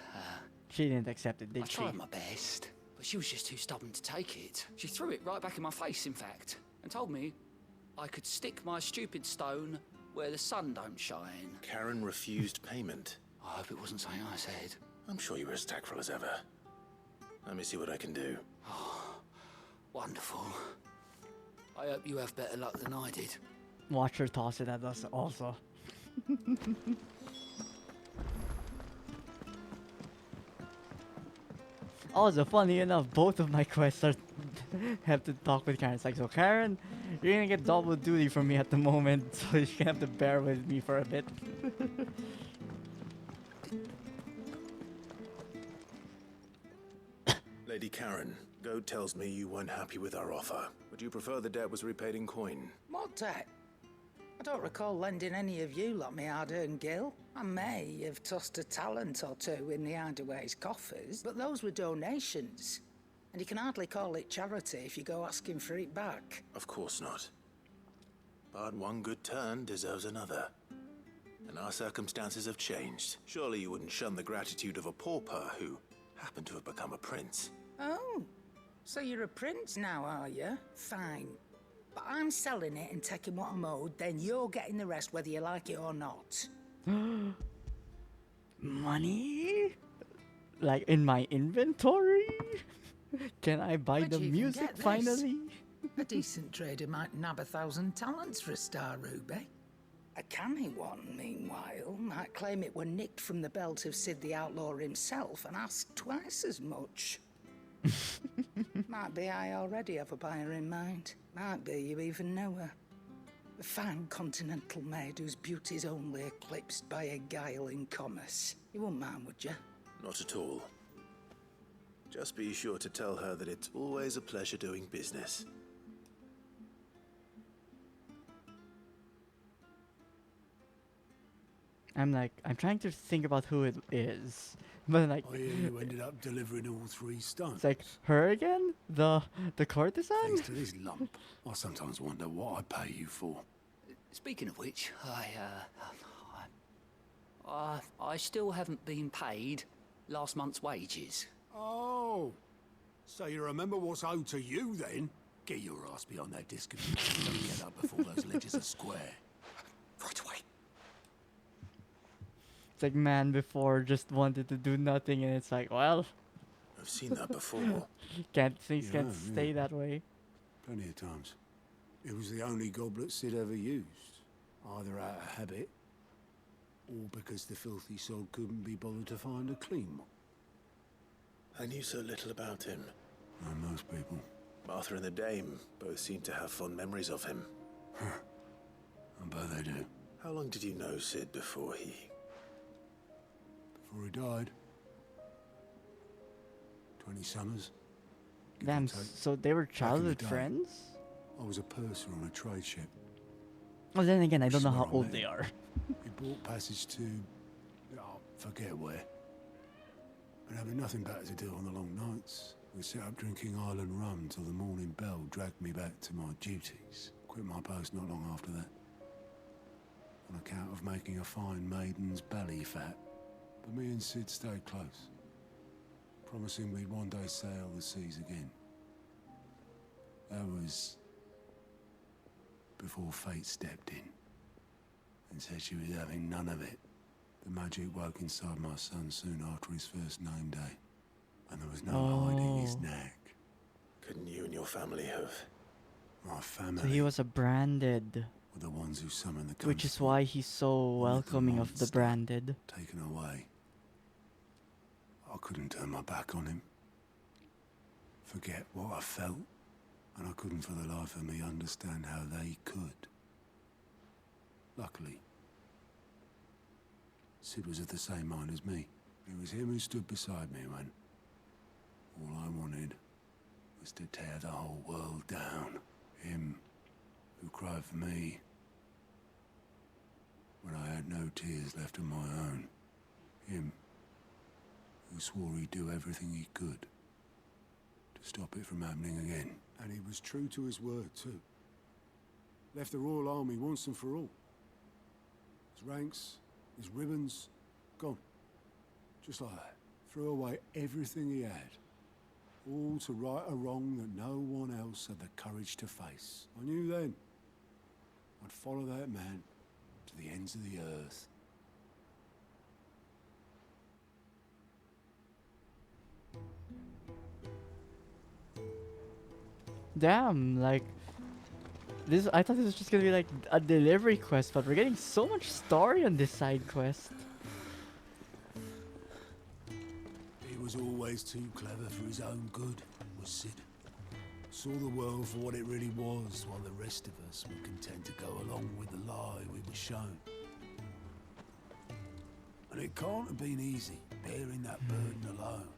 She didn't accept it, I did she? tried my best, but she was just too stubborn to take it. She threw it right back in my face, in fact, and told me I could stick my stupid stone where the sun don't shine. Karen refused payment. I hope it wasn't something I said. I'm sure you were as tactful as ever. Let me see what I can do. Oh, wonderful. I hope you have better luck than I did. Watch her toss it at us also. Also, funny enough, both of my quests are have to talk with Karen. It's like, so Karen, you're gonna get double duty from me at the moment, so you're gonna have to bear with me for a bit. Lady Karen, Goat tells me you weren't happy with our offer. Would you prefer the debt was repaid in coin? What debt? I don't recall lending any of you lot me hard-earned gil. I may have tossed a talent or two in the Hideaway's coffers, but those were donations. And you can hardly call it charity if you go asking for it back. Of course not. But one good turn deserves another. And our circumstances have changed. Surely you wouldn't shun the gratitude of a pauper who happened to have become a prince. Oh, so you're a prince now, are you? Fine. But I'm selling it and taking what I'm owed, then you're getting the rest whether you like it or not. Money? Like in my inventory? Can I buy Where'd the you even music get this? finally? A decent trader might nab 1,000 talents for a star ruby. A canny one, meanwhile, might claim it were nicked from the belt of Sid the Outlaw himself and ask twice as much. Might be I already have a buyer in mind. Might be you even know her. A fine continental maid whose beauty's only eclipsed by a guile in commerce. You wouldn't mind, would you? Not at all. Just be sure to tell her that it's always a pleasure doing business. I'm trying to think about who it is. But like, Oh yeah, you ended up delivering all 3 stones. it's like, her again? The courtison? Thanks to this lump, I sometimes wonder what I pay you for. Speaking of which, I still haven't been paid last month's wages. Oh, so you remember what's owed to you then? Get your ass behind that disc and get up before those ledgers are square. Right away. It's like man before just wanted to do nothing, and it's like, well, I've seen that before. things can't stay that way. Plenty of times. It was the only goblet Sid ever used. Either out of habit, or because the filthy soul couldn't be bothered to find a clean one. I knew so little about him. Like most people. Martha and the Dame both seem to have fond memories of him. I bet they do. How long did you know Sid before he... Before he died. 20 summers. Damn, so they were Back in the childhood day, friends? I was a purser on a trade ship. Well, then again, I don't know Swear how I old met they him. are. He bought passage to... oh, forget where. And having nothing better to do on the long nights, we set up drinking island rum till the morning bell dragged me back to my duties. Quit my post not long after that. On account of making a fine maiden's belly fat. But me and Sid stayed close. Promising we'd one day sail the seas again. That was... before fate stepped in. And said she was having none of it. The magic woke inside my son soon after his first name day. And there was no hiding his knack. Couldn't you and your family have... My family So he was a branded. were the ones who summoned the Which is why he's so welcoming of the branded. taken away. I couldn't turn my back on him. Forget what I felt, and I couldn't for the life of me understand how they could. Luckily, Sid was of the same mind as me. It was him who stood beside me when all I wanted was to tear the whole world down. Him who cried for me when I had no tears left of my own. Him who swore he'd do everything he could to stop it from happening again. And he was true to his word, too. Left the Royal Army once and for all. His ranks, his ribbons, gone. Just like that. Threw away everything he had. All to right a wrong that no one else had the courage to face. I knew then I'd follow that man to the ends of the earth. Damn, like this. I thought this was just gonna be like a delivery quest, but we're getting so much story on this side quest. He was always too clever for his own good, was Sid. Saw the world for what it really was, while the rest of us were content to go along with the lie we were shown. And it can't have been easy, bearing that burden alone.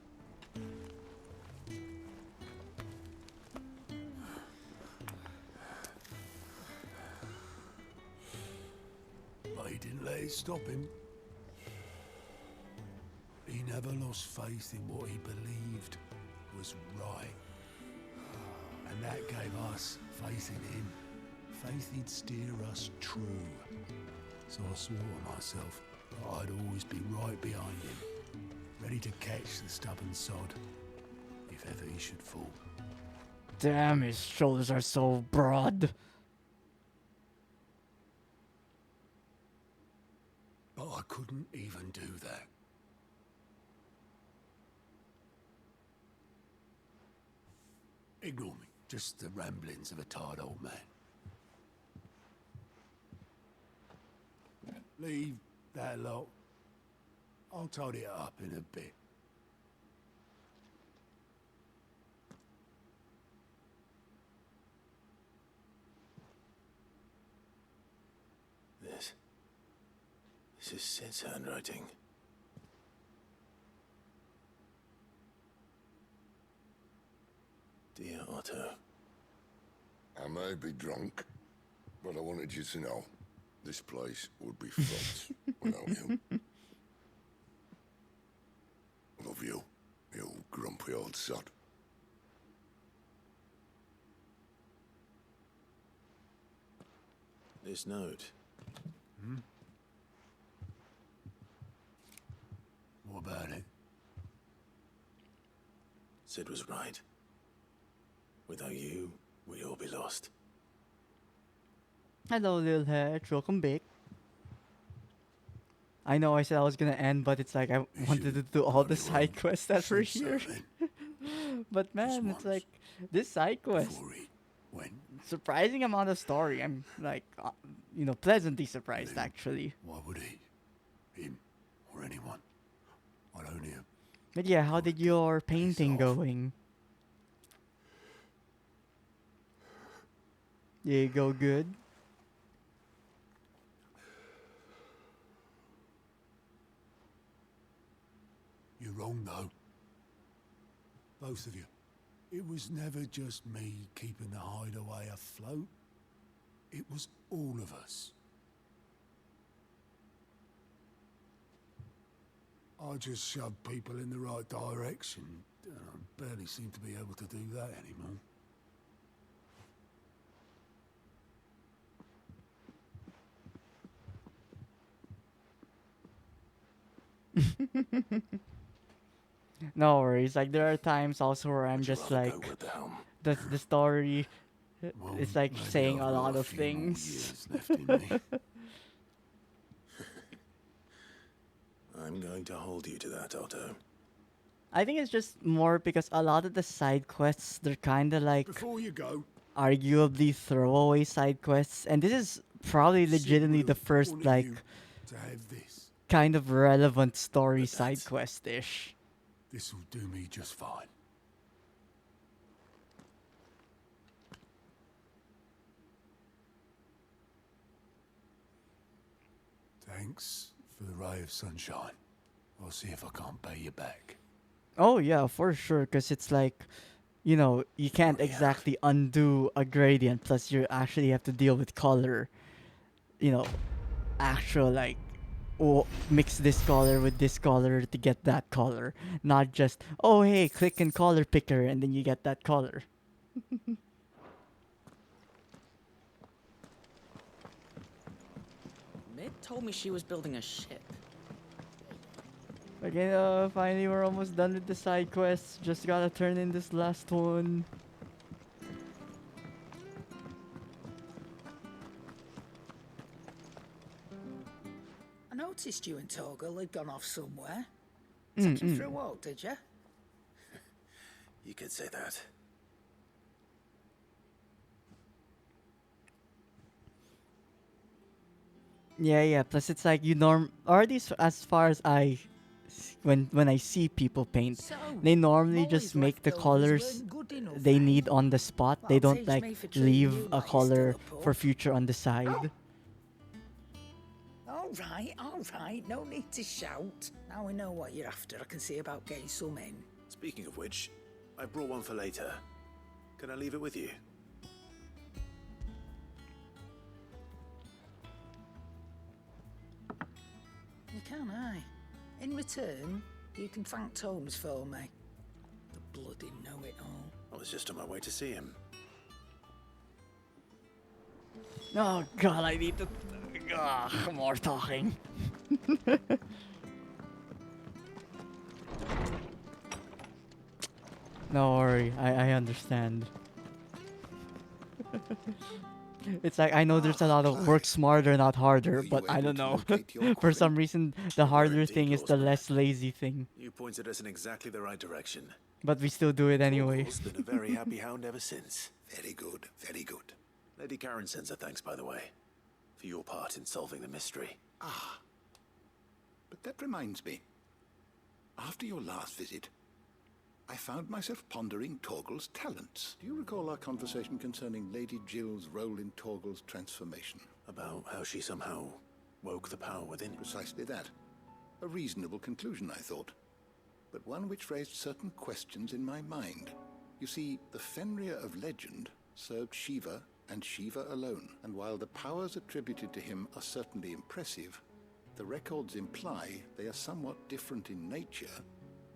But he didn't let it stop him. He never lost faith in what he believed was right. And that gave us faith in him. Faith he'd steer us true. So I swore to myself that I'd always be right behind him, ready to catch the stubborn sod, if ever he should fall. Damn, his shoulders are so broad. But I couldn't even do that. Ignore me. Just the ramblings of a tired old man. Leave that lot. I'll tidy it up in a bit. This is Sid's handwriting. Dear Otto. I may be drunk, but I wanted you to know this place would be fucked without you. Love you, you grumpy old sod. This note. What about it? Sid was right. Without you, we'd all be lost. Hello, little head. Welcome back. I know I said I was gonna end, but it's like I wanted to do all the side quests that were here. But man, it's like this side quest. Surprising amount of story. I'm like, pleasantly surprised actually. Why would he? Him or anyone? I'd only have... But yeah, how did your painting going? Did it go good? You're wrong, though. Both of you. It was never just me keeping the hideaway afloat. It was all of us. I just shoved people in the right direction. I barely seem to be able to do that anymore. No worries. Like there are times also where I'm just like, the story. It's like saying a lot of things. I'm going to hold you to that, Otto. I think it's just more because a lot of the side quests, they're kind of like Before you go, arguably throwaway side quests, and this is probably legitimately the first like to have this. kind of relevant story side quest-ish. This'll do me just fine. Thanks for the ray of sunshine. I'll see if I can't pay you back. Oh yeah, for sure, because it's like, you can't exactly undo a gradient. Plus, you actually have to deal with color. You know, actual like, mix this color with this color to get that color. Not just, oh hey, click in color picker and then you get that color. Mid told me she was building a ship. Okay, finally we're almost done with the side quests. Just gotta turn in this last one. I noticed you and Torgal had gone off somewhere. Took him for a walk, did you? You could say that. Yeah. Plus, it's like or at least as far as when I see people paint, they normally just make the colors they need on the spot. They don't like leave a color for future on the side. All right. No need to shout. Now we know what you're after. I can see about getting some in. Speaking of which, I brought one for later. Can I leave it with you? You can, aye. In return, you can thank Tomes for me. The bloody know-it-all. I was just on my way to see him. Oh god, I need to... more talking. No worry, I understand. It's like, I know there's a lot of work smarter, not harder, but I don't know. For some reason, the harder thing is the less lazy thing. You pointed us in exactly the right direction. But we still do it anyway. Torgal's been a very happy hound ever since. Very good, very good. Lady Karen sends her thanks, by the way, for your part in solving the mystery. Ah. But that reminds me. After your last visit, I found myself pondering Torgal's talents. Do you recall our conversation concerning Lady Jill's role in Torgal's transformation? About how she somehow woke the power within? Precisely that. A reasonable conclusion, I thought. But one which raised certain questions in my mind. You see, the Fenrir of legend served Shiva and Shiva alone, and while the powers attributed to him are certainly impressive, the records imply they are somewhat different in nature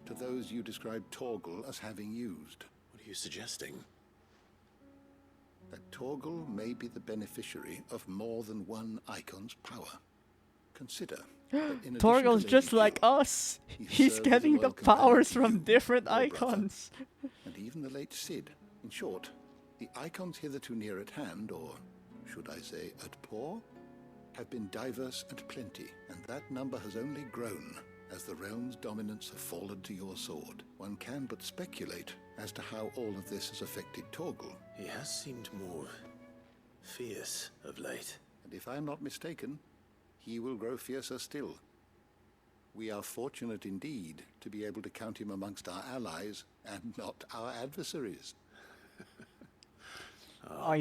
to those you described Torgal as having used. What are you suggesting? That Torgal may be the beneficiary of more than one icon's power. Consider that in Torgal's just like us. He's getting the powers from different icons. And even the late Cid. In short, the icons hitherto near at hand, or should I say at paw, have been diverse and plenty, and that number has only grown as the realm's dominance have fallen to your sword. One can but speculate as to how all of this has affected Torgal. He has seemed more fierce of late. And if I am not mistaken, he will grow fiercer still. We are fortunate indeed to be able to count him amongst our allies and not our adversaries.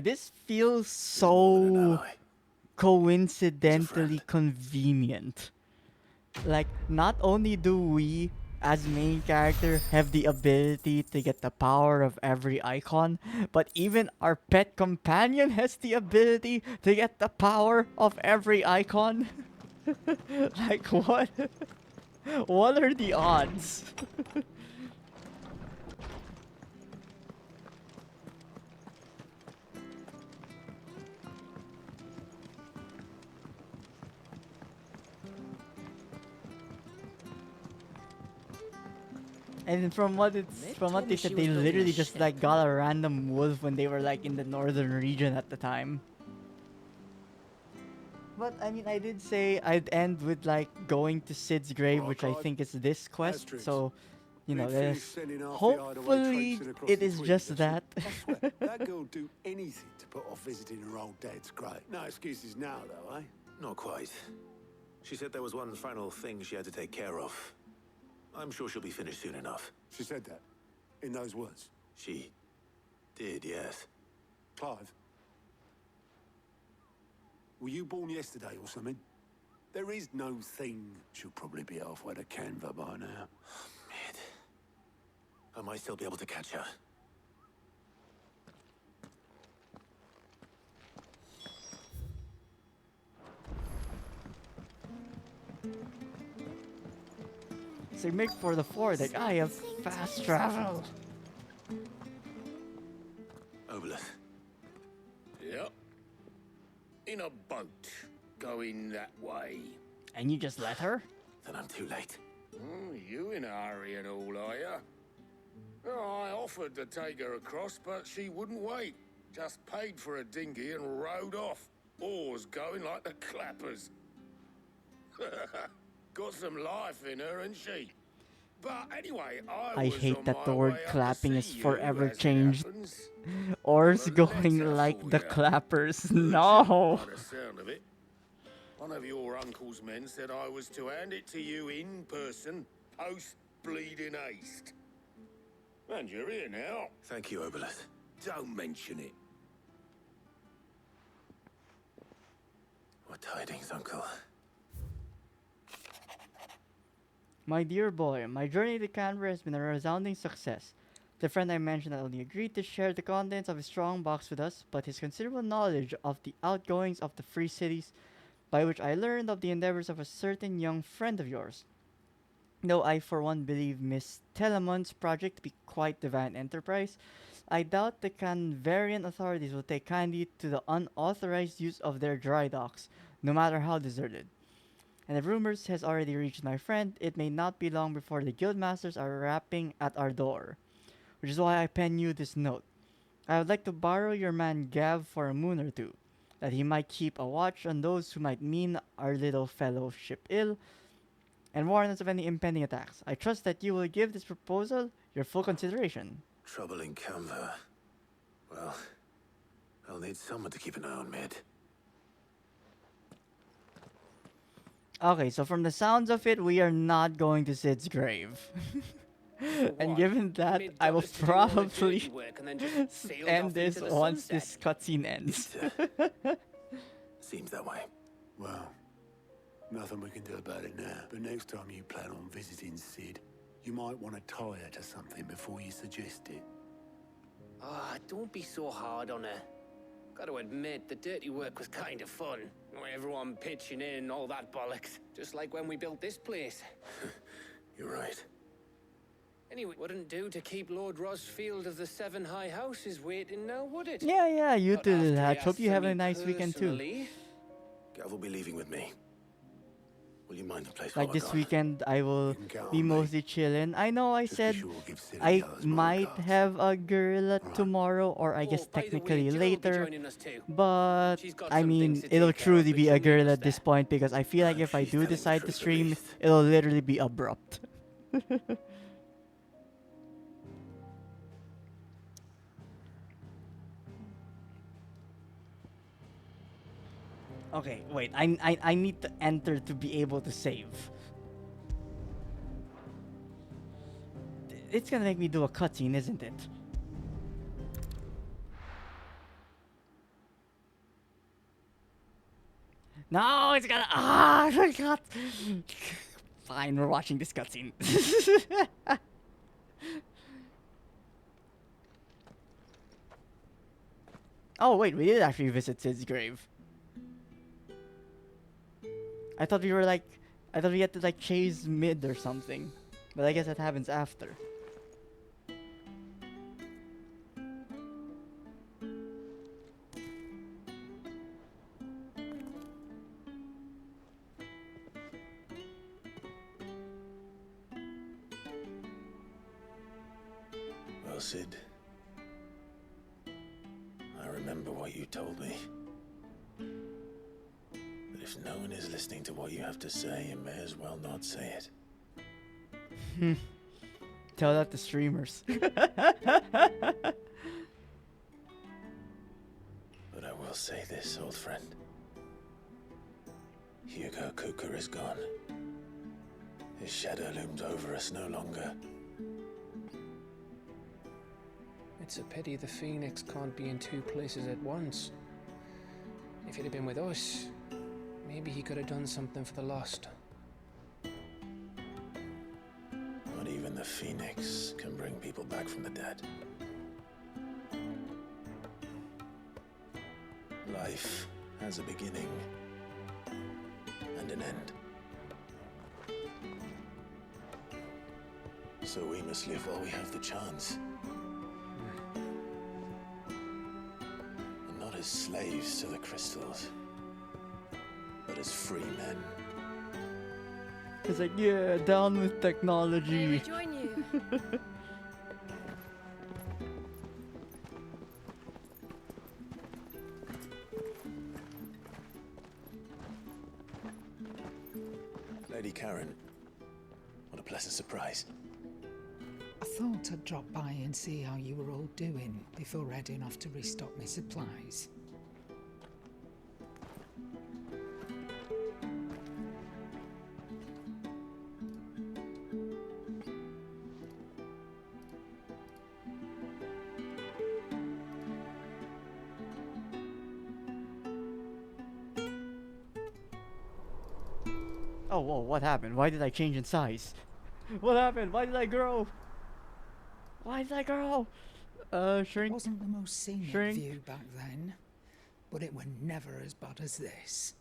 This feels so coincidentally convenient. Like, not only do we, as main character, have the ability to get the power of every icon, but even our pet companion has the ability to get the power of every icon. Like, what? What are the odds? And from what they said, they literally just like got a random wolf when they were like in the northern region at the time. But I mean, I did say I'd end with like going to Sid's grave, which I think is this quest. So, there's hopefully it is just that. That girl do anything to put off visiting her old dad's grave. No excuses now, though, eh? Not quite. She said there was one final thing she had to take care of. I'm sure she'll be finished soon enough. She said that. In those words. She did, yes. Clive. Were you born yesterday or something? There is no thing. She'll probably be halfway to Canva by now. Mid. I might still be able to catch her. So make for the fort. Like, I have fast travel. Obelus. Yep. In a boat, going that way. And you just let her? Then I'm too late. Oh, you in a hurry and all, are ya? Oh, I offered to take her across, but she wouldn't wait. Just paid for a dinghy and rowed off. Oars going like the clappers. Got some life in her, ain't she? But anyway, I was hate on that my the word way up to clapping is see you, forever as it changed. happens. Oars Got a going letter like for the ya. clappers. No. By the sound of it. One of your uncle's men said I was to hand it to you in person, post-bleeding haste. And you're here now. Thank you, Obelus. Don't mention it. What tidings, Uncle? My dear boy, my journey to Canberra has been a resounding success. The friend I mentioned not only agreed to share the contents of his strong box with us, but his considerable knowledge of the outgoings of the Free Cities, by which I learned of the endeavors of a certain young friend of yours. Though I for one believe Miss Telemon's project to be quite divine enterprise, I doubt the Canvarian authorities will take kindly to the unauthorized use of their dry docks, no matter how deserted. And if rumors has already reached my friend, it may not be long before the guildmasters are rapping at our door. Which is why I pen you this note. I would like to borrow your man Gav for a moon or two, that he might keep a watch on those who might mean our little fellowship ill, and warn us of any impending attacks. I trust that you will give this proposal your full consideration. Trouble in Canva. Well, I'll need someone to keep an eye on Mid. Okay, so from the sounds of it, we are not going to Sid's grave. And given that, I will probably end this once this cutscene ends. Seems that way. Well, nothing we can do about it now. But next time you plan on visiting Sid, you might want to tie her to something before you suggest it. Ah, don't be so hard on her. Gotta admit, the dirty work was kind of fun. Everyone pitching in and all that bollocks. Just like when we built this place. You're right. Anyway, wouldn't do to keep Lord Rosfield of the Seven High Houses waiting now, would it? Yeah, you Not too, after he Hatch. Hope asked you for have me a nice weekend too. personally. Gav will be leaving with me. Will you mind the place Like while this I'm gone? weekend, I will count be on me. mostly chilling. I know I Just be said sure to give Sid a I yell as well, might Carl. have a gorilla tomorrow, or I guess Oh, by the way, technically Jill will be later. joining us too. But She's got I some mean, things to it'll take care of, truly but be she'll a meet gorilla us at this there. point because I feel like if I do decide to stream, it'll literally be abrupt. Okay, wait. I need to enter to be able to save. It's gonna make me do a cutscene, isn't it? No, it's gonna. Ah, I forgot. Fine, we're watching this cutscene. Oh wait, we did actually visit Sid's grave. I thought we were like, I thought we had to like chase Mid or something, but I guess that happens after. Well, Sid. I remember what you told me. But if no one is listening to what you have to say, you may as well not say it. Tell that to streamers. But I will say this, old friend. Hugo Kupka is gone. His shadow looms over us no longer. It's a pity the Phoenix can't be in two places at once. If he'd have been with us, maybe he could have done something for the lost. Not even the Phoenix can bring people back from the dead. Life has a beginning and an end. So we must live while we have the chance. And not as slaves to the crystals, but as free men. It's like, yeah, down with technology. May we join you? Lady Karen, what a pleasant surprise. I thought I'd drop by and see how you were all doing before heading off to restock my supplies. Oh, whoa, what happened? Why did I change in size? What happened? Why did I grow? Why did I grow? Shrink. It wasn't the most scenic Shrink. view back then, but it were never as bad as this.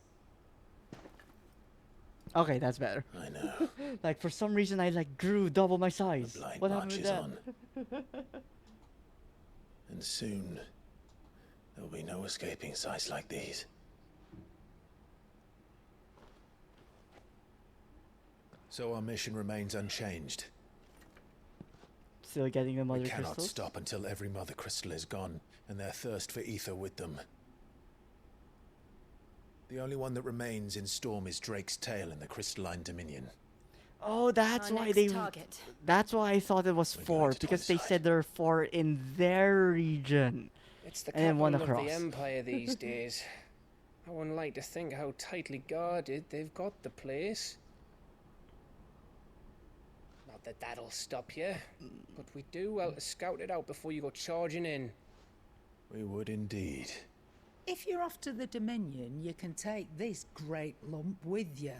Okay, that's better. I know. Like, for some reason, I, like, grew double my size. blind What happened march with is that? And soon, there will be no escaping sights like these. So our mission remains unchanged. Still getting the mother We cannot crystals? stop until every mother crystal is gone, and their thirst for ether with them. The only one that remains in Storm is Drake's tail in the crystalline dominion. Oh, that's Our why next they. target. That's why I thought it was 4, because they said there are 4 in their region. It's the And then one capital of across. the Empire these days. I wouldn't like to think how tightly guarded they've got the place. Not that that'll stop you, but we do well to scout it out before you go charging in. We would indeed. If you're off to the Dominion, you can take this great lump with you.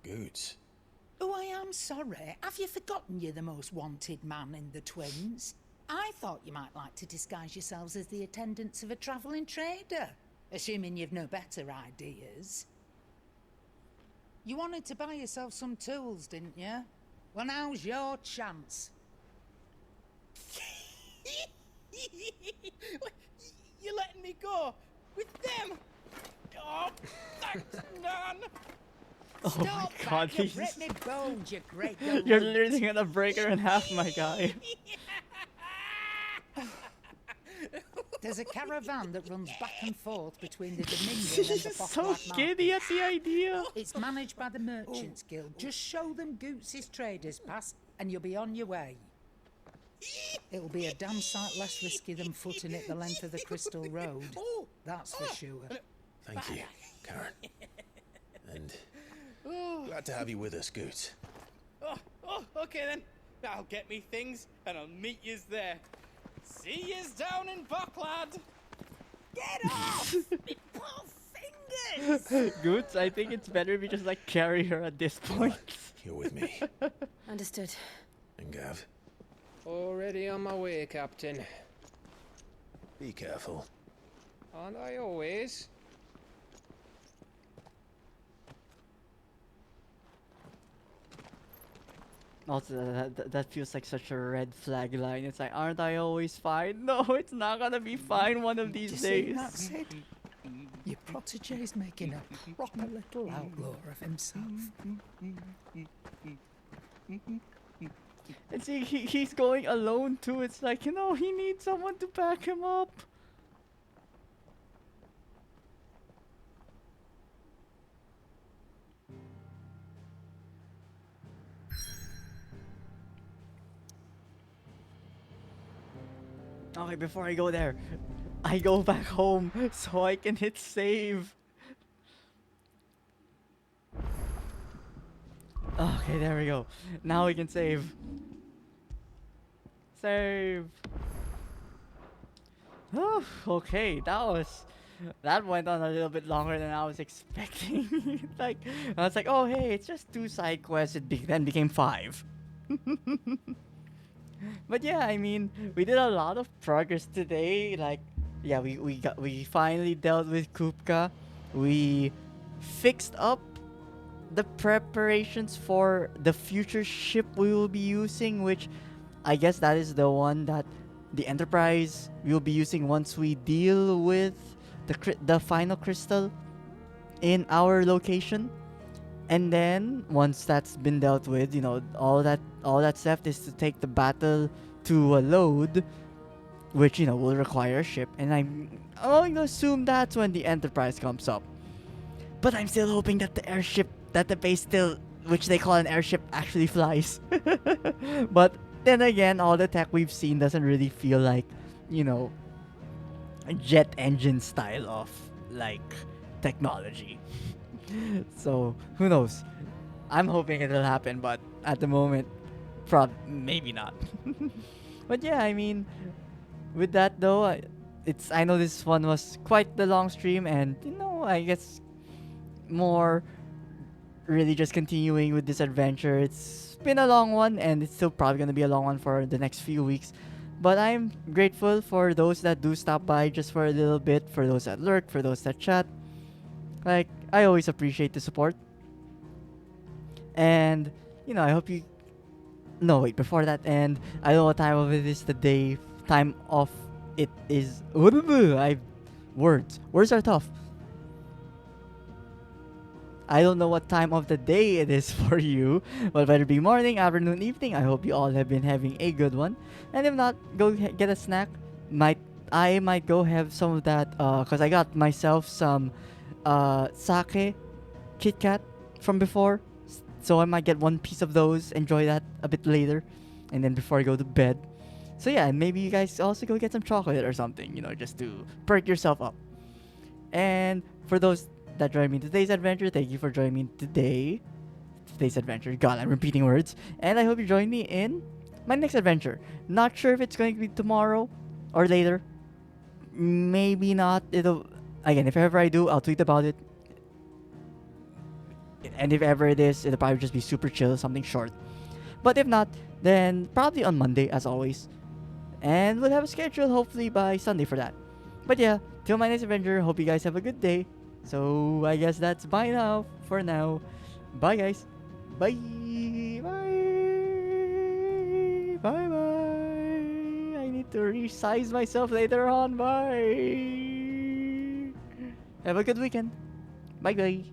Goods. Oh, I am sorry. Have you forgotten you're the most wanted man in the Twins? I thought you might like to disguise yourselves as the attendants of a travelling trader, assuming you've no better ideas. You wanted to buy yourself some tools, didn't you? Well, now's your chance. You're letting me go with them? Oh, thanks, Nan. Oh my god, You he's... Britney Bones, you great You're literally gonna break her in half, my guy. There's a caravan that runs back and forth between the Dominion and the So Bothlack giddy at the idea. It's managed by the Merchants Guild. Just show them Goots' traders pass and you'll be on your way. It'll be a damn sight less risky than footing it the length of the Crystal Road. That's for sure. Thank you, Karen. And glad to have you with us, Goots. Oh, okay then. I'll get me things and I'll meet yous there. See yous down in Bucklad. Get off! Me poor fingers! Goots, I think it's better if we just like carry her at this point. You're with me. Understood. And Gav, Already on my way, Captain. be careful. Aren't I always? Also, that feels like such a red flag line. It's like, aren't I always fine? No, it's not gonna be fine one of these Do you see days. that, Sid? Your protege's making a proper little outlaw of himself. And see, he's going alone too. It's like, you know, he needs someone to back him up. Okay, before I go there, I go back home so I can hit save. Okay, there we go. Now we can save. Save. Oh, okay, that went on a little bit longer than I was expecting. Like, I was like, oh hey, it's just 2 side quests. Then became 5. But yeah, I mean, we did a lot of progress today. Like, yeah, we finally dealt with Kupka. We fixed up the preparations for the future ship we will be using, which I guess that is the one that the Enterprise will be using once we deal with the final crystal in our location. And then once that's been dealt with, all that's left is to take the battle to a load, which will require a ship. And I'm going to assume that's when the Enterprise comes up. But I'm still hoping that the airship, that the base still, which they call an airship, actually flies. But then again, all the tech we've seen doesn't really feel like, you know, a jet engine style of like technology. So who knows? I'm hoping it'll happen, but at the moment, maybe not. But yeah, I mean, with that though, I know this one was quite the long stream, and I guess more really just continuing with this adventure. It's been a long one, and it's still probably gonna be a long one for the next few weeks. But I'm grateful for those that do stop by just for a little bit, for those that lurk, for those that chat. Like, I always appreciate the support. And, I hope you. No, wait, before that, and I don't know what time of it is today. Time of it is. Words are tough. I don't know what time of the day it is for you, but whether it be morning, afternoon, evening, I hope you all have been having a good one. And if not, go get a snack. I might go have some of that, cause I got myself some, sake Kit Kat from before, so I might get one piece of those. Enjoy that a bit later, and then before I go to bed. So yeah, and maybe you guys also go get some chocolate or something, just to perk yourself up. And for those that joined me in today's adventure, thank you for joining me today's adventure. God, I'm repeating words. And I hope you join me in my next adventure. Not sure if it's going to be tomorrow or later. Maybe not. Again, if ever I do, I'll tweet about it. And if ever it is, it'll probably just be super chill, something short. But if not, then probably on Monday, as always. And we'll have a schedule hopefully by Sunday for that. But yeah, till my next adventure, hope you guys have a good day. So I guess that's bye now for now. Bye guys. Bye. Bye. Bye bye. I need to resize myself later on. Bye. Have a good weekend. Bye bye.